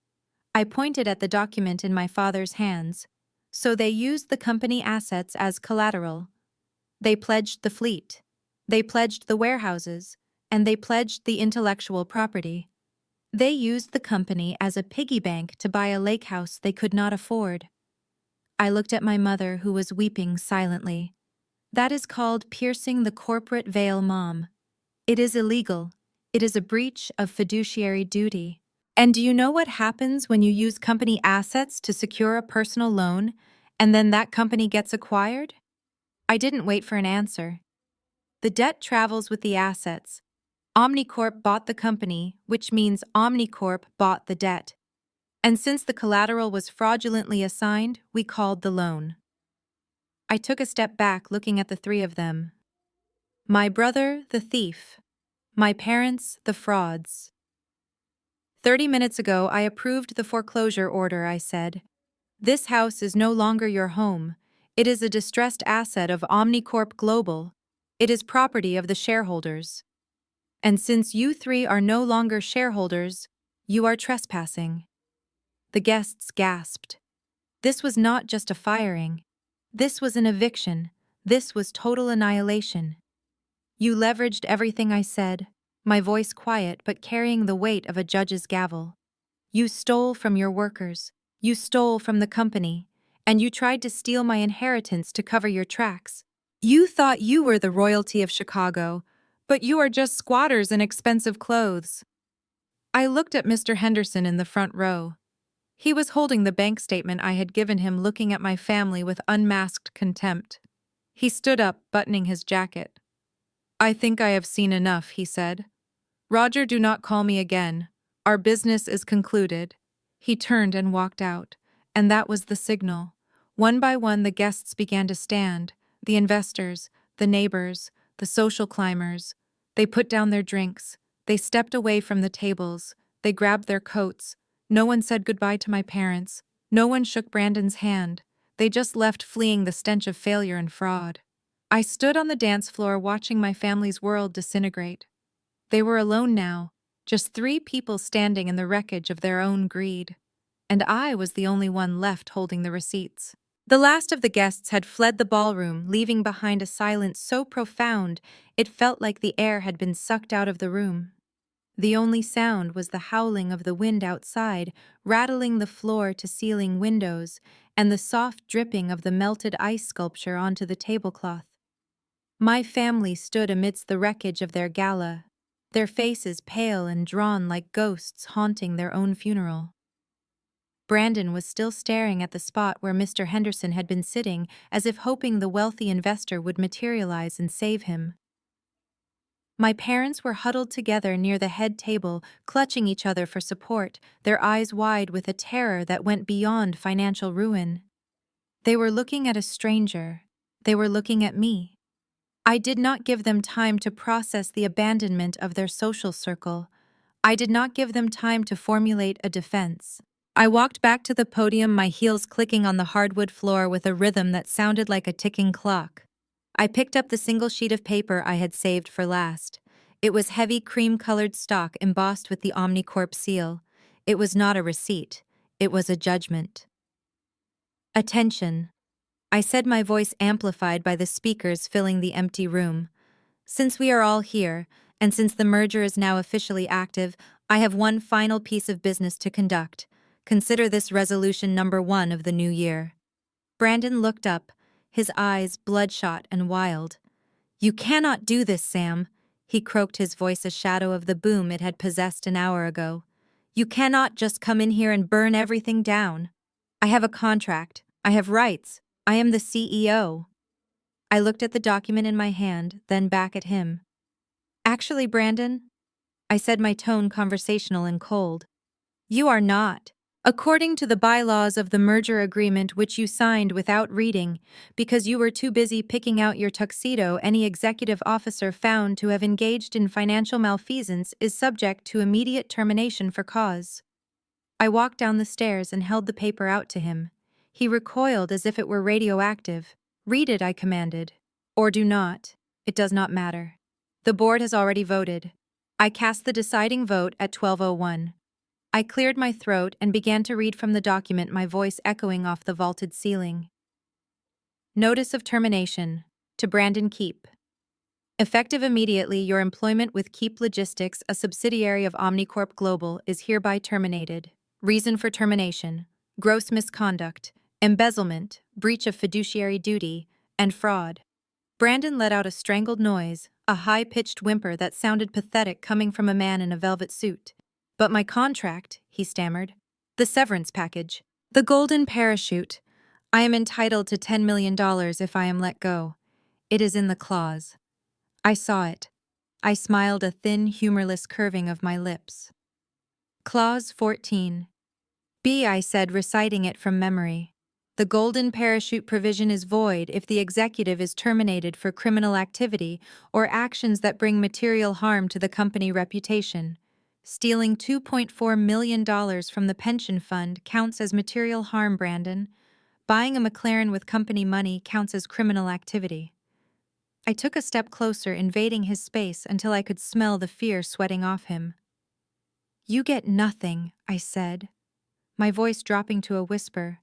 I pointed at the document in my father's hands. So they used the company assets as collateral. They pledged the fleet. They pledged the warehouses. And they pledged the intellectual property. They used the company as a piggy bank to buy a lake house they could not afford. I looked at my mother, who was weeping silently. That is called piercing the corporate veil, Mom. It is illegal. It is a breach of fiduciary duty. And do you know what happens when you use company assets to secure a personal loan, and then that company gets acquired? I didn't wait for an answer. The debt travels with the assets. Omnicorp bought the company, which means Omnicorp bought the debt. And since the collateral was fraudulently assigned, we called the loan. I took a step back, looking at the three of them. My brother, the thief. My parents, the frauds. 30 minutes ago, I approved the foreclosure order, I said. This house is no longer your home. It is a distressed asset of Omnicorp Global. It is property of the shareholders. And since you three are no longer shareholders, you are trespassing. The guests gasped. This was not just a firing. This was an eviction. This was total annihilation. You leveraged everything I said, my voice quiet but carrying the weight of a judge's gavel. You stole from your workers. You stole from the company. And you tried to steal my inheritance to cover your tracks. You thought you were the royalty of Chicago, but you are just squatters in expensive clothes. I looked at Mr. Henderson in the front row. He was holding the bank statement I had given him, looking at my family with unmasked contempt. He stood up, buttoning his jacket. I think I have seen enough, he said. Roger, do not call me again. Our business is concluded. He turned and walked out, and that was the signal. One by one, the guests began to stand, the investors, the neighbors, the social climbers. They put down their drinks. They stepped away from the tables. They grabbed their coats. No one said goodbye to my parents. No one shook Brandon's hand. They just left, fleeing the stench of failure and fraud. I stood on the dance floor watching my family's world disintegrate. They were alone now, just 3 people standing in the wreckage of their own greed. And I was the only one left holding the receipts. The last of the guests had fled the ballroom, leaving behind a silence so profound it felt like the air had been sucked out of the room. The only sound was the howling of the wind outside, rattling the floor-to-ceiling windows, and the soft dripping of the melted ice sculpture onto the tablecloth. My family stood amidst the wreckage of their gala, their faces pale and drawn like ghosts haunting their own funeral. Brandon was still staring at the spot where Mr. Henderson had been sitting, as if hoping the wealthy investor would materialize and save him. My parents were huddled together near the head table, clutching each other for support, their eyes wide with a terror that went beyond financial ruin. They were looking at a stranger. They were looking at me. I did not give them time to process the abandonment of their social circle. I did not give them time to formulate a defense. I walked back to the podium, my heels clicking on the hardwood floor with a rhythm that sounded like a ticking clock. I picked up the single sheet of paper I had saved for last. It was heavy cream-colored stock embossed with the Omnicorp seal. It was not a receipt. It was a judgment. Attention, I said, my voice amplified by the speakers filling the empty room. Since we are all here, and since the merger is now officially active, I have one final piece of business to conduct. Consider this resolution number 1 of the new year. Brandon looked up, his eyes bloodshot and wild. You cannot do this, Sam, he croaked, his voice a shadow of the boom it had possessed an hour ago. You cannot just come in here and burn everything down. I have a contract. I have rights. I am the CEO. I looked at the document in my hand, then back at him. Actually, Brandon, I said, my tone conversational and cold. You are not. According to the bylaws of the merger agreement, which you signed without reading, because you were too busy picking out your tuxedo, any executive officer found to have engaged in financial malfeasance is subject to immediate termination for cause. I walked down the stairs and held the paper out to him. He recoiled as if it were radioactive. Read it, I commanded. Or do not. It does not matter. The board has already voted. I cast the deciding vote at 12:01. I cleared my throat and began to read from the document, my voice echoing off the vaulted ceiling. Notice of termination. To Brandon Keep. Effective immediately, your employment with Keep Logistics, a subsidiary of Omnicorp Global, is hereby terminated. Reason for termination: gross misconduct, embezzlement, breach of fiduciary duty, and fraud. Brandon let out a strangled noise, a high-pitched whimper that sounded pathetic coming from a man in a velvet suit. But my contract, he stammered. The severance package. The golden parachute. I am entitled to $10 million if I am let go. It is in the clause. I saw it. I smiled, a thin, humorless curving of my lips. Clause 14. B, I said, reciting it from memory. The golden parachute provision is void if the executive is terminated for criminal activity or actions that bring material harm to the company reputation. Stealing $2.4 million from the pension fund counts as material harm, Brandon. Buying a McLaren with company money counts as criminal activity. I took a step closer, invading his space until I could smell the fear sweating off him. You get nothing, I said, my voice dropping to a whisper.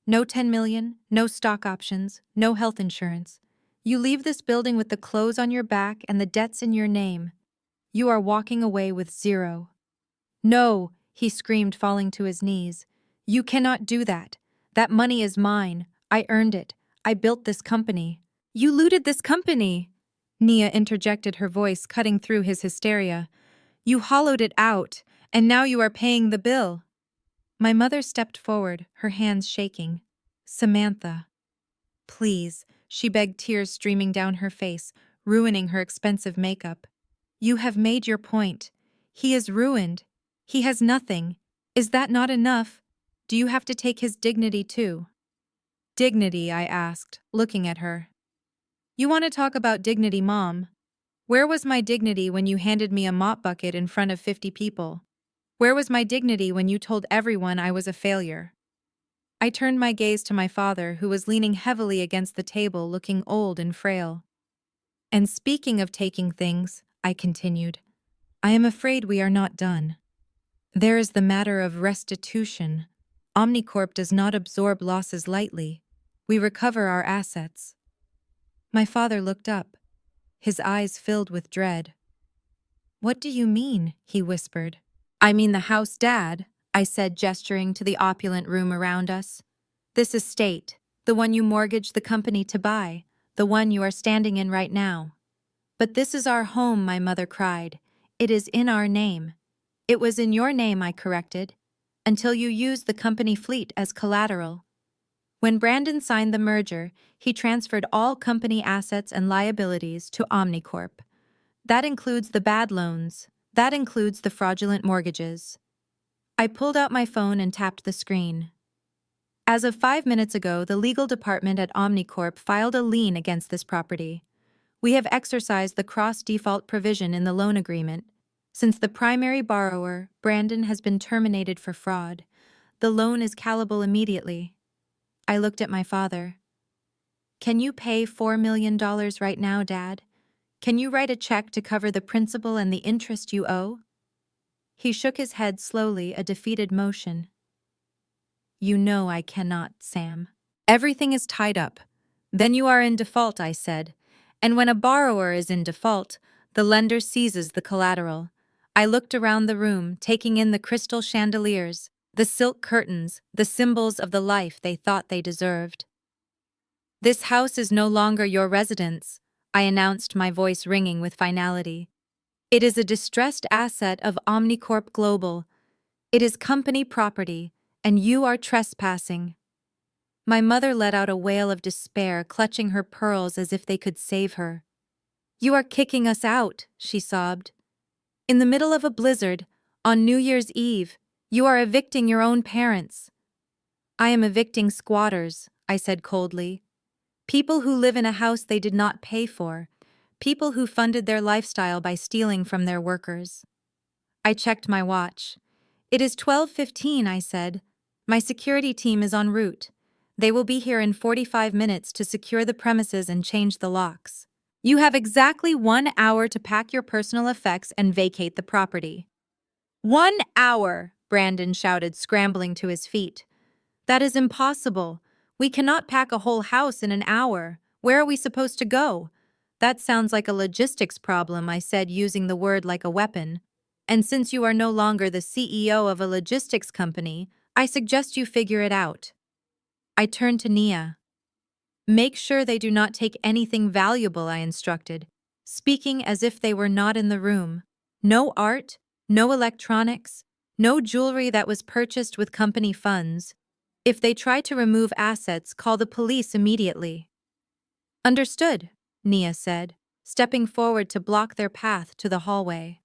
No 10 million, no stock options, no health insurance. You leave this building with the clothes on your back and the debts in your name. You are walking away with zero. No, he screamed, falling to his knees. You cannot do that. That money is mine. I earned it. I built this company. You looted this company, Nia interjected, her voice cutting through his hysteria. You hollowed it out, and now you are paying the bill. My mother stepped forward, her hands shaking. Samantha. Please, she begged, tears streaming down her face, ruining her expensive makeup. You have made your point. He is ruined. He has nothing. Is that not enough? Do you have to take his dignity too? Dignity, I asked, looking at her. You want to talk about dignity, Mom? Where was my dignity when you handed me a mop bucket in front of 50 people? Where was my dignity when you told everyone I was a failure? I turned my gaze to my father, who was leaning heavily against the table, looking old and frail. And speaking of taking things, I continued, I am afraid we are not done. There is the matter of restitution. Omnicorp does not absorb losses lightly. We recover our assets. My father looked up, his eyes filled with dread. What do you mean? He whispered. I mean the house, Dad, I said, gesturing to the opulent room around us. This estate, the one you mortgaged the company to buy, the one you are standing in right now. But this is our home, my mother cried. It is in our name. It was in your name, I corrected, until you used the company fleet as collateral. When Brandon signed the merger, he transferred all company assets and liabilities to Omnicorp. That includes the bad loans. That includes the fraudulent mortgages. I pulled out my phone and tapped the screen. As of 5 minutes ago, the legal department at Omnicorp filed a lien against this property. We have exercised the cross-default provision in the loan agreement. Since the primary borrower, Brandon, has been terminated for fraud, the loan is callable immediately. I looked at my father. Can you pay $4 million right now, Dad? Can you write a check to cover the principal and the interest you owe? He shook his head slowly, a defeated motion. You know I cannot, Sam. Everything is tied up. Then you are in default, I said. And when a borrower is in default, the lender seizes the collateral. I looked around the room, taking in the crystal chandeliers, the silk curtains, the symbols of the life they thought they deserved. This house is no longer your residence, I announced, my voice ringing with finality. It is a distressed asset of Omnicorp Global. It is company property, and you are trespassing. My mother let out a wail of despair, clutching her pearls as if they could save her. You are kicking us out, she sobbed. In the middle of a blizzard, on New Year's Eve, you are evicting your own parents. I am evicting squatters, I said coldly. People who live in a house they did not pay for. People who funded their lifestyle by stealing from their workers. I checked my watch. It is 12:15, I said. My security team is en route. They will be here in 45 minutes to secure the premises and change the locks. You have exactly 1 hour to pack your personal effects and vacate the property. 1 hour, Brandon shouted, scrambling to his feet. That is impossible. We cannot pack a whole house in an hour. Where are we supposed to go? That sounds like a logistics problem, I said, using the word like a weapon. And since you are no longer the CEO of a logistics company, I suggest you figure it out. I turned to Nia. Make sure they do not take anything valuable, I instructed, speaking as if they were not in the room. No art, no electronics, no jewelry that was purchased with company funds. If they try to remove assets, call the police immediately. Understood, Nia said, stepping forward to block their path to the hallway.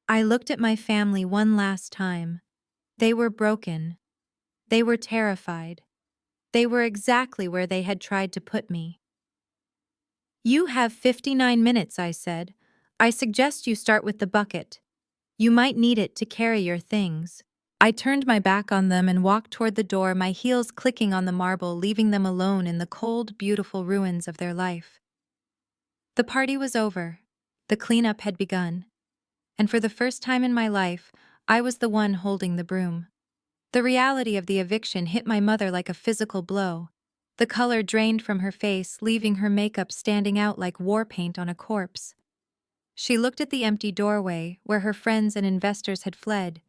I looked at my family one last time. They were broken. They were terrified. They were exactly where they had tried to put me. You have 59 minutes, I said. I suggest you start with the bucket. You might need it to carry your things. I turned my back on them and walked toward the door, my heels clicking on the marble, leaving them alone in the cold, beautiful ruins of their life. The party was over. The cleanup had begun. And for the first time in my life, I was the one holding the broom. The reality of the eviction hit my mother like a physical blow. The color drained from her face, leaving her makeup standing out like war paint on a corpse. She looked at the empty doorway, where her friends and investors had fled.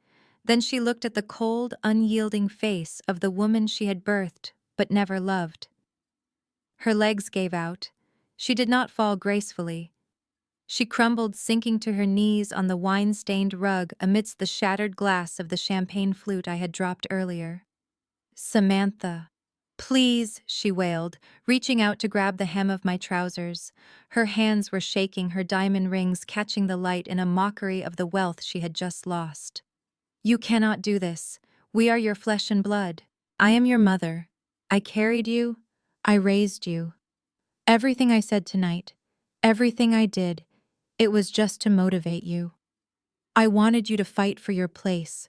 Then she looked at the cold, unyielding face of the woman she had birthed but never loved. Her legs gave out. She did not fall gracefully. She crumbled, sinking to her knees on the wine-stained rug amidst the shattered glass of the champagne flute I had dropped earlier. Samantha. Please, she wailed, reaching out to grab the hem of my trousers. Her hands were shaking, her diamond rings catching the light in a mockery of the wealth she had just lost. You cannot do this. We are your flesh and blood. I am your mother. I carried you. I raised you. Everything I said tonight, everything I did, it was just to motivate you. I wanted you to fight for your place.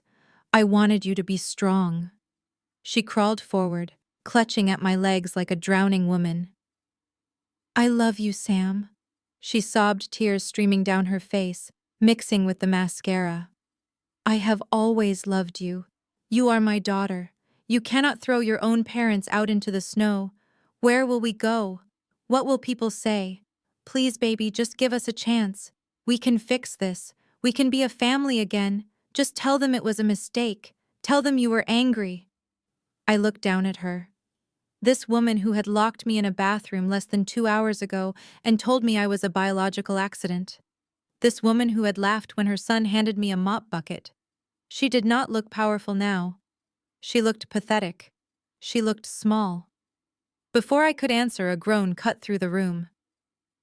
I wanted you to be strong. She crawled forward, clutching at my legs like a drowning woman. I love you, Sam. She sobbed, tears streaming down her face, mixing with the mascara. I have always loved you. You are my daughter. You cannot throw your own parents out into the snow. Where will we go? What will people say? Please, baby, just give us a chance. We can fix this. We can be a family again. Just tell them it was a mistake. Tell them you were angry. I looked down at her. This woman who had locked me in a bathroom less than 2 hours ago and told me I was a biological accident. This woman who had laughed when her son handed me a mop bucket. She did not look powerful now. She looked pathetic. She looked small. Before I could answer, a groan cut through the room.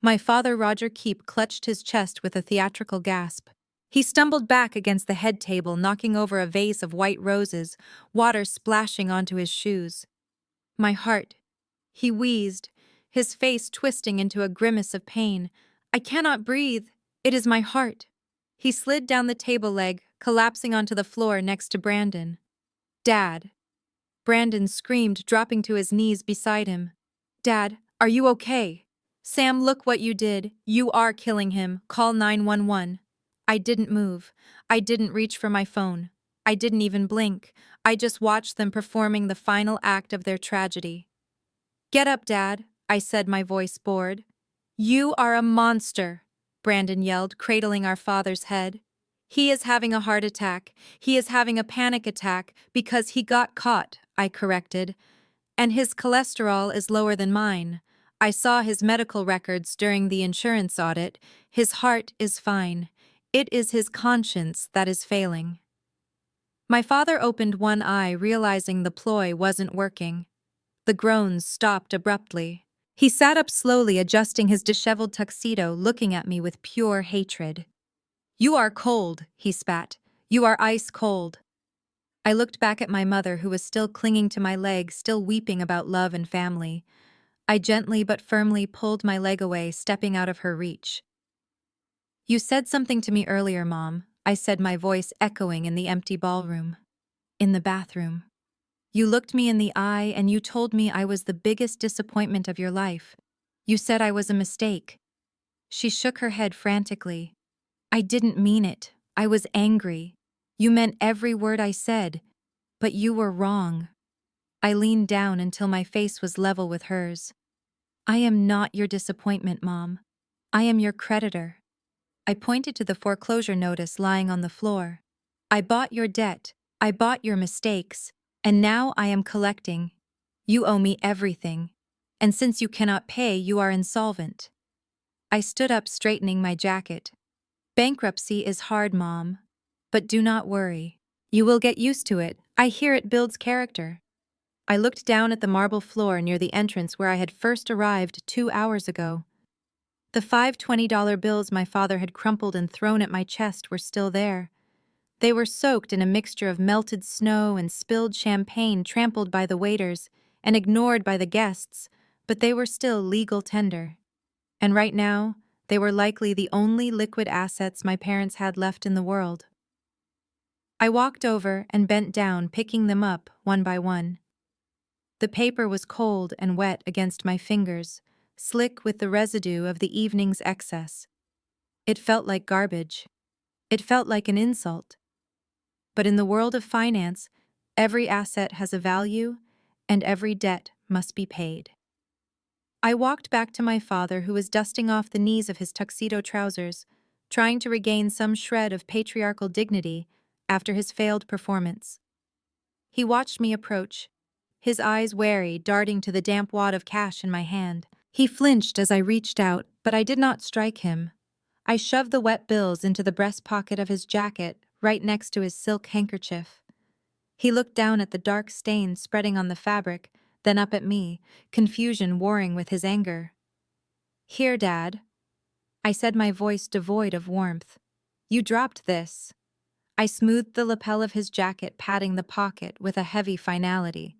My father, Roger Keep, clutched his chest with a theatrical gasp. He stumbled back against the head table, knocking over a vase of white roses, water splashing onto his shoes. My heart. He wheezed, his face twisting into a grimace of pain. I cannot breathe. It is my heart. He slid down the table leg, collapsing onto the floor next to Brandon. Dad. Brandon screamed, dropping to his knees beside him. Dad, are you okay? Sam, look what you did. You are killing him. Call 911. I didn't move. I didn't reach for my phone. I didn't even blink. I just watched them performing the final act of their tragedy. Get up, Dad, I said, my voice bored. You are a monster, Brandon yelled, cradling our father's head. He is having a heart attack. He is having a panic attack because he got caught, I corrected. And his cholesterol is lower than mine. I saw his medical records during the insurance audit. His heart is fine. It is his conscience that is failing. My father opened one eye, realizing the ploy wasn't working. The groans stopped abruptly. He sat up slowly, adjusting his disheveled tuxedo, looking at me with pure hatred. You are cold, he spat. You are ice cold. I looked back at my mother, who was still clinging to my leg, still weeping about love and family. I gently but firmly pulled my leg away, stepping out of her reach. You said something to me earlier, Mom, I said, my voice echoing in the empty ballroom. In the bathroom. You looked me in the eye and you told me I was the biggest disappointment of your life. You said I was a mistake. She shook her head frantically. I didn't mean it. I was angry. You meant every word I said. But you were wrong. I leaned down until my face was level with hers. I am not your disappointment, Mom. I am your creditor. I pointed to the foreclosure notice lying on the floor. I bought your debt. I bought your mistakes. And now I am collecting. You owe me everything. And since you cannot pay, you are insolvent. I stood up, straightening my jacket. Bankruptcy is hard, Mom. But do not worry. You will get used to it. I hear it builds character. I looked down at the marble floor near the entrance where I had first arrived 2 hours ago. The 5 $20 bills my father had crumpled and thrown at my chest were still there. They were soaked in a mixture of melted snow and spilled champagne trampled by the waiters and ignored by the guests, but they were still legal tender. And right now, they were likely the only liquid assets my parents had left in the world. I walked over and bent down, picking them up one by one. The paper was cold and wet against my fingers, slick with the residue of the evening's excess. It felt like garbage. It felt like an insult. But in the world of finance, every asset has a value, and every debt must be paid. I walked back to my father, who was dusting off the knees of his tuxedo trousers, trying to regain some shred of patriarchal dignity after his failed performance. He watched me approach, his eyes wary, darting to the damp wad of cash in my hand. He flinched as I reached out, but I did not strike him. I shoved the wet bills into the breast pocket of his jacket, right next to his silk handkerchief. He looked down at the dark stains spreading on the fabric, then up at me, confusion warring with his anger. Here, Dad, I said, my voice devoid of warmth. You dropped this. I smoothed the lapel of his jacket, patting the pocket with a heavy finality.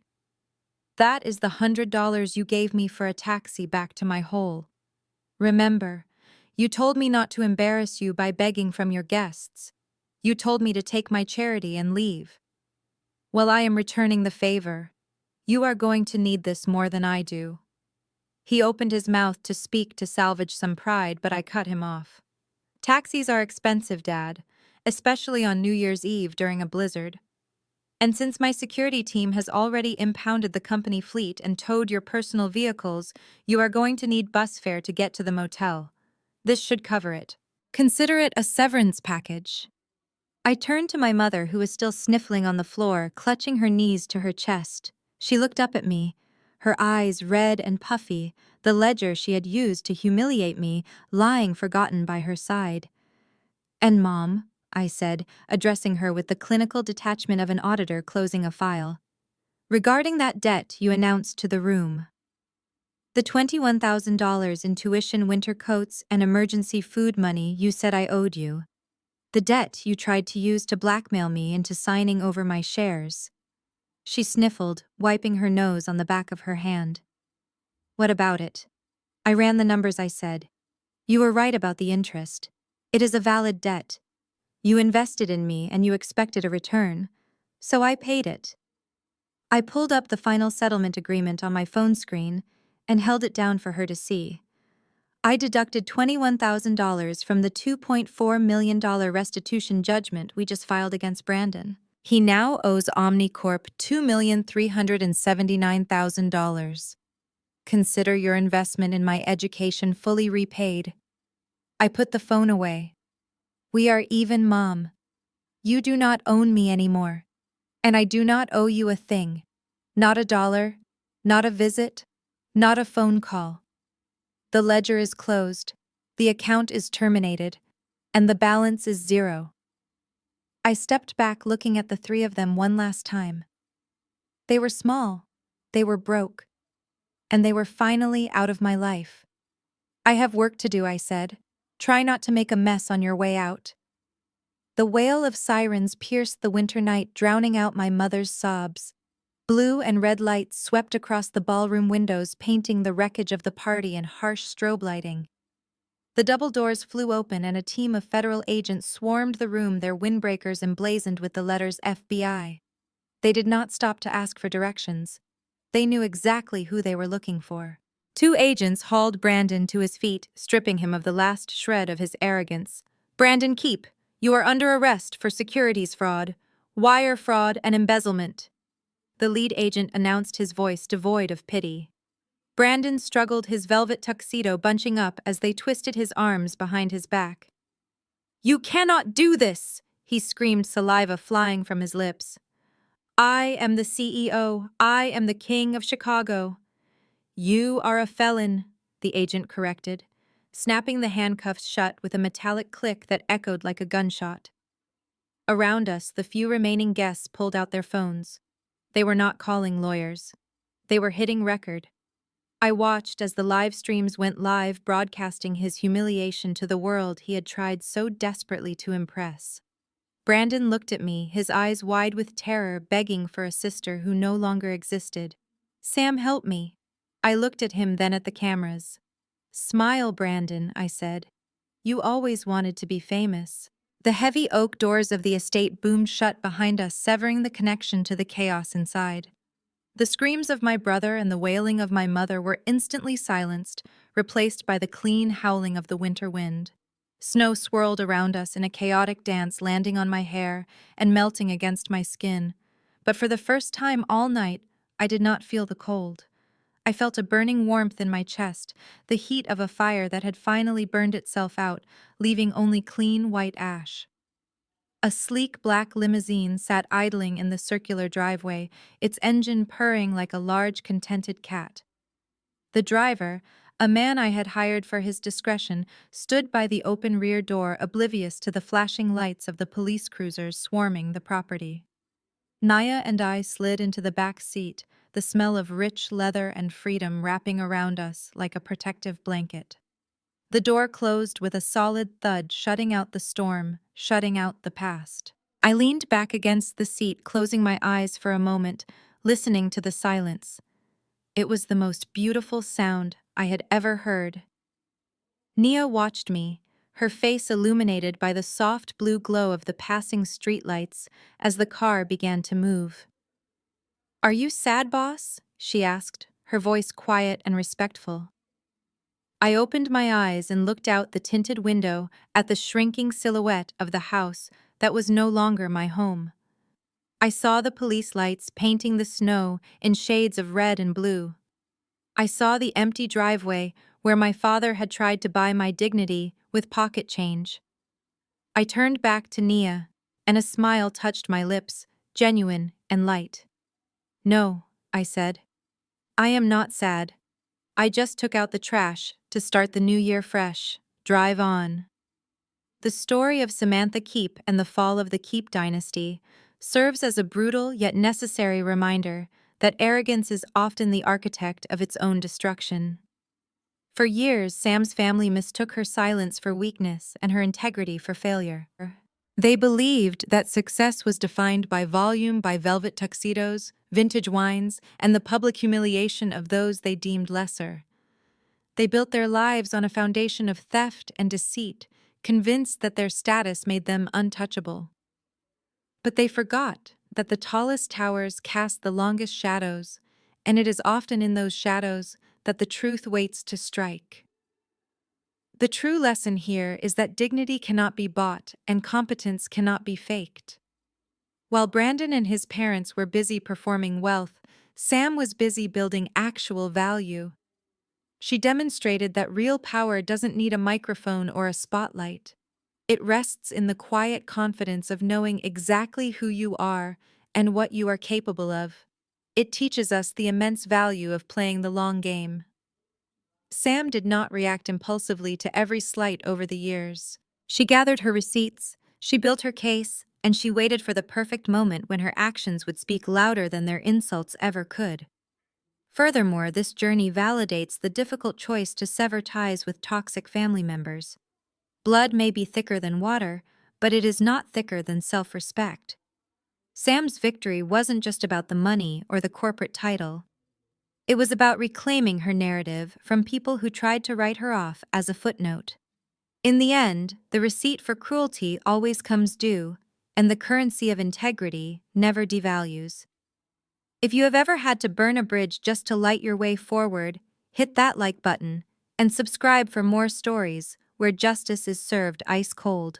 That is the $100 you gave me for a taxi back to my hole. Remember, you told me not to embarrass you by begging from your guests. You told me to take my charity and leave. Well, I am returning the favor. You are going to need this more than I do. He opened his mouth to speak to salvage some pride, but I cut him off. Taxis are expensive, Dad, especially on New Year's Eve during a blizzard. And since my security team has already impounded the company fleet and towed your personal vehicles, you are going to need bus fare to get to the motel. This should cover it. Consider it a severance package. I turned to my mother, who was still sniffling on the floor, clutching her knees to her chest. She looked up at me, her eyes red and puffy, the ledger she had used to humiliate me lying forgotten by her side. And Mom, I said, addressing her with the clinical detachment of an auditor closing a file. Regarding that debt you announced to the room. The $21,000 in tuition, winter coats, and emergency food money you said I owed you. The debt you tried to use to blackmail me into signing over my shares. She sniffled, wiping her nose on the back of her hand. What about it? I ran the numbers, I said. You were right about the interest. It is a valid debt. You invested in me and you expected a return. So I paid it. I pulled up the final settlement agreement on my phone screen and held it down for her to see. I deducted $21,000 from the $2.4 million restitution judgment we just filed against Brandon. He now owes Omnicorp $2,379,000. Consider your investment in my education fully repaid. I put the phone away. We are even, Mom. You do not own me anymore. And I do not owe you a thing. Not a dollar, not a visit, not a phone call. The ledger is closed, the account is terminated, and the balance is zero. I stepped back, looking at the three of them one last time. They were small, they were broke, and they were finally out of my life. I have work to do, I said. Try not to make a mess on your way out. The wail of sirens pierced the winter night, drowning out my mother's sobs. Blue and red lights swept across the ballroom windows, painting the wreckage of the party in harsh strobe lighting. The double doors flew open and a team of federal agents swarmed the room, their windbreakers emblazoned with the letters FBI. They did not stop to ask for directions. They knew exactly who they were looking for. Two agents hauled Brandon to his feet, stripping him of the last shred of his arrogance. Brandon Keep, you are under arrest for securities fraud, wire fraud, and embezzlement. The lead agent announced, his voice devoid of pity. Brandon struggled, his velvet tuxedo bunching up as they twisted his arms behind his back. You cannot do this, he screamed, saliva flying from his lips. I am the CEO. I am the king of Chicago. You are a felon, the agent corrected, snapping the handcuffs shut with a metallic click that echoed like a gunshot. Around us, the few remaining guests pulled out their phones. They were not calling lawyers. They were hitting record. I watched as the live streams went live, broadcasting his humiliation to the world he had tried so desperately to impress. Brandon looked at me, his eyes wide with terror, begging for a sister who no longer existed. Sam, help me. I looked at him, then at the cameras. Smile, Brandon, I said. You always wanted to be famous. The heavy oak doors of the estate boomed shut behind us, severing the connection to the chaos inside. The screams of my brother and the wailing of my mother were instantly silenced, replaced by the clean howling of the winter wind. Snow swirled around us in a chaotic dance, landing on my hair and melting against my skin. But for the first time all night, I did not feel the cold. I felt a burning warmth in my chest, the heat of a fire that had finally burned itself out, leaving only clean white ash. A sleek black limousine sat idling in the circular driveway, its engine purring like a large, contented cat. The driver, a man I had hired for his discretion, stood by the open rear door, oblivious to the flashing lights of the police cruisers swarming the property. Naya and I slid into the back seat, the smell of rich leather and freedom wrapping around us like a protective blanket. The door closed with a solid thud, shutting out the storm, shutting out the past. I leaned back against the seat, closing my eyes for a moment, listening to the silence. It was the most beautiful sound I had ever heard. Nia watched me, her face illuminated by the soft blue glow of the passing streetlights as the car began to move. Are you sad, boss? She asked, her voice quiet and respectful. I opened my eyes and looked out the tinted window at the shrinking silhouette of the house that was no longer my home. I saw the police lights painting the snow in shades of red and blue. I saw the empty driveway where my father had tried to buy my dignity with pocket change. I turned back to Nia, and a smile touched my lips, genuine and light. No, I said. I am not sad. I just took out the trash to start the new year fresh. Drive on. The story of Samantha Keep and the fall of the Keep dynasty serves as a brutal yet necessary reminder that arrogance is often the architect of its own destruction. For years, Sam's family mistook her silence for weakness and her integrity for failure. They believed that success was defined by volume, by velvet tuxedos, vintage wines, and the public humiliation of those they deemed lesser. They built their lives on a foundation of theft and deceit, convinced that their status made them untouchable. But they forgot that the tallest towers cast the longest shadows, and it is often in those shadows that the truth waits to strike. The true lesson here is that dignity cannot be bought and competence cannot be faked. While Brandon and his parents were busy performing wealth, Sam was busy building actual value. She demonstrated that real power doesn't need a microphone or a spotlight. It rests in the quiet confidence of knowing exactly who you are and what you are capable of. It teaches us the immense value of playing the long game. Sam did not react impulsively to every slight over the years. She gathered her receipts, she built her case, and she waited for the perfect moment when her actions would speak louder than their insults ever could. Furthermore, this journey validates the difficult choice to sever ties with toxic family members. Blood may be thicker than water, but it is not thicker than self-respect. Sam's victory wasn't just about the money or the corporate title. It was about reclaiming her narrative from people who tried to write her off as a footnote. In the end, the receipt for cruelty always comes due, and the currency of integrity never devalues. If you have ever had to burn a bridge just to light your way forward, hit that like button and subscribe for more stories where justice is served ice cold.